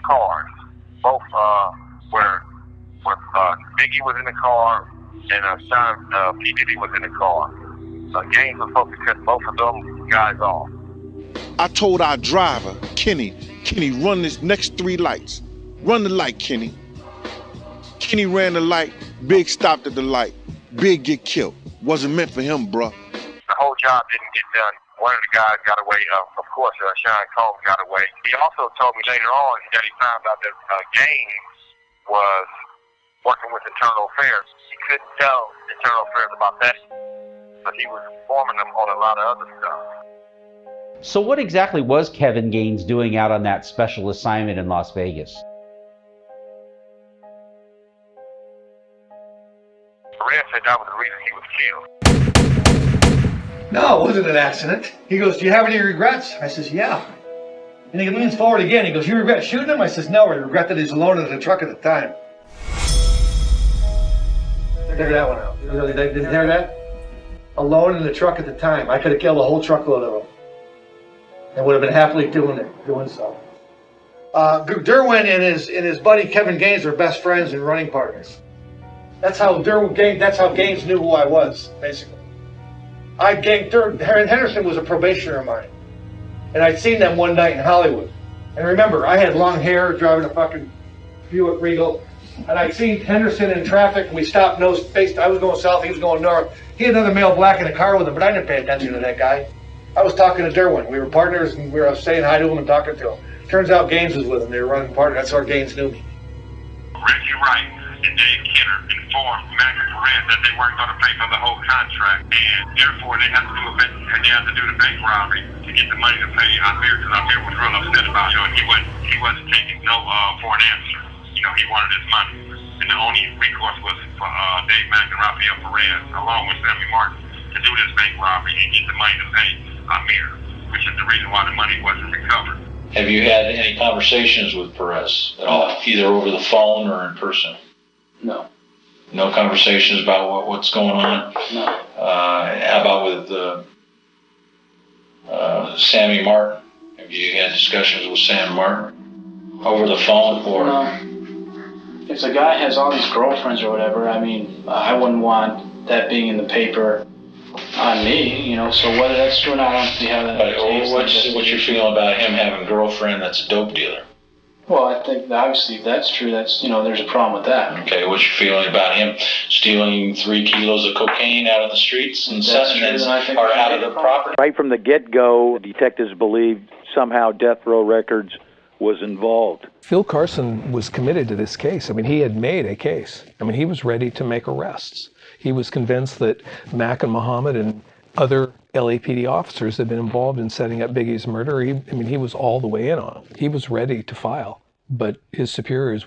cars, where Biggie was in the car and Sean P. Diddy was in the car. James was supposed to cut both of them guys off. I told our driver, Kenny, run this next 3 lights. Run the light, Kenny. Kenny ran the light, Big stopped at the light. Big get killed. Wasn't meant for him, bruh. The whole job didn't get done. One of the guys got away, of course, Sean Combs got away. He also told me later on that he found out that James was working with Internal Affairs. He couldn't tell Internal Affairs about that, but he was informing them on a lot of other stuff. So what exactly was Kevin Gaines doing out on that special assignment in Las Vegas? Perez said that was the reason he was killed. No, it wasn't an accident. He goes, do you have any regrets? I says, yeah. And he leans forward again. He goes, you regret shooting him? I says, no, I regret that he's alone in the truck at the time. Figure that one out. Did you hear that? Alone in the truck at the time. I could have killed a whole truckload of them. And would have been happily doing so. Derwin and his buddy Kevin Gaines were best friends and running partners. That's how Gaines knew who I was, basically. Henderson was a probationer of mine. And I'd seen them one night in Hollywood. And remember, I had long hair driving a fucking Buick Regal. And I'd seen Henderson in traffic, and we stopped nose-faced. I was going south, he was going north. He had another male black in the car with him, but I didn't pay attention to that guy. I was talking to Derwin. We were partners, and we were saying hi to him and talking to him. Turns out Gaines was with him. They were running partners. That's how Gaines knew me. Reggie Wright and Dave Kenner informed Mac and Perez that they weren't going to pay for the whole contract, and therefore they had to do the bank robbery to get the money to pay Amir, because Amir was real upset about it. He wasn't taking no for an answer. He wanted his money, and the only recourse was for Dave Mack and Rafael Perez, along with Sammy Martin, to do this bank robbery and get the money to pay Amir, which is the reason why the money wasn't recovered. Have you had any conversations with Perez at all, either over the phone or in person? No. No conversations about what's going on? No. How about with Sammy Martin? Have you had discussions with Sam Martin over the phone or? No. If the guy has all these girlfriends or whatever, I mean, I wouldn't want that being in the paper on me, so whether that's true or not, I don't see how that. But what's your feeling about him having a girlfriend that's a dope dealer? Well, I think obviously if that's true, that's there's a problem with that. Okay, what's your feeling about him stealing 3 kilos of cocaine out on the streets and or out of the property? Right from the get-go, detectives believed somehow Death Row Records was involved. Phil Carson was committed to this case. I mean, he had made a case. I mean, he was ready to make arrests. He was convinced that Mack and Muhammad and other LAPD officers had been involved in setting up Biggie's murder. He was all the way in on it. He was ready to file, but his superiors,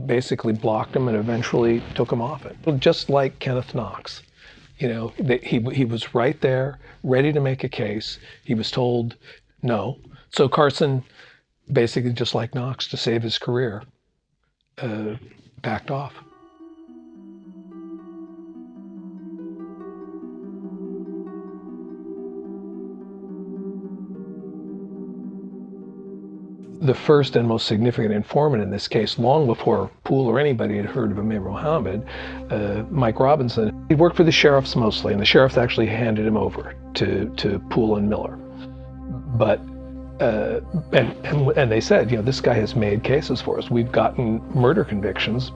basically blocked him and eventually took him off it. Just like Kenneth Knox, he was right there, ready to make a case. He was told no. So Carson, basically just like Knox, to save his career, backed off. The first and most significant informant in this case, long before Poole or anybody had heard of Amir Mohammed, Mike Robinson, he worked for the sheriffs mostly, and the sheriffs actually handed him over to Poole and Miller. But and they said, this guy has made cases for us. We've gotten murder convictions,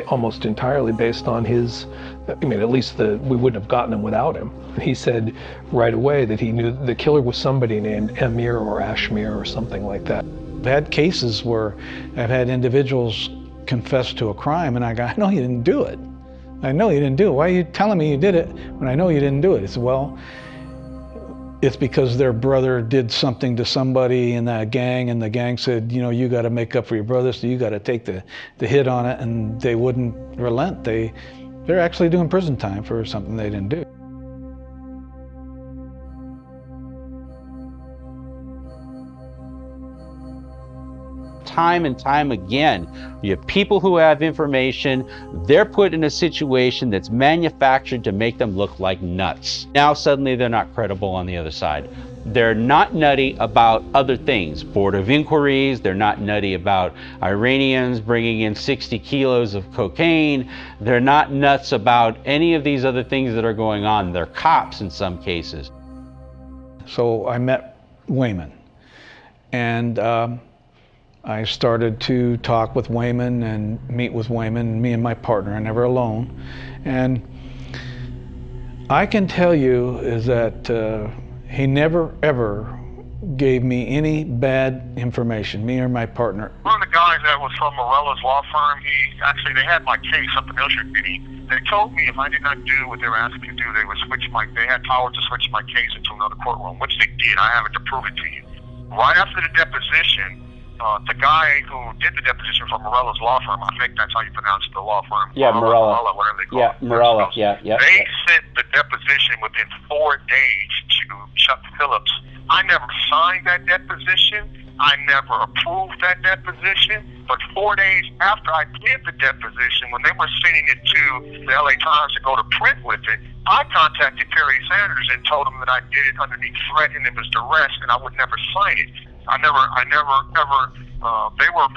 almost entirely based on his. At least we wouldn't have gotten them without him. He said right away that he knew the killer was somebody named Amir or Ashmir or something like that. I've had cases where I've had individuals confess to a crime, and I go, I know you didn't do it. I know you didn't do it. Why are you telling me you did it when I know you didn't do it? It's, well, it's because their brother did something to somebody in that gang, and the gang said, you got to make up for your brother, so you got to take the hit on it, and they wouldn't relent. They're actually doing prison time for something they didn't do. Time and time again, you have people who have information, they're put in a situation that's manufactured to make them look like nuts. Now suddenly they're not credible on the other side. They're not nutty about other things, Board of Inquiries, they're not nutty about Iranians bringing in 60 kilos of cocaine, they're not nuts about any of these other things that are going on. They're cops in some cases. So I met Wayman, and I started to talk with Wayman and meet with Wayman, me and my partner, I never alone. And I can tell you is that he never ever gave me any bad information, me or my partner. One of the guys that was from Morella's law firm, they had my case up in Ocean City. They told me if I did not do what they were asking me to do, they had power to switch my case into another courtroom, which they did. I have it to prove it to you. Right after the deposition, the guy who did the deposition from Morella's law firm, I think that's how you pronounce the law firm. Yeah, Morella. Whatever they call it. Morella, yeah. They sent the deposition within 4 days to Chuck Phillips. I never signed that deposition. I never approved that deposition. But 4 days after I did the deposition, when they were sending it to the LA Times to go to print with it, I contacted Perry Sanders and told him that I did it underneath threat and it was duress and I would never sign it. They were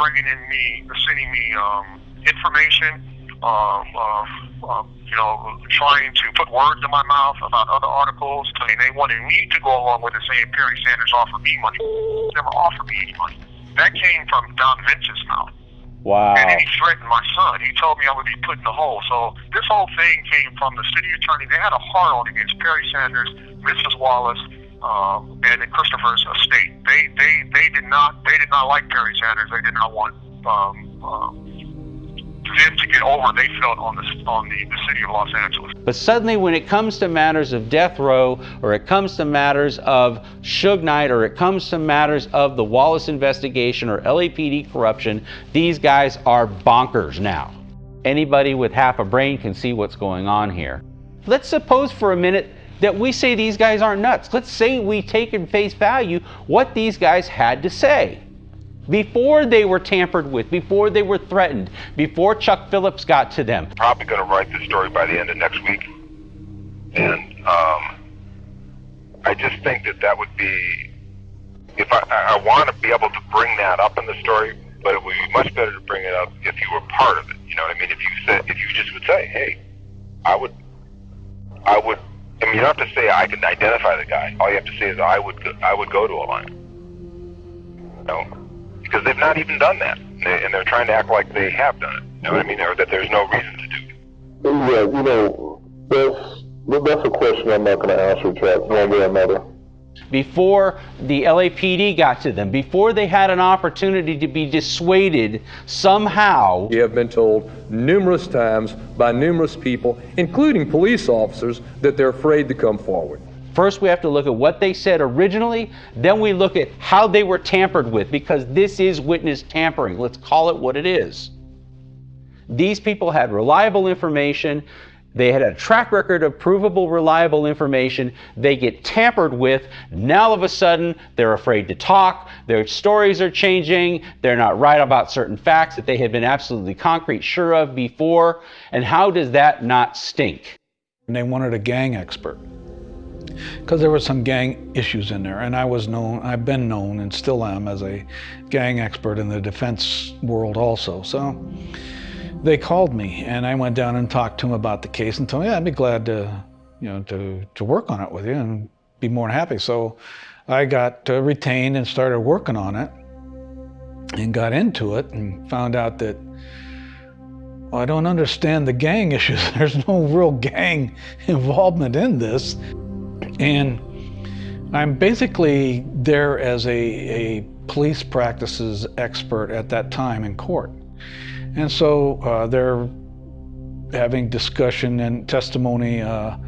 sending me information, trying to put words in my mouth about other articles, and they wanted me to go along with it, saying Perry Sanders offered me money. He never offered me any money. That came from Don Vince's mouth. Wow. And then he threatened my son. He told me I would be put in the hole. So this whole thing came from the city attorney. They had a hard-on against Perry Sanders, Mrs. Wallace, and Christopher's estate. They did not like Perry Sanders. They did not want them to get over. They felt on the city of Los Angeles. But suddenly, when it comes to matters of death row, or it comes to matters of Suge Knight, or it comes to matters of the Wallace investigation or LAPD corruption, these guys are bonkers now. Anybody with half a brain can see what's going on here. Let's suppose for a minute that we say these guys aren't nuts. Let's say we take in face value what these guys had to say. Before they were tampered with, before they were threatened, before Chuck Phillips got to them. Probably going to write this story by the end of next week. And I just think that would be, if I want to be able to bring that up in the story, but it would be much better to bring it up if you were part of it. You know what I mean? If you just would say, hey, I would, I mean, you don't have to say I can identify the guy. All you have to say is I would go to a line. You know? Because they've not even done that. And they're trying to act like they have done it. You know what I mean? Or that there's no reason to do it. Yeah, that's a question I'm not going to answer, Jack, one way or another. Before the LAPD got to them, before they had an opportunity to be dissuaded somehow. You have been told numerous times by numerous people, including police officers, that they're afraid to come forward. First, we have to look at what they said originally, then we look at how they were tampered with, because this is witness tampering. Let's call it what it is. These people had reliable information. They had a track record of provable, reliable information. They get tampered with. Now, all of a sudden, they're afraid to talk. Their stories are changing. They're not right about certain facts that they had been absolutely concrete sure of before. And how does that not stink? And they wanted a gang expert. because there were some gang issues in there, and I've been known and still am as a gang expert in the defense world also. So they called me, and I went down and talked to them about the case and told them, yeah, I'd be glad to, to work on it with you and be more than happy. So I got retained and started working on it and got into it and found out that, well, I don't understand the gang issues. There's no real gang involvement in this. And I'm basically there as a police practices expert at that time in court. And so they're having discussion and testimony about,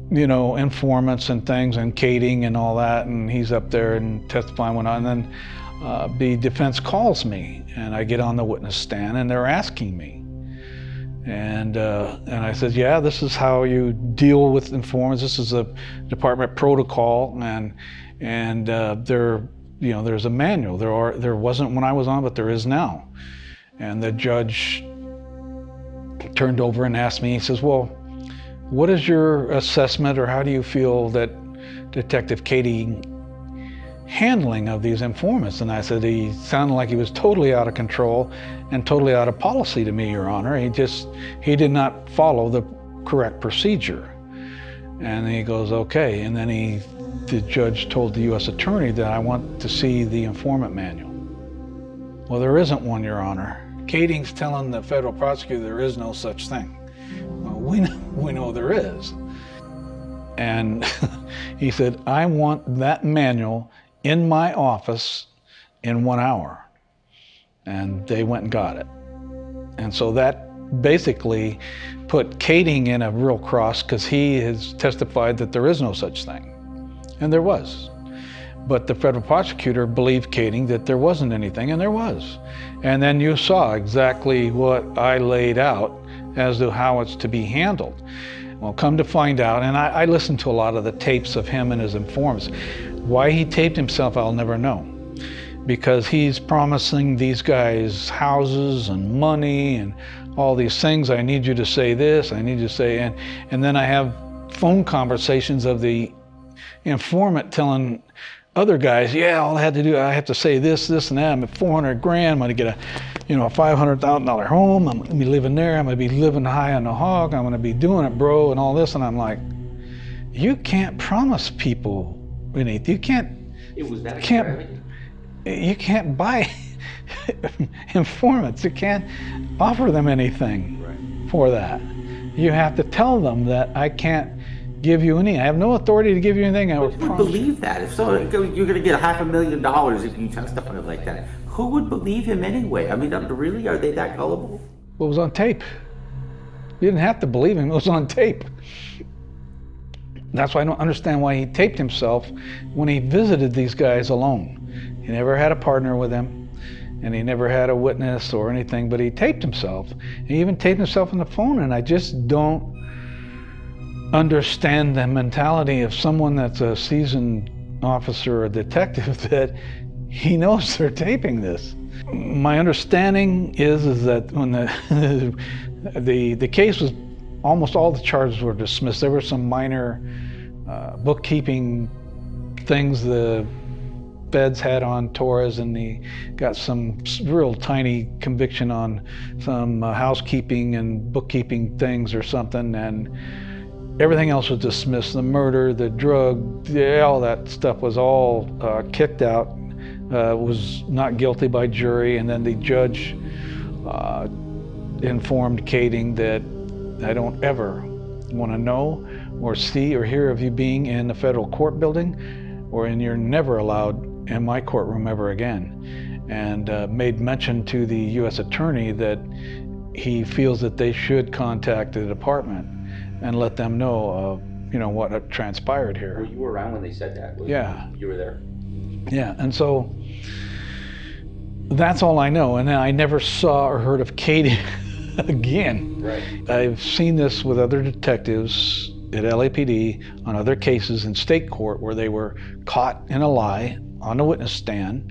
informants and things and Kading and all that. And he's up there and testifying went on. And then the defense calls me and I get on the witness stand and they're asking me. And I said, yeah, this is how you deal with informants. This is a department protocol, and there's a manual. There wasn't when I was on, but there is now. And the judge turned over and asked me. He says, well, what is your assessment, or how do you feel that Detective Kading handling of these informants? And I said, he sounded like he was totally out of control and totally out of policy to me, Your Honor. He did not follow the correct procedure. And he goes, okay. And then the judge told the U.S. attorney that I want to see the informant manual. Well, there isn't one, Your Honor. Kading's telling the federal prosecutor there is no such thing. Well, we know there is. And he said, I want that manual in my office in 1 hour. And they went and got it. And so that basically put Kading in a real cross, because he has testified that there is no such thing. And there was. But the federal prosecutor believed Kading that there wasn't anything, and there was. And then you saw exactly what I laid out as to how it's to be handled. Well, come to find out, and I listened to a lot of the tapes of him and his informants. Why he taped himself, I'll never know. Because he's promising these guys houses and money and all these things. I need you to say this, I need you to say, and then I have phone conversations of the informant telling other guys, yeah, all I had to do, I have to say this, and that. I'm at $400 grand. I'm going to get a $500,000 home. I'm going to be living there. I'm going to be living high on the hog. I'm going to be doing it, bro, and all this. And I'm like, you can't promise people anything. You can't. It was that extravagant. You can't buy informants. You can't offer them anything for that. You have to tell them that I can't give you any. I have no authority to give you anything. I would believe that. If someone, you're going to get $500,000 if you testify like that. Who would believe him anyway? I mean, really, are they that gullible? Well, it was on tape. You didn't have to believe him. It was on tape. That's why I don't understand why he taped himself when he visited these guys alone. He never had a partner with him, and he never had a witness or anything, but he taped himself. He even taped himself on the phone, and I just don't understand the mentality of someone that's a seasoned officer or detective that he knows they're taping this. My understanding is that when the case was, almost all the charges were dismissed. There were some minor bookkeeping things the feds had on Torres, and he got some real tiny conviction on some housekeeping and bookkeeping things or something, and everything else was dismissed. The murder, the drug, all that stuff was all kicked out, was not guilty by jury, and then the judge informed Kading that I don't ever want to know or see or hear of you being in the federal court building, and you're never allowed in my courtroom ever again. And made mention to the U.S. attorney that he feels that they should contact the department and let them know, what had transpired here. Were you around when they said that? Yeah. You were there? Yeah, and so that's all I know. And then I never saw or heard of Kading again. Right. I've seen this with other detectives at LAPD on other cases in state court where they were caught in a lie on the witness stand,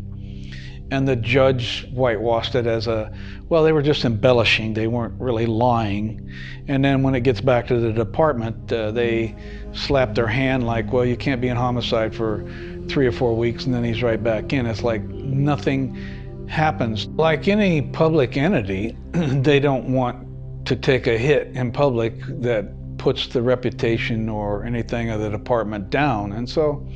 And the judge whitewashed it as well, they were just embellishing. They weren't really lying. And then when it gets back to the department, they slap their hand like, well, you can't be in homicide for 3 or 4 weeks, and then he's right back in. It's like nothing happens. Like any public entity, they don't want to take a hit in public that puts the reputation or anything of the department down. And so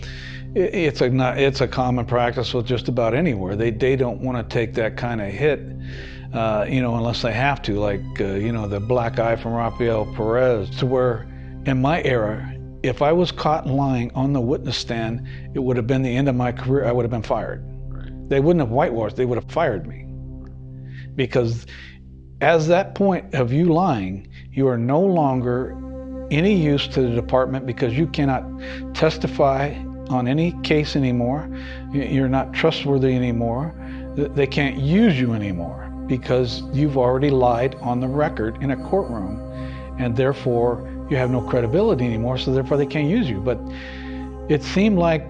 it's a common practice with just about anywhere. They don't want to take that kind of hit, unless they have to, like, the black eye from Rafael Perez, to where in my era, if I was caught lying on the witness stand, it would have been the end of my career. I would have been fired. They wouldn't have whitewashed, they would have fired me. Because as that point of you lying, you are no longer any use to the department because you cannot testify on any case anymore. You're not trustworthy anymore. They can't use you anymore because you've already lied on the record in a courtroom, and therefore you have no credibility anymore, so therefore they can't use you. But it seemed like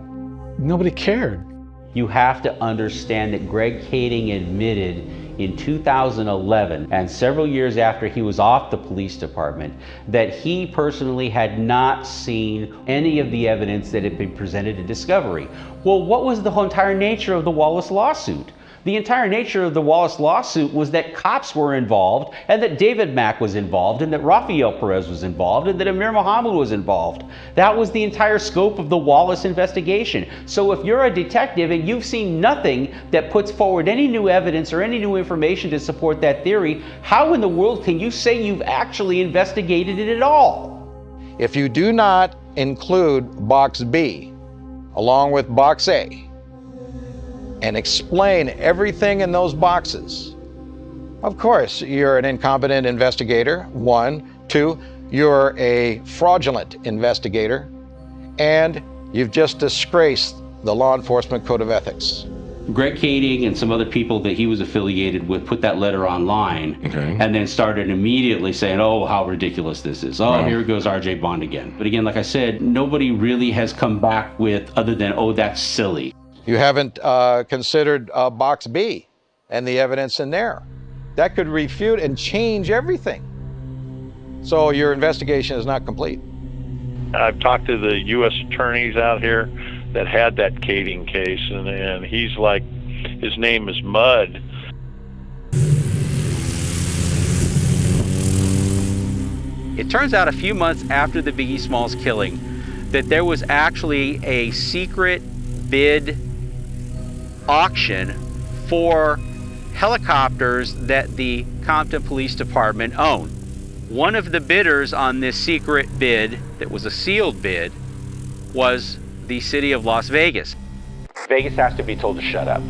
nobody cared. You have to understand that Greg Kading admitted in 2011, and several years after he was off the police department, that he personally had not seen any of the evidence that had been presented in discovery. Well, what was the whole entire nature of the Wallace lawsuit? The entire nature of the Wallace lawsuit was that cops were involved, and that David Mack was involved, and that Rafael Perez was involved, and that Amir Muhammad was involved. That was the entire scope of the Wallace investigation. So if you're a detective and you've seen nothing that puts forward any new evidence or any new information to support that theory, how in the world can you say you've actually investigated it at all? If you do not include Box B along with Box A, and explain everything in those boxes, of course, you're an incompetent investigator, 1. 2, you're a fraudulent investigator, and you've just disgraced the law enforcement code of ethics. Greg Kading and some other people that he was affiliated with put that letter online, and then started immediately saying, oh, how ridiculous this is. Oh, here goes RJ Bond again. But again, like I said, nobody really has come back with other than, oh, that's silly. You haven't considered Box B and the evidence in there. That could refute and change everything. So your investigation is not complete. I've talked to the U.S. attorneys out here that had that Kading case, and he's like, his name is Mud. It turns out a few months after the Biggie Smalls killing that there was actually a secret bid auction for helicopters that the Compton Police Department owned. One of the bidders on this secret bid, that was a sealed bid, was the city of Las Vegas. Vegas has to be told to shut up.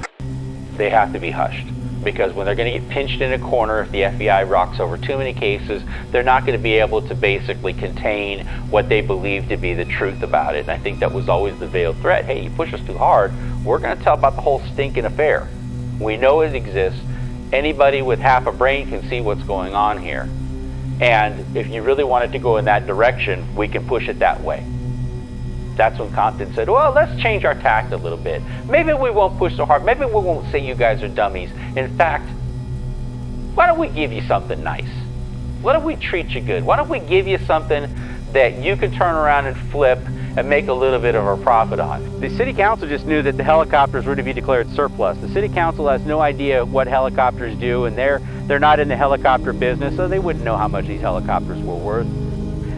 They have to be hushed. Because when they're going to get pinched in a corner, if the FBI rocks over too many cases, they're not going to be able to basically contain what they believe to be the truth about it. And I think that was always the veiled threat. Hey, you push us too hard, we're going to tell about the whole stinking affair. We know it exists. Anybody with half a brain can see what's going on here. And if you really wanted to go in that direction, we can push it that way. That's when Compton said, well, let's change our tact a little bit. Maybe we won't push so hard. Maybe we won't say you guys are dummies. In fact, why don't we give you something nice? Why don't we treat you good? Why don't we give you something that you can turn around and flip and make a little bit of a profit on? The city council just knew that the helicopters were to be declared surplus. The city council has no idea what helicopters do, and they're not in the helicopter business, so they wouldn't know how much these helicopters were worth.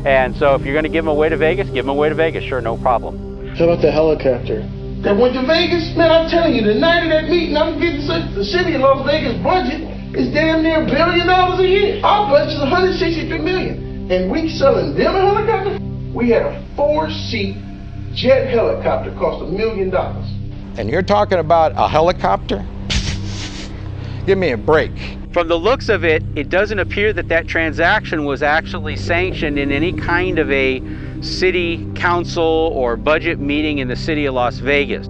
And so if you're going to give them away to Vegas, give them away to Vegas. Sure, no problem. How about the helicopter that went to Vegas? Man, I'm telling you, the night of that meeting, I'm getting the city of Las Vegas budget is damn near $1 billion a year. Our budget is $163 million. And we selling them a helicopter? We had a 4-seat jet helicopter cost $1 million. And you're talking about a helicopter? Give me a break. From the looks of it, it doesn't appear that that transaction was actually sanctioned in any kind of a city council or budget meeting in the city of Las Vegas.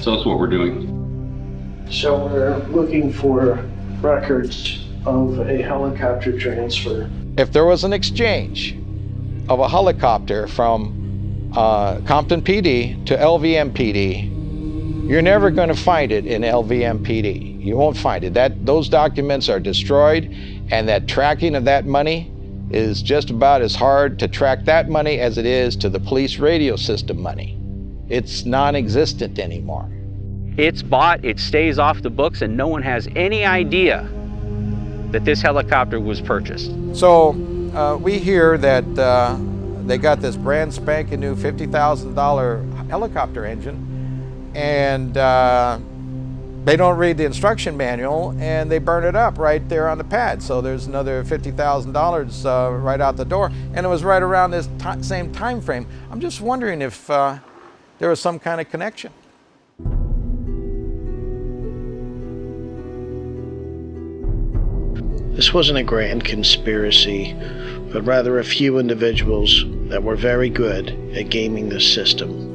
So that's what we're doing. So we're looking for records of a helicopter transfer. If there was an exchange of a helicopter from Compton PD to LVM PD, You're never going to find it in LVMPD. You won't find it. Those documents are destroyed, and that tracking of that money is just about as hard to track that money as it is to the police radio system money. It's non-existent anymore. It's bought, it stays off the books, and no one has any idea that this helicopter was purchased. So we hear that they got this brand spanking new $50,000 helicopter engine, and they don't read the instruction manual, and they burn it up right there on the pad. So there's another $50,000 right out the door, and it was right around this same time frame. I'm just wondering if there was some kind of connection. This wasn't a grand conspiracy, but rather a few individuals that were very good at gaming the system.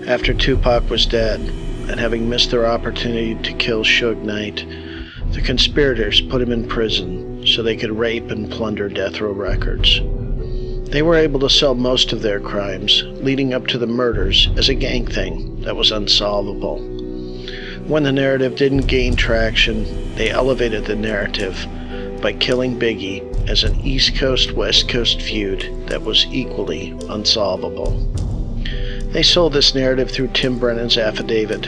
After Tupac was dead, and having missed their opportunity to kill Suge Knight, the conspirators put him in prison so they could rape and plunder Death Row Records. They were able to sell most of their crimes, leading up to the murders, as a gang thing that was unsolvable. When the narrative didn't gain traction, they elevated the narrative by killing Biggie as an East Coast-West Coast feud that was equally unsolvable. They sold this narrative through Tim Brennan's affidavit,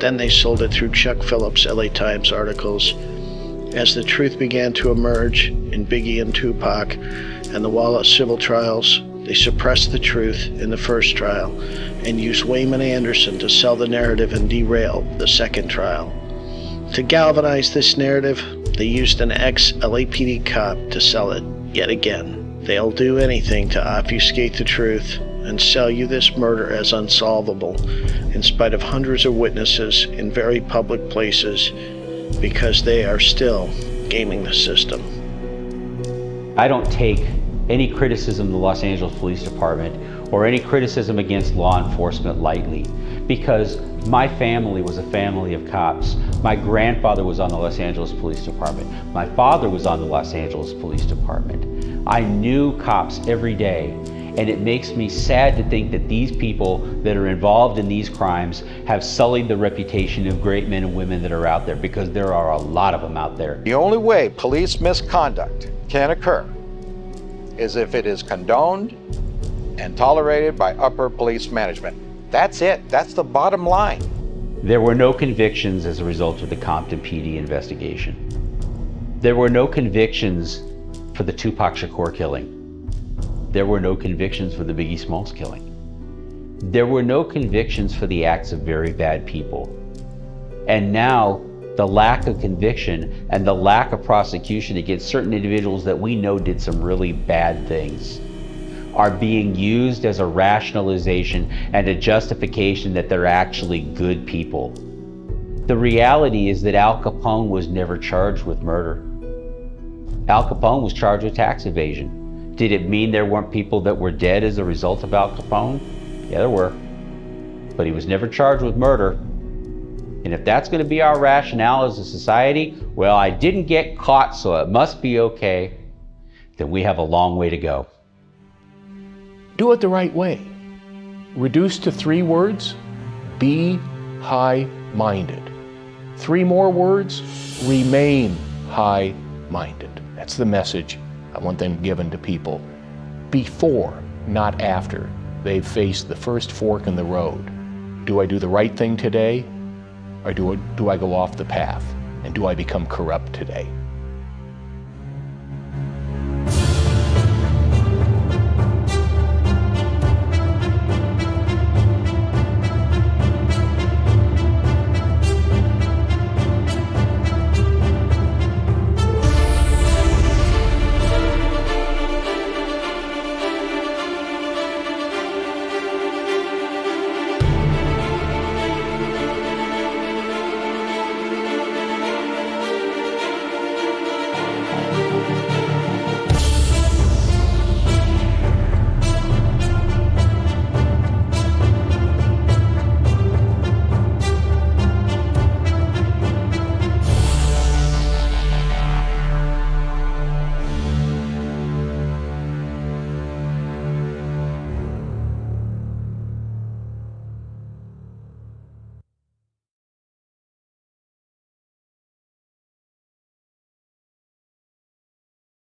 then they sold it through Chuck Phillips' LA Times articles. As the truth began to emerge in Biggie and Tupac and the Wallace civil trials, they suppressed the truth in the first trial and used Wayman Anderson to sell the narrative and derail the second trial. To galvanize this narrative, they used an ex-LAPD cop to sell it yet again. They'll do anything to obfuscate the truth and sell you this murder as unsolvable, in spite of hundreds of witnesses in very public places, because they are still gaming the system. I don't take any criticism of the Los Angeles Police Department or any criticism against law enforcement lightly, because my family was a family of cops. My grandfather was on the Los Angeles Police Department. My father was on the Los Angeles Police Department. I knew cops every day, and it makes me sad to think that these people that are involved in these crimes have sullied the reputation of great men and women that are out there, because there are a lot of them out there. The only way police misconduct can occur is if it is condoned and tolerated by upper police management. That's it. That's the bottom line. There were no convictions as a result of the Compton PD investigation. There were no convictions for the Tupac Shakur killing. There were no convictions for the Biggie Smalls killing. There were no convictions for the acts of very bad people. And now, the lack of conviction and the lack of prosecution against certain individuals that we know did some really bad things are being used as a rationalization and a justification that they're actually good people. The reality is that Al Capone was never charged with murder. Al Capone was charged with tax evasion. Did it mean there weren't people that were dead as a result of Al Capone? Yeah, there were. But he was never charged with murder. And if that's going to be our rationale as a society, well, I didn't get caught, so it must be okay, then we have a long way to go. Do it the right way. Reduce to 3 words: be high-minded. 3 more words: remain high-minded. That's the message I want them given to people before, not after, they've faced the first fork in the road. Do I do the right thing today, or do I go off the path? And do I become corrupt today?